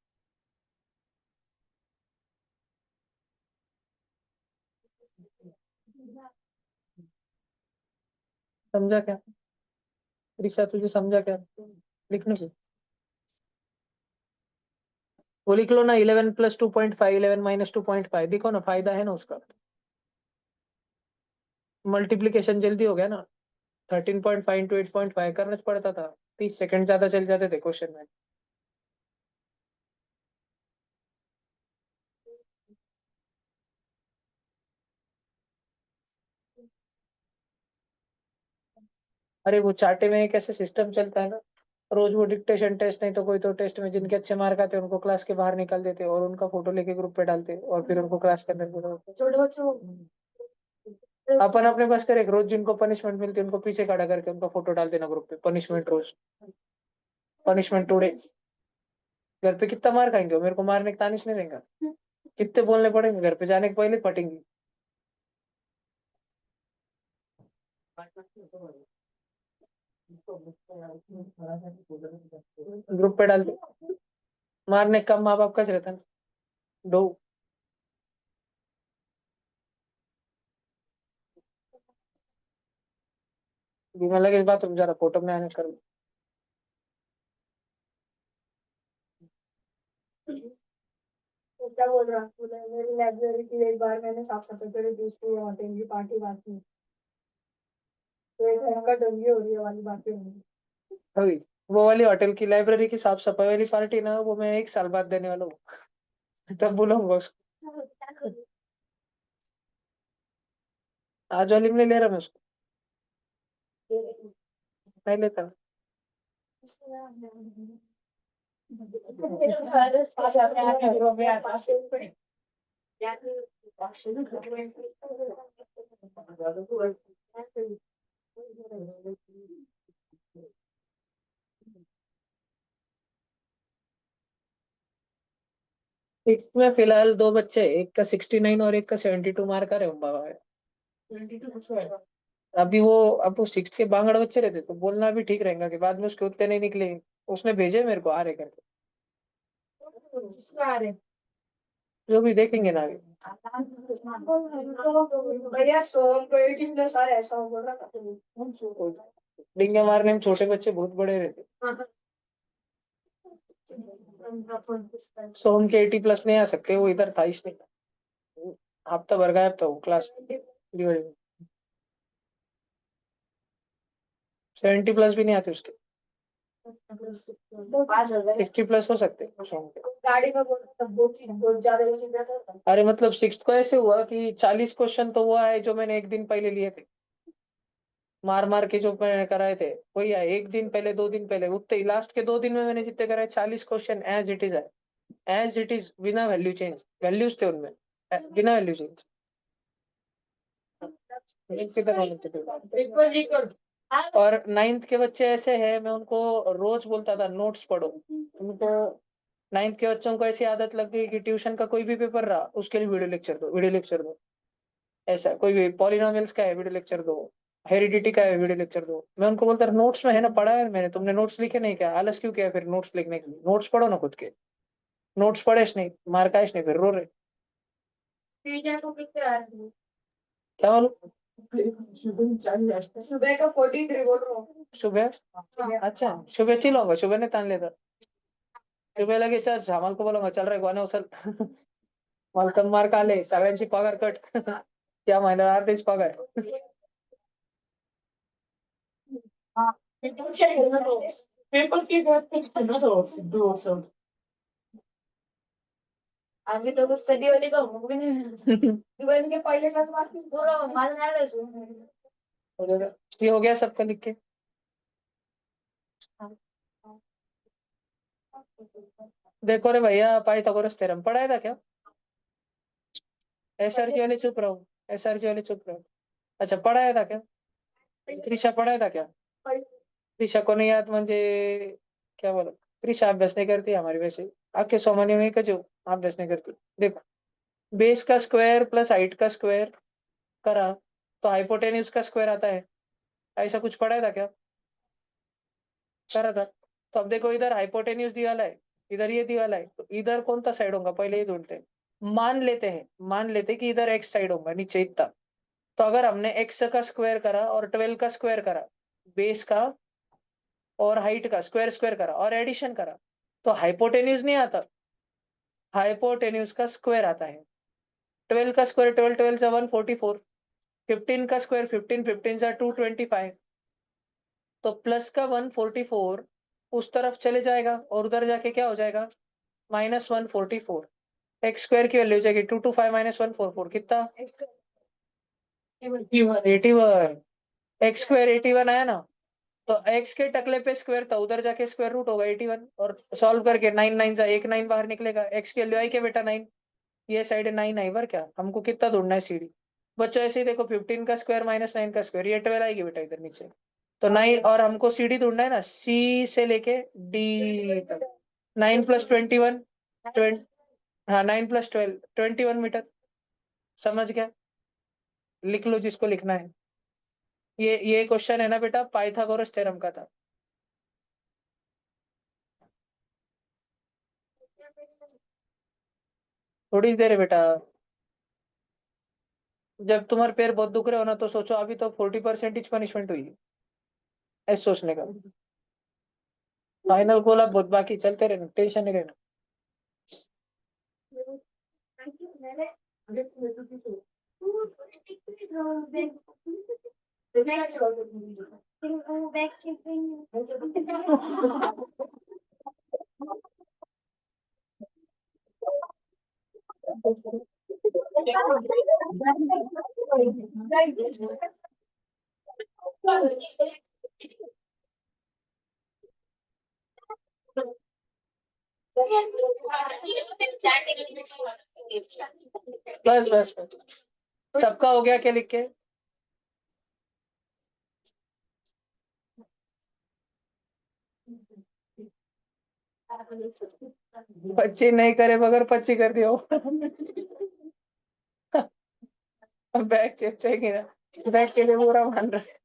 Speaker 1: समझा क्या ऋषा? तुझे समझा क्या? लिखने को वो लिख लो ना, 11 प्लस 2.5, 11 माइनस 2.5। देखो ना, फायदा है ना उसका। मल्टीप्लीकेशन जल्दी हो गया ना। 13.5 इंटू 8.5 करना पड़ता था, 30 सेकंड ज्यादा चल जाते थे क्वेश्चन में। अरे वो चार्टे में एक ऐसे सिस्टम चलता है ना, रोज वो डिक्टेशन टेस्ट, नहीं तो कोई तो टेस्ट में जिनके अच्छे मार्क आते हैं उनको क्लास के बाहर निकाल देते और उनका फोटो लेके ग्रुप पे डालते और फिर उनको क्लास के अंदर बुलाते।
Speaker 2: छोटे बच्चों
Speaker 1: अपन अपने पास करें, रोज जिनको पनिशमेंट मिलती है उनको पीछे खड़ा करके उनका फोटो डाल देना ग्रुप पे, पनिशमेंट रोज, पनिशमेंट टुडे। घर पे कितना मार खाएंगे वो, मेरे को मारने का तानिश नहीं रहेगा, कितने बोलने पड़ेंगे घर पे जाने के पहले फटेंगी। ग्रुप पे डाल दे, मारने का कम माँ बाप का रहता है। दो बीमा लगे, इस बात तुम जरा फोटो में आने कर।
Speaker 2: तो क्या बोल रहा हूँ, मेरी लाइब्रेरी की एक बार मैंने साफ सफाई करी, दूसरी होटल की पार्टी बाकी, तो एक घर का डंगी हो रही है वाली बातें होंगी।
Speaker 1: अभी वो वाली होटल की लाइब्रेरी की साफ सफाई वाली पार्टी ना, वो मैं 1 साल बाद देने वाला हूँ। तब बोलूंगा उसको, आज वाली में नहीं ले रहा मैं उसको, नहीं लेता। इसमें फिलहाल 2 बच्चे, एक का 69 और एक का 72 मार्क आ रहे हैं बाबा। अभी वो, अब वो 6 के बांगड़ बच्चे रहते तो बोलना भी ठीक रहेगा कि बाद में उसके उत्ते नहीं निकले। उसने भेजे मेरे को आ रहे करके, जो भी देखेंगे ना अभी।
Speaker 2: भैया सोम को 18+ आ रहा है, सोम बोल रहा था।
Speaker 1: डिंगे मारने में छोटे बच्चे बहुत बड़े रहते। सोम के 80+ नहीं आ सकते, वो इधर था इसलिए हफ्ता भर गायब था वो क्लास। 70+ भी नहीं आते उसके, 60+ हो सकते सोम के।
Speaker 2: गाड़ी में बहुत ज्यादा वैसे जाता था।
Speaker 1: अरे मतलब 6th को ऐसे हुआ कि 40 क्वेश्चन तो वो आए जो मैंने एक दिन पहले लिए थे, मार मार के जो मैंने कराए थे वही आए, एक दिन पहले 2 दिन पहले उतने ही, लास्ट के 2 दिन में मैंने जितने कराए 40 क्वेश्चन एज इट इज आए, एज इट इज, बिना वैल्यू चेंज, वैल्यूज थे उनमें, बिना वैल्यू चेंज। और 9th के बच्चे ऐसे हैं, मैं उनको रोज बोलता था नोट्स पढ़ो। उनको 9th के बच्चों को ऐसी आदत लग गई कि ट्यूशन का कोई भी पेपर रहा उसके लिए वीडियो लेक्चर दो, वीडियो लेक्चर दो। ऐसा कोई भी पॉलिनोमियल्स का है वीडियो लेक्चर दो, हेरिडिटी का है वीडियो लेक्चर दो। मैं उनको बोलता नोट्स में है ना, पढ़ा है मैंने, तुमने नोट्स लिखे नहीं क्या, आलस क्यों किया फिर नोट्स लिखने के लिए, नोट्स पढ़ो ना खुद के। नोट्स पढ़ेश नहीं, मार्क आएश नहीं, फिर रो रहे। क्या मालूम,
Speaker 2: सुबह का 43 बोल रहा हूँ।
Speaker 1: सुबह, अच्छा सुबह चिल होगा, सुबह नहीं तान लेता। सुबह लगे चल झामल को बोलूंगा चल रहे गोने उचल, मालकम मार्क आले सगळ्यांची पगार कट, त्या महिन्याला अर्धीच पगार।
Speaker 3: पेपर की बात करना तो सिद्धू और सब।
Speaker 2: अभी तो कुछ स्टडी वाली का हो भी नहीं। इवन के पहले का बात बोलो माल ना ले सो।
Speaker 1: ये हो गया सबका लिख के। देखो रे भैया, पाइथागोरस थ्योरम पढ़ाया था क्या? एसआरजी वाले चुप रहो, एसआरजी वाले चुप रहो। अच्छा पढ़ाया था क्या? त्रिशा पढ़ाया था क्या? त्रिशा को नहीं याद म्हणजे क्या बोला, त्रिशा अभ्यास नहीं करती हमारी वैसे, आके सोमानी में जो अभ्यास नहीं करती। देखो, बेस का स्क्वायर प्लस हाइट का स्क्वायर करा तो हाइपोटेन्यूज का स्क्वायर आता है, ऐसा कुछ पढ़ाया था क्या? करा था। तो अब देखो इधर हाइपोटेन्यूज दी वाला है, इधर ये दी वाला है, तो इधर कौन सा साइड होगा पहले ये ढूंढते हैं। मान लेते हैं कि इधर एक्स साइड होगा नीचे इतना। तो अगर हमने एक्स का स्क्वायर करा और 12 का स्क्वायर करा, बेस का और हाइट का स्क्वायर स्क्वायर करा और एडिशन करा, तो हाइपोटेन्यूज नहीं आता, हाइपोटेन्यूज का स्क्वायर आता है। 12 का स्क्वायर 12 12 जा 144, 15 का स्क्वायर 15 15 जा 225, तो प्लस का 144 उस तरफ चले जाएगा और उधर जाके क्या हो जाएगा, -144। एक्स स्क्वायर की वैल्यू हो जाएगी 225 -144 कितना, 81। एक्स स्क्वायर 81 आया ना, तो एक्स के टकले पे स्क्वायर था, उधर जाके स्क्वायर रूट होगा 81, और सॉल्व करके 9 9 जा एक 9 बाहर निकलेगा। एक्स की वैल्यू आई क्या बेटा 9, ये साइड 9 आई बार क्या, हमको कितना ढूंढना है सीढ़ी, बच्चों ऐसे ही देखो 15 का स्क्वायर माइनस 9 का स्क्वायर, ये 12 आएगी बेटा इधर नीचे। तो 9, और हमको CD ढूंढना है ना, C से लेके D तक। 9 + 21 हाँ 9 + 12 21 मीटर। समझ गया? लिख लो जिसको लिखना है। ये क्वेश्चन है ना बेटा, पाइथागोरस थ्योरम का था। थोड़ी देर है बेटा। जब तुम्हारे पैर बहुत दुख रहे हो ना, तो सोचो अभी तो 40% पनिशमेंट हुई है, ऐसे सोचने का। फाइनल गोल अब बहुत बाकी, चलते रहना, टेंशन नहीं रहना। बस बस बस, सबका हो गया क्या लिख के? पच्ची नहीं करे बगैर पच्ची कर दियो। बैग चेक चाहिए ना, बैग के लिए पूरा मान रहा है।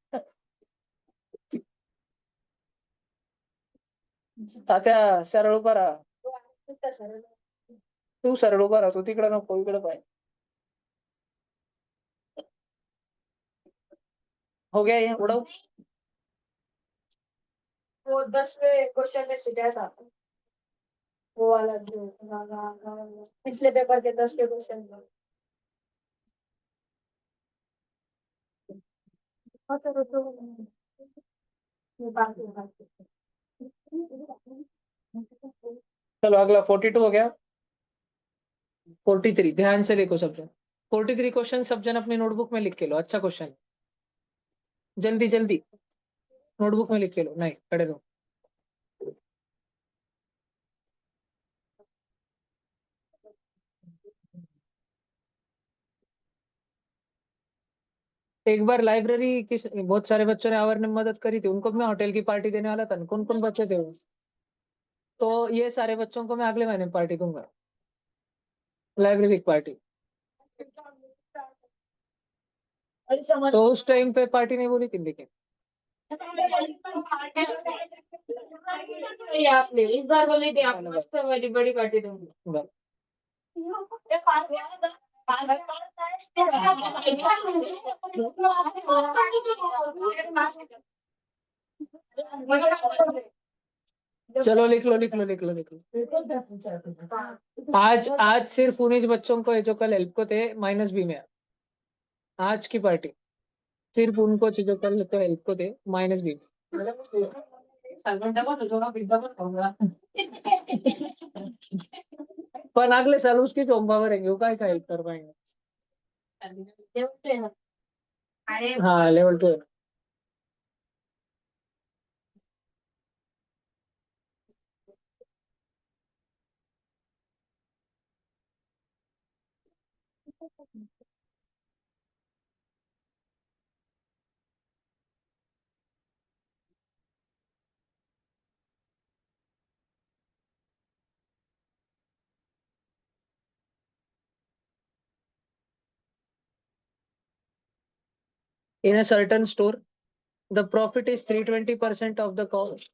Speaker 1: तात्या सरळ उभा राहा, तू सरळ उभा राहा, तू तिकडे नको इकडे पाय। हो गया ये उड़ाओ।
Speaker 2: वो 10वें क्वेश्चन में सिटाया था, वो वाला जो पिछले पेपर के 10 के क्वेश्चन में।
Speaker 1: चलो अगला 42 हो गया। 43 ध्यान से देखो सब जन। 43 क्वेश्चन सब जन अपनी नोटबुक में लिख के लो, अच्छा क्वेश्चन, जल्दी जल्दी नोटबुक में लिख के लो, नहीं खड़े रहो। एक बार लाइब्रेरी किस बहुत सारे बच्चों ने आवर ने मदद करी थी, उनको मैं होटल की पार्टी देने वाला था। कौन कौन बच्चे थे वो? तो ये सारे बच्चों को मैं अगले महीने पार्टी दूंगा, लाइब्रेरी की पार्टी। तो उस टाइम पे पार्टी नहीं बोली थी लेकिन।
Speaker 3: ये आपने इस बार बोली थी आप मस्त वाली बड़ी पार्टी दूंगी।
Speaker 1: बस। चलो लिख लो लिख लो लिख लो लिख लो। आज सिर्फ उन्हीं बच्चों को है जो कल हेल्प को थे -B में। आज की पार्टी सिर्फ उनको जो कल तो हेल्प को थे -B। पर अगले साल उसकी जो पावर है वो काय का हेल्प कर पाएंगे। हाँ लेवल 2 है। In a certain store, the profit is 320% of the cost.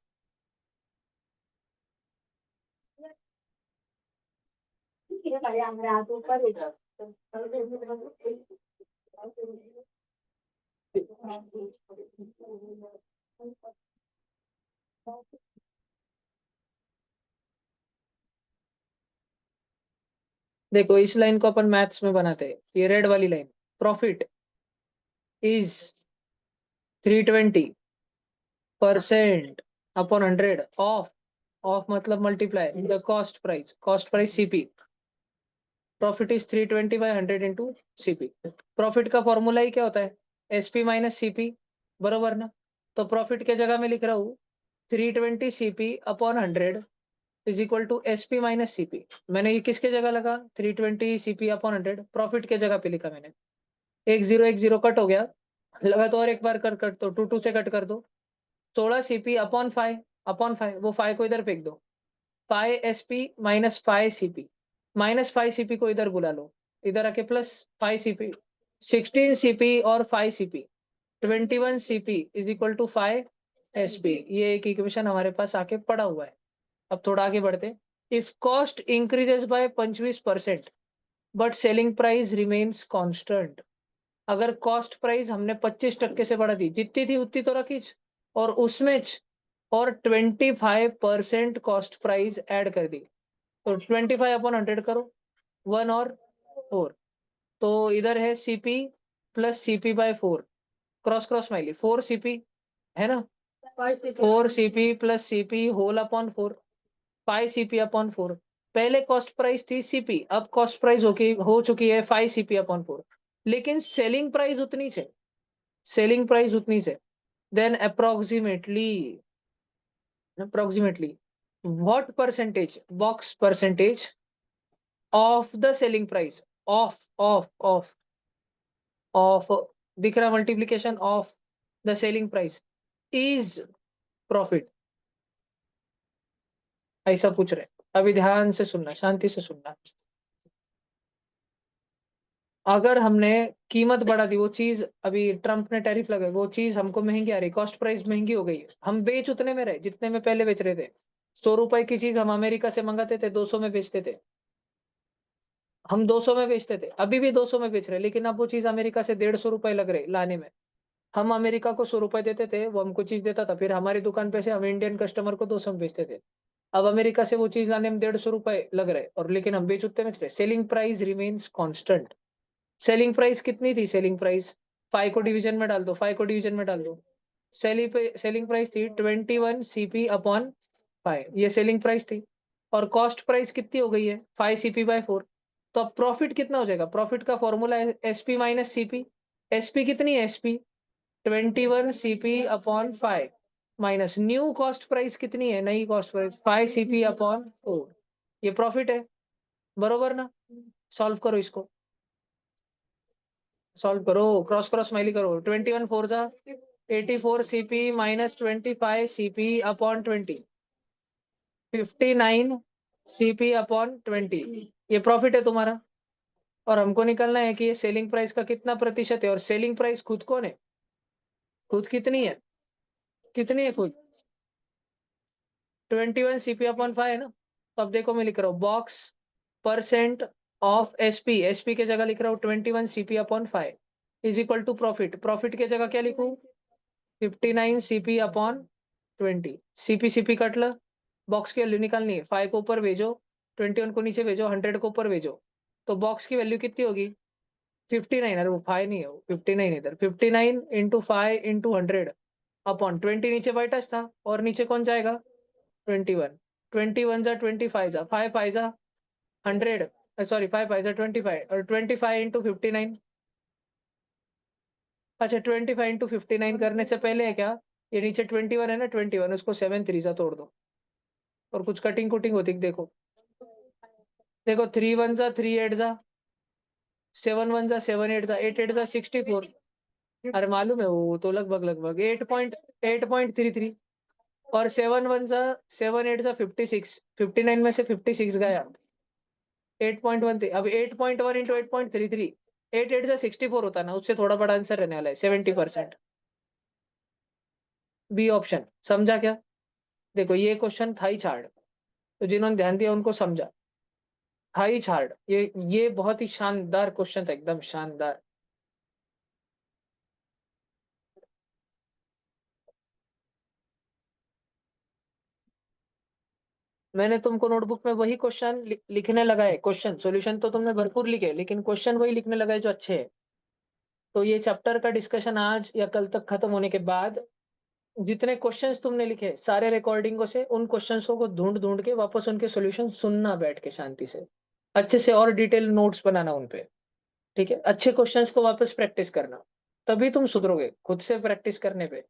Speaker 1: देखो इस लाइन को अपन मैथ्स में बनाते हैं, ये रेड वाली line, profit is 320% upon 100 of मतलब multiply the cost price CP। Profit is 320/100 into CP। Profit का फॉर्मूला ही क्या होता है? SP - CP, बरोबर ना? तो प्रॉफिट के जगह में लिख रहा हूँ 320 CP upon 100 is equal to SP - CP। मैंने ये किसके जगह लगा? 320 CP अपॉन 100 प्रॉफिट के जगह पे लिखा मैंने। एक जीरो कट हो गया, लगा तो और एक बार कट दो, 2 से कट कर दो, 16 सीपी अपॉन 5 वो 5 को इधर फेंक दो, 5 SP minus 5 CP, minus 5 CP को इधर बुला लो, इधर आके प्लस 5 सीपी, 16 सीपी और 5 CP, 21 CP is equal to 5 SP. ये एक इक्वेशन हमारे पास आके पड़ा हुआ है। अब थोड़ा आगे बढ़ते, if cost increases by 25% but selling price remains constant. अगर कॉस्ट प्राइस हमने 25% से बढ़ा दी, जितनी थी उतनी तो रखी, और उसमें और 25% कॉस्ट प्राइस ऐड कर दी, तो 25 अपॉन 100 करो, 1 और 4, तो इधर है CP plus CP by 4, cross cross smiley, 4 CP है ना, 4 CP plus CP whole upon 4, 5 CP upon 4। पहले कॉस्ट प्राइस थी सीपी, अब कॉस्ट प्राइस हो चुकी है 5 सीपी अपॉन 4, लेकिन सेलिंग प्राइस उतनी से, सेलिंग प्राइस उतनी से, then approximately what percentage, box percentage of the selling price of दिख रहा multiplication of the selling price is profit, ऐसा पूछ रहे। अभी ध्यान से सुनना, शांति से सुनना। अगर हमने कीमत बढ़ा दी, वो चीज अभी ट्रम्प ने टैरिफ लगाई, वो चीज हमको महंगी आ रही, कॉस्ट प्राइस महंगी हो गई, हम बेच उतने में रहे जितने में पहले बेच रहे थे। 100 रुपए की चीज हम अमेरिका से मंगाते थे, 200 में बेचते थे, हम 200 में बेचते थे, अभी भी 200 में बेच रहे, लेकिन अब वो चीज अमेरिका से 150 रुपए लग रहे लाने में। हम अमेरिका को 100 रुपए देते थे, वो हमको चीज देता था, फिर हमारी दुकान पे से हम इंडियन कस्टमर को 200 में बेचते थे। अब अमेरिका से वो चीज लाने में 150 रुपए लग रहे, और लेकिन हम बेच उतने में रहे। Selling price remains constant. Selling price कितनी थी? सेलिंग प्राइस 5 को डिवीजन में डाल दो, 5 को डिवीजन में डाल दो, सेलिंग प्राइस थी 21 सीपी अपॉन 5, ये सेलिंग प्राइस थी, और कॉस्ट प्राइस कितनी हो गई है 5 सीपी बाय 4। तो अब प्रॉफिट कितना हो जाएगा? प्रॉफिट का फॉर्मूला है एसपी माइनस सीपी। एसपी कितनी है? SP 21 CP upon 5 minus new cost price कितनी है? नई कॉस्ट प्राइस 5 सीपी अपॉन 4, ये प्रॉफिट है, बरोबर ना? सॉल्व करो इसको, सॉल्व करो, क्रॉस क्रॉस स्माइली करो। 21 4 जा 84 CP minus 25 CP upon 20, 59 CP upon 20, ये प्रॉफिट है तुम्हारा। और हमको निकलना है कि ये सेलिंग प्राइस का कितना प्रतिशत है, और सेलिंग प्राइस खुद कौन है? खुद कितनी है? कितनी है खुद? 21 सीपी अपॉन 5 है ना। तो अब देखो मैं लिख रहा हूँ box percent of SP, SP के जगह लिख रहा हूँ 21 CP upon 5 is equal to profit, profit के जगह क्या लिखूं? 59 CP upon 20, CP CP cut लो, बॉक्स की वैल्यू निकालनी है, 5 को ऊपर भेजो, 21 को नीचे भेजो, 100 को ऊपर भेजो, तो बॉक्स की वैल्यू कितनी होगी? 59, अरे वो 5 नहीं है, वो 59 इधर, 59 इंटू 5 इंटू 100 अपॉन 20, नीचे बाई टच था, और नीचे कौन जाएगा? 21, 21 जा 25 जा 5 5 जा 100, सॉरी 5 5 जा 25, और 25 इंटू 59, अच्छा 25 इंटू 59 करने से पहले है क्या, ये नीचे 21 है ना, 21 उसको 7 3 जा तोड़ दो, और कुछ कटिंग कुटिंग होती देखो, देखो 3 1 जा 3 8 जा 7 1 जा 7 8 जा 8 8 जा 64, अरे मालूम है वो तो लगभग लगभग 8.33, और 7 1 जा 7 8 जा 56, 59 में से 56 गया, 8.13, अब 8.1 इंटू 8.33, 8 8 जा 64 होता ना, उससे थोड़ा बड़ा आंसर रहने वाला है 70%, बी ऑप्शन। समझा क्या? देखो ये क्वेश्चन था ही चार्ट, तो जिन्होंने ध्यान दिया उनको समझा, था ही चार्ट, ये बहुत ही शानदार क्वेश्चन था, एकदम शानदार। मैंने तुमको नोटबुक में वही क्वेश्चन लिखने लगाए, क्वेश्चन सॉल्यूशन तो तुमने भरपूर लिखे, लेकिन क्वेश्चन वही लिखने लगाए जो अच्छे है। तो ये चैप्टर का डिस्कशन आज या कल तक खत्म होने के बाद जितने क्वेश्चंस तुमने लिखे सारे रिकॉर्डिंगों से उन क्वेश्चंस को ढूंढ ढूंढ के वापस उनके सॉल्यूशन सुनना बैठ के शांति से, अच्छे से, और डिटेल नोट्स बनाना उन पे, ठीक है? अच्छे क्वेश्चंस को वापस प्रैक्टिस करना, तभी तुम सुधरोगे खुद से प्रैक्टिस करने पे।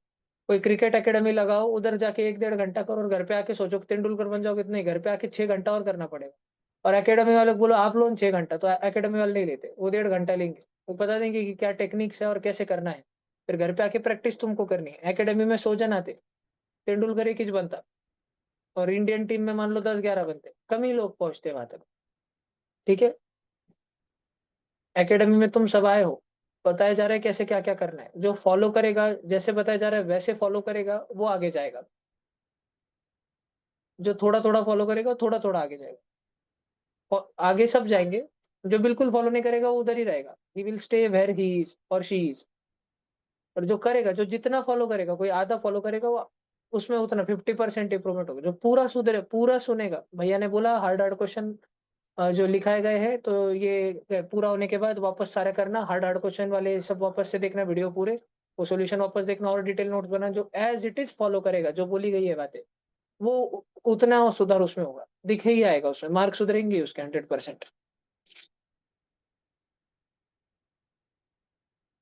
Speaker 1: कोई क्रिकेट एकेडमी लगाओ, उधर जाके 1 1.5 घंटा करो, और घर पे आके सोचो कि तेंदुलकर बन जाओगे, नहीं, घर पे आके 6 घंटा और करना पड़ेगा। और एकेडमी वाले को बोलो आप लो 6 घंटा, तो एकेडमी वाले नहीं लेते, वो 1.5 घंटा लेंगे, वो बता देंगे कि क्या टेक्निक्स है और कैसे करना है। फिर घर पे आके प्रैक्टिस तुमको करनी है। एकेडमी में 100 जन आते, तेंदुलकर एक ही बनता, और इंडियन टीम में मान लो 10-11 बनते, कम ही लोग पहुंचते वहां तक। ठीक है, एकेडमी में तुम सब आए हो, बताया जा रहा है कैसे क्या क्या करना है। जो फॉलो करेगा, जैसे बताया जा रहा है वैसे फॉलो करेगा, वो आगे जाएगा। जो थोड़ा थोड़ा फॉलो करेगा, थोड़ा थोड़ा आगे जाएगा। और आगे सब जाएंगे। जो बिल्कुल फॉलो नहीं करेगा, वो उधर ही रहेगा। He will stay where he is और शी इज। और जो करेगा, जो जितना फॉलो करेगा, कोई आधा फॉलो करेगा, वो उसमें उतना 50% इंप्रूवमेंट होगा। जो पूरा सुधरे, पूरा सुनेगा, भैया ने बोला हार्ड हार्ड क्वेश्चन जो लिखाए गए हैं, तो ये पूरा होने के बाद वापस सारे करना, हार्ड हार्ड क्वेश्चन वाले सब वापस से देखना वीडियो पूरे, वो सॉल्यूशन वापस देखना और डिटेल नोट्स बना। जो एज इट इज फॉलो करेगा, जो बोली गई है बातें, वो उतना सुधार उसमें होगा, दिखे ही आएगा उसमें, मार्क सुधरेंगे उसके 100%।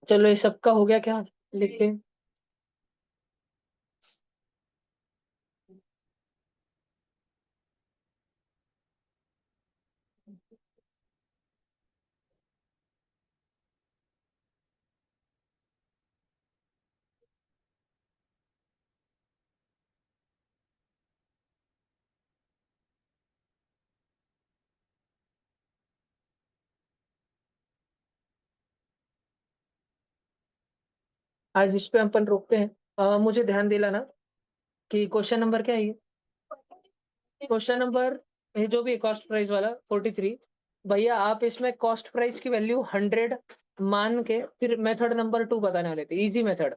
Speaker 1: चलो, ये सबका हो गया क्या? लिखते हैं। आज इस पे अपन रोकते हैं। मुझे ध्यान दिलाना कि क्वेश्चन नंबर क्या है ये? क्वेश्चन नंबर, ये जो भी कॉस्ट प्राइस वाला 43, भैया आप इसमें कॉस्ट प्राइस की वैल्यू 100 मान के फिर मेथड नंबर 2 बताने वाले थे, इजी मेथड।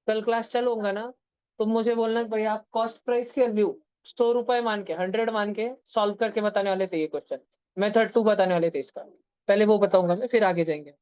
Speaker 1: कल क्लास चालू होगा ना, तो मुझे बोलना कि भैया आप कॉस्ट प्राइस की वैल्यू 100 रुपए मान के, 100 मान के सॉल्व करके बताने वाले थे ये क्वेश्चन। मेथड 2 बताने वाले थे इसका। पहले वो बताऊंगा मैं, फिर आगे जाएंगे।